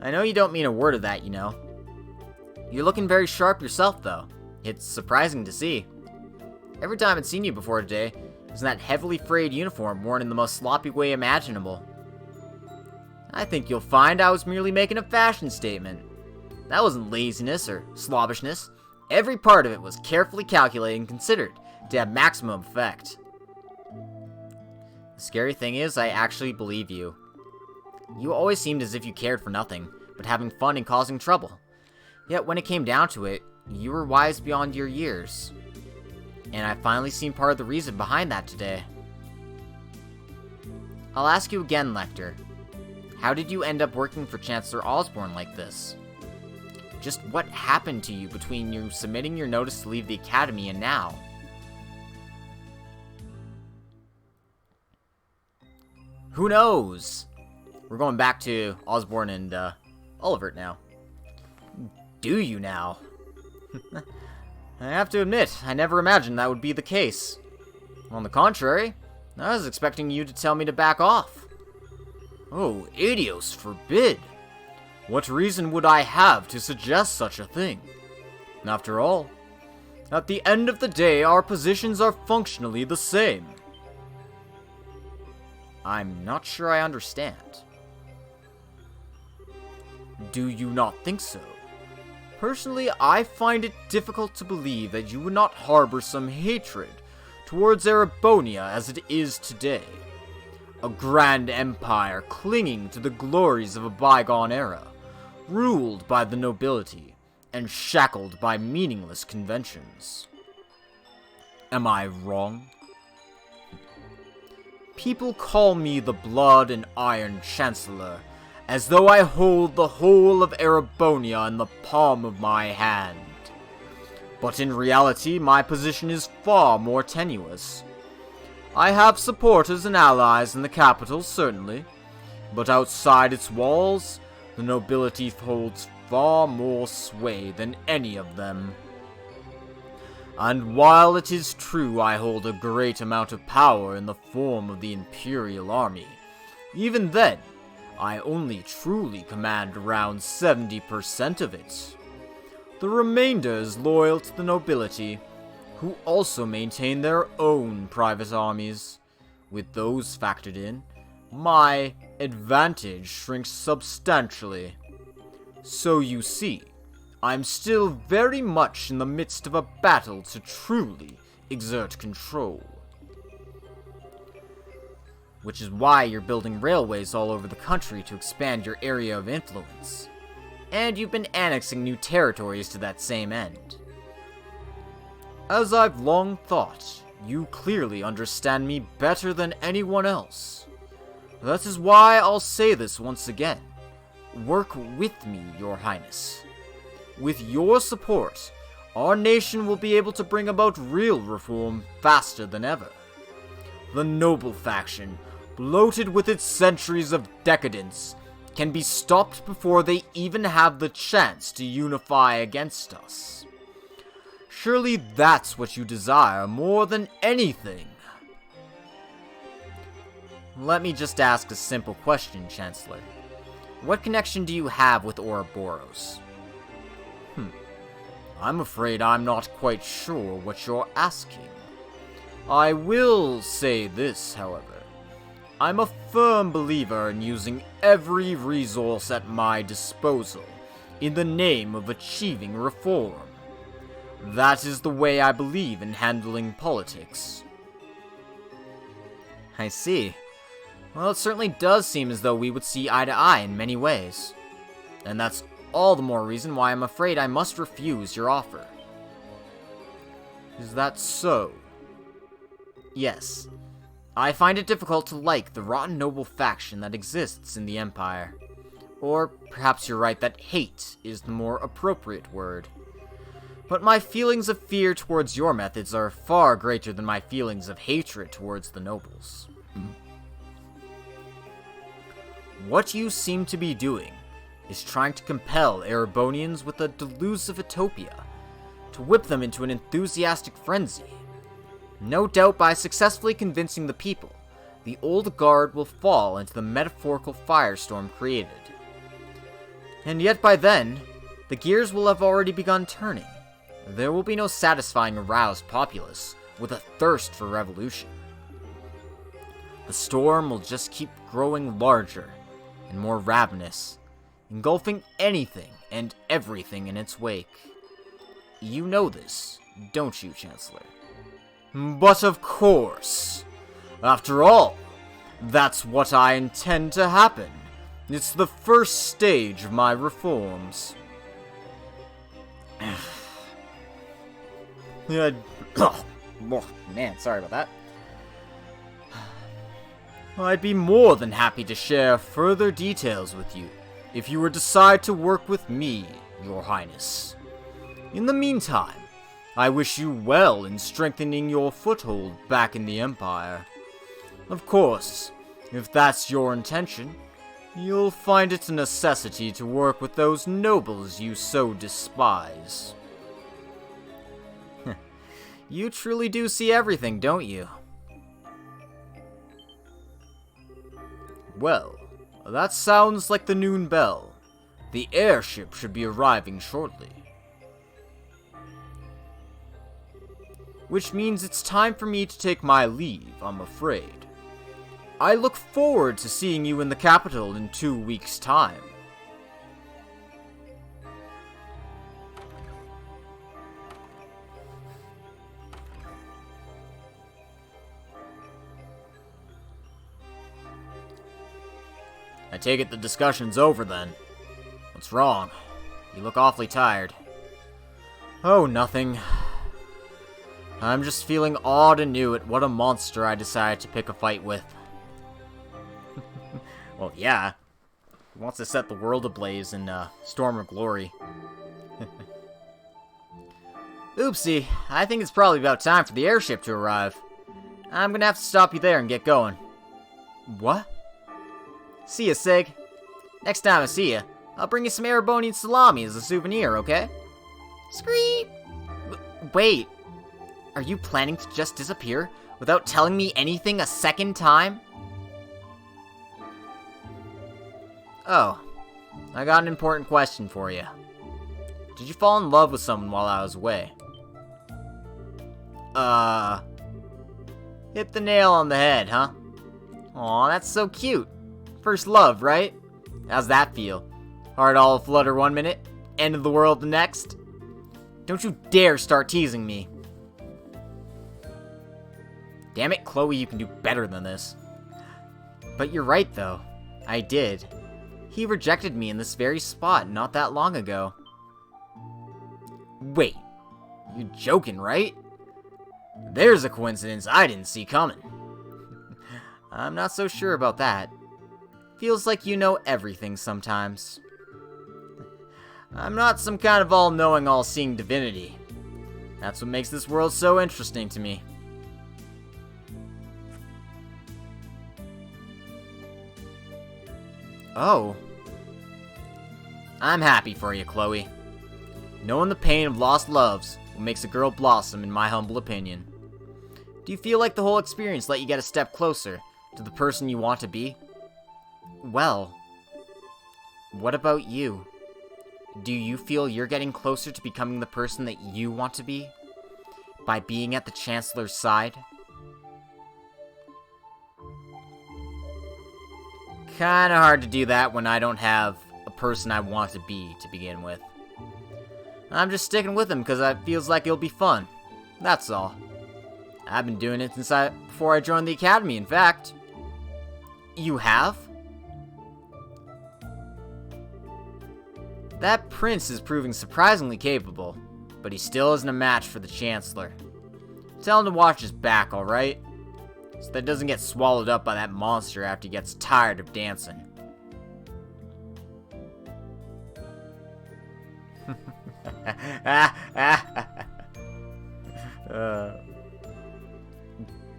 I know you don't mean a word of that, you know. You're looking very sharp yourself, though. It's surprising to see. Every time I'd seen you before today, it was in that heavily frayed uniform worn in the most sloppy way imaginable. I think you'll find I was merely making a fashion statement. That wasn't laziness or slobbishness. Every part of it was carefully calculated and considered to have maximum effect. The scary thing is, I actually believe you. You always seemed as if you cared for nothing, but having fun and causing trouble. Yet when it came down to it, you were wise beyond your years. And I finally seen part of the reason behind that today. I'll ask you again, Lecter. How did you end up working for Chancellor Osborne like this? Just what happened to you between you submitting your notice to leave the academy and now? Who knows? We're going back to Osborne and Olivert now. Do you now? I have to admit, I never imagined that would be the case. On the contrary, I was expecting you to tell me to back off. Oh, Adios forbid! What reason would I have to suggest such a thing? After all, at the end of the day, our positions are functionally the same. I'm not sure I understand. Do you not think so? Personally, I find it difficult to believe that you would not harbor some hatred towards Erebonia as it is today. A grand empire clinging to the glories of a bygone era, ruled by the nobility and shackled by meaningless conventions. Am I wrong? People call me the Blood and Iron Chancellor, as though I hold the whole of Erebonia in the palm of my hand. But in reality, my position is far more tenuous. I have supporters and allies in the capital, certainly, but outside its walls, the nobility holds far more sway than any of them. And while it is true I hold a great amount of power in the form of the Imperial Army, even then, I only truly command around 70% of it. The remainder is loyal to the nobility, who also maintain their own private armies. With those factored in, my advantage shrinks substantially. So you see, I'm still very much in the midst of a battle to truly exert control. Which is why you're building railways all over the country to expand your area of influence. And you've been annexing new territories to that same end. As I've long thought, you clearly understand me better than anyone else. That is why I'll say this once again. Work with me, Your Highness. With your support, our nation will be able to bring about real reform faster than ever. The noble faction, bloated with its centuries of decadence, can be stopped before they even have the chance to unify against us. Surely that's what you desire more than anything. Let me just ask a simple question, Chancellor. What connection do you have with Ouroboros? I'm afraid I'm not quite sure what you're asking. I will say this, however. I'm a firm believer in using every resource at my disposal in the name of achieving reform. That is the way I believe in handling politics. I see. Well, it certainly does seem as though we would see eye to eye in many ways. And that's all the more reason why I'm afraid I must refuse your offer. Is that so? Yes. I find it difficult to like the rotten noble faction that exists in the Empire. Or perhaps you're right that hate is the more appropriate word. But my feelings of fear towards your methods are far greater than my feelings of hatred towards the nobles. What you seem to be doing is trying to compel Erebonians with a delusive utopia, to whip them into an enthusiastic frenzy. No doubt by successfully convincing the people, the old guard will fall into the metaphorical firestorm created. And yet by then, the gears will have already begun turning. There will be no satisfying a roused populace with a thirst for revolution. The storm will just keep growing larger and more ravenous, engulfing anything and everything in its wake. You know this, don't you, Chancellor? But of course. After all, that's what I intend to happen. It's the first stage of my reforms. Oh, man, sorry about that. I'd be more than happy to share further details with you if you would decide to work with me, Your Highness. In the meantime, I wish you well in strengthening your foothold back in the Empire. Of course, if that's your intention, you'll find it a necessity to work with those nobles you so despise. You truly do see everything, don't you? Well, that sounds like the noon bell. The airship should be arriving shortly. Which means it's time for me to take my leave, I'm afraid. I look forward to seeing you in the capital in 2 weeks' time. I take it the discussion's over then. What's wrong? You look awfully tired. Oh, nothing. I'm just feeling awed anew at what a monster I decided to pick a fight with. Well, yeah. He wants to set the world ablaze in Storm of Glory. Oopsie, I think it's probably about time for the airship to arrive. I'm gonna have to stop you there and get going. What? See ya, Sig. Next time I see ya, I'll bring you some Erebonian salami as a souvenir, okay? Scream! Wait. Are you planning to just disappear without telling me anything a second time? Oh. I got an important question for you. Did you fall in love with someone while I was away? Hit the nail on the head, huh? Aw, that's so cute. First love, right? How's that feel? Heart all flutter one minute, end of the world the next? Don't you dare start teasing me. Damn it, Chloe, you can do better than this. But you're right, though. I did. He rejected me in this very spot not that long ago. Wait, you're joking, right? There's a coincidence I didn't see coming. I'm not so sure about that. Feels like you know everything sometimes. I'm not some kind of all-knowing, all-seeing divinity. That's what makes this world so interesting to me. Oh. I'm happy for you, Chloe. Knowing the pain of lost loves what makes a girl blossom, in my humble opinion. Do you feel like the whole experience let you get a step closer to the person you want to be? Well, what about you? Do you feel you're getting closer to becoming the person that you want to be? By being at the Chancellor's side? Kinda hard to do that when I don't have a person I want to be to begin with. I'm just sticking with him because it feels like it'll be fun. That's all. I've been doing it since before I joined the academy, in fact. You have? That prince is proving surprisingly capable, but he still isn't a match for the Chancellor. Tell him to watch his back, alright? So that doesn't get swallowed up by that monster after he gets tired of dancing.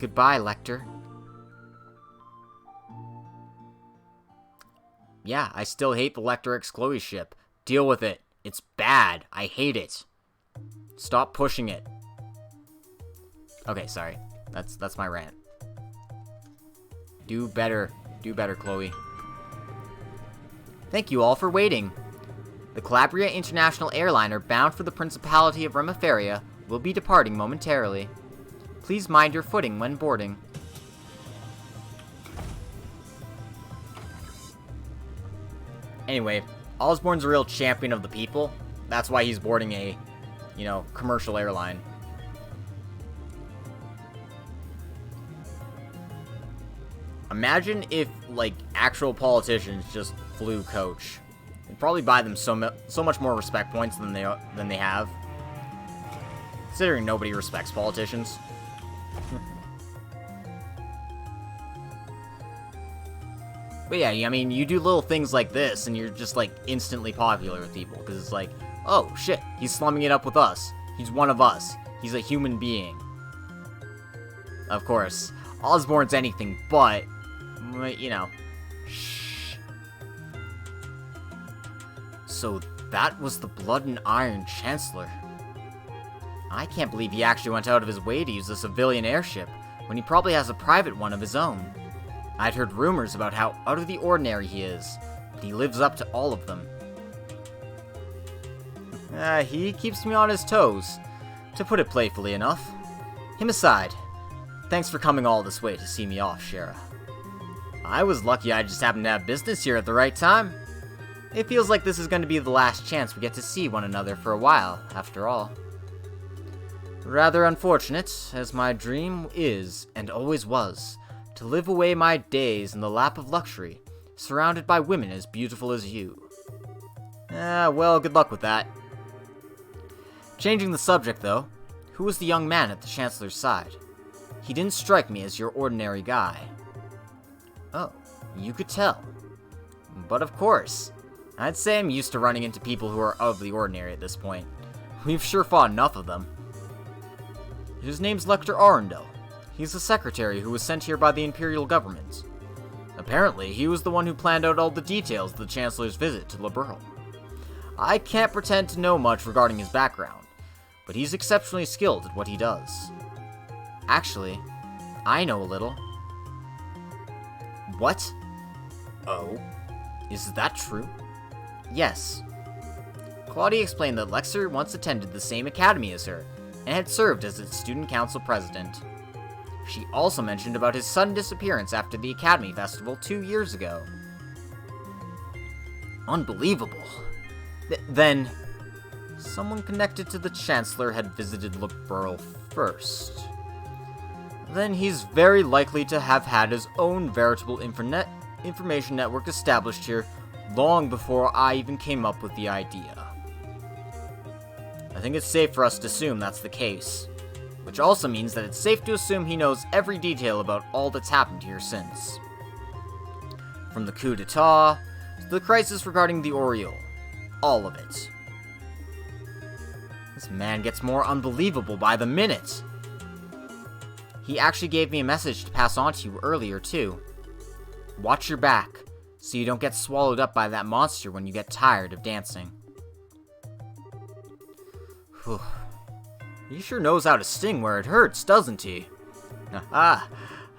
Goodbye, Lecter. Yeah, I still hate the Lecter x Chloe ship. Deal with it. It's bad. I hate it. Stop pushing it. Okay, sorry. That's my rant. Do better. Do better, Chloe. Thank you all for waiting. The Calabria International Airliner bound for the Principality of Remiferia will be departing momentarily. Please mind your footing when boarding. Anyway, Osborne's a real champion of the people. That's why he's boarding a, commercial airline. Imagine if, actual politicians just flew coach. It'd probably buy them so much more respect points than they have. Considering nobody respects politicians. But yeah, I mean, you do little things like this, and you're just, instantly popular with people. Because it's like, oh, shit, he's slumming it up with us. He's one of us. He's a human being. Of course, Osborne's anything but, shh. So that was the Blood and Iron Chancellor. I can't believe he actually went out of his way to use a civilian airship, when he probably has a private one of his own. I'd heard rumors about how out of the ordinary he is, but he lives up to all of them. He keeps me on his toes, to put it playfully enough. Him aside, thanks for coming all this way to see me off, Shara. I was lucky I just happened to have business here at the right time. It feels like this is going to be the last chance we get to see one another for a while, after all. Rather unfortunate, as my dream is, and always was, to live away my days in the lap of luxury, surrounded by women as beautiful as you. Well, good luck with that. Changing the subject, though, who was the young man at the Chancellor's side? He didn't strike me as your ordinary guy. Oh, you could tell. But of course, I'd say I'm used to running into people who are out of the ordinary at this point. We've sure fought enough of them. His name's Lecter Arundel. He's the secretary who was sent here by the Imperial government. Apparently, he was the one who planned out all the details of the Chancellor's visit to Liberl. I can't pretend to know much regarding his background, but he's exceptionally skilled at what he does. Actually, I know a little. What? Oh? Is that true? Yes. Claudia explained that Lexer once attended the same academy as her, and had served as its student council president. She also mentioned about his sudden disappearance after the Academy Festival 2 years ago. Unbelievable. Then, someone connected to the Chancellor had visited Liberl first. Then he's very likely to have had his own veritable information network established here long before I even came up with the idea. I think it's safe for us to assume that's the case. Which also means that it's safe to assume he knows every detail about all that's happened here since. From the coup d'etat, to the crisis regarding the Oriole. All of it. This man gets more unbelievable by the minute. He actually gave me a message to pass on to you earlier, too. Watch your back, so you don't get swallowed up by that monster when you get tired of dancing. Whew. He sure knows how to sting where it hurts, doesn't he? Aha!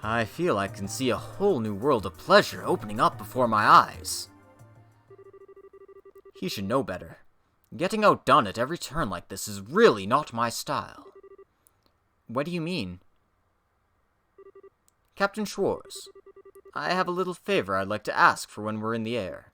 I feel I can see a whole new world of pleasure opening up before my eyes. He should know better. Getting outdone at every turn like this is really not my style. What do you mean? Captain Schwartz, I have a little favor I'd like to ask for when we're in the air.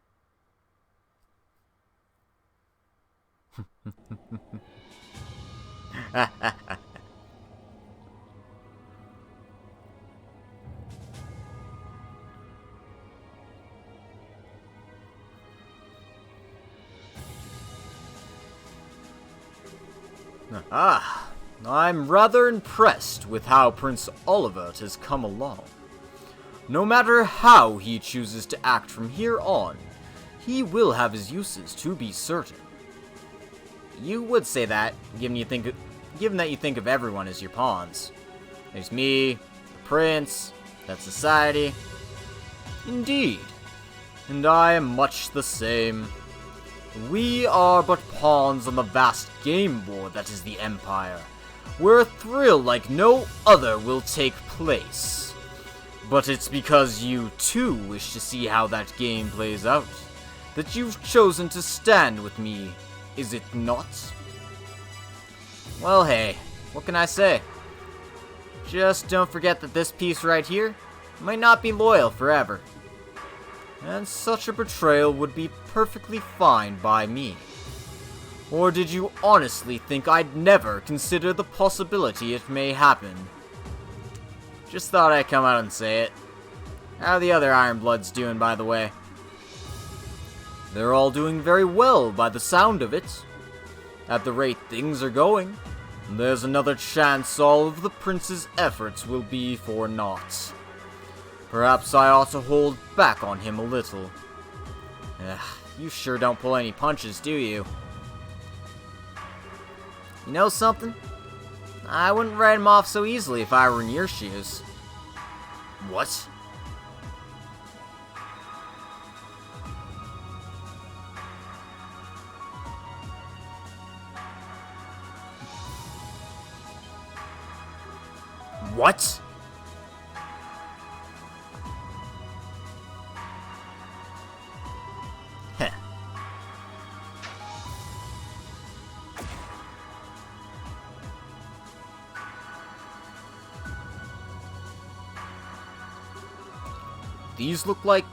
I'm rather impressed with how Prince Olivert has come along. No matter how he chooses to act from here on, he will have his uses, to be certain. You would say that, given that you think of everyone as your pawns. There's me, the prince, that society. Indeed. And I am much the same. We are but pawns on the vast game board that is the Empire, where a thrill like no other will take place. But it's because you too wish to see how that game plays out, that you've chosen to stand with me, is it not? Well, hey, what can I say? Just don't forget that this piece right here might not be loyal forever. And such a betrayal would be perfectly fine by me. Or did you honestly think I'd never consider the possibility it may happen? Just thought I'd come out and say it. How are the other Ironbloods doing, by the way? They're all doing very well by the sound of it. At the rate things are going, there's another chance all of the prince's efforts will be for naught. Perhaps I ought to hold back on him a little. You sure don't pull any punches, do you? You know something? I wouldn't write him off so easily if I were in your shoes. What? What? Heh. These look like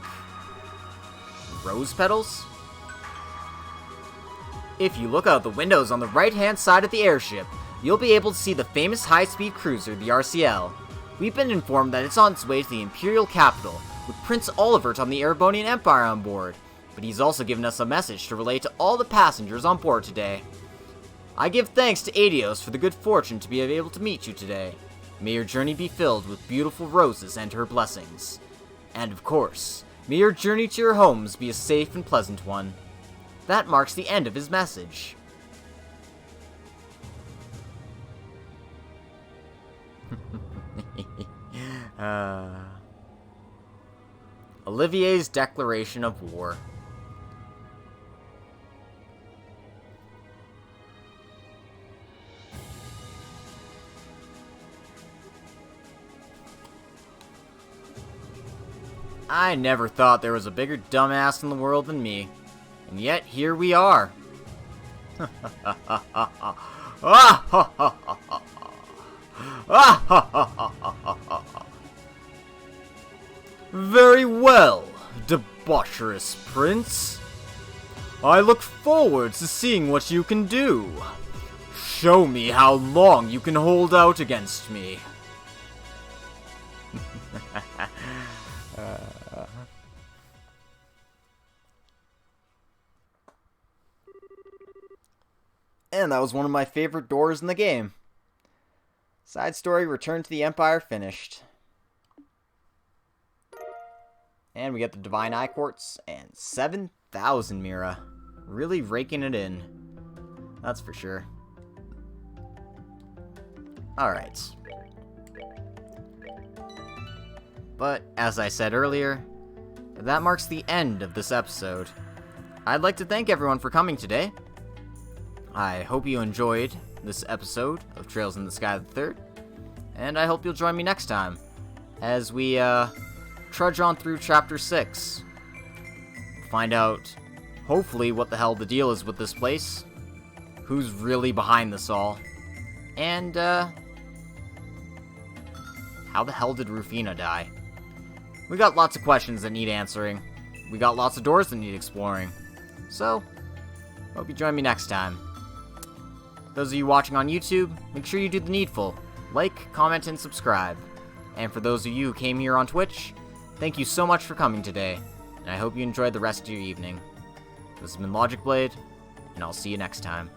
rose petals? If you look out the windows on the right-hand side of the airship, you'll be able to see the famous high-speed cruiser, the RCL. We've been informed that it's on its way to the Imperial capital, with Prince Olivert on the Erebonian Empire on board, but he's also given us a message to relay to all the passengers on board today. I give thanks to Adios for the good fortune to be able to meet you today. May your journey be filled with beautiful roses and her blessings. And of course, may your journey to your homes be a safe and pleasant one. That marks the end of his message. Olivier's declaration of war. I never thought there was a bigger dumbass in the world than me. And yet, here we are. Very well, debaucherous prince. I look forward to seeing what you can do. Show me how long you can hold out against me. And that was one of my favorite doors in the game. Side story, Return to the Empire finished. And we get the Divine Eye Quartz and 7,000 Mira. Really raking it in. That's for sure. Alright. But, as I said earlier, that marks the end of this episode. I'd like to thank everyone for coming today. I hope you enjoyed this episode of Trails in the Sky the Third, and I hope you'll join me next time as we trudge on through Chapter 6. Find out, hopefully, what the hell the deal is with this place, who's really behind this all, and how the hell did Rufina die? We got lots of questions that need answering. We got lots of doors that need exploring. So, hope you join me next time. Those of you watching on YouTube, make sure you do the needful. Like, comment, and subscribe. And for those of you who came here on Twitch, thank you so much for coming today, and I hope you enjoyed the rest of your evening. This has been Logic Blade, and I'll see you next time.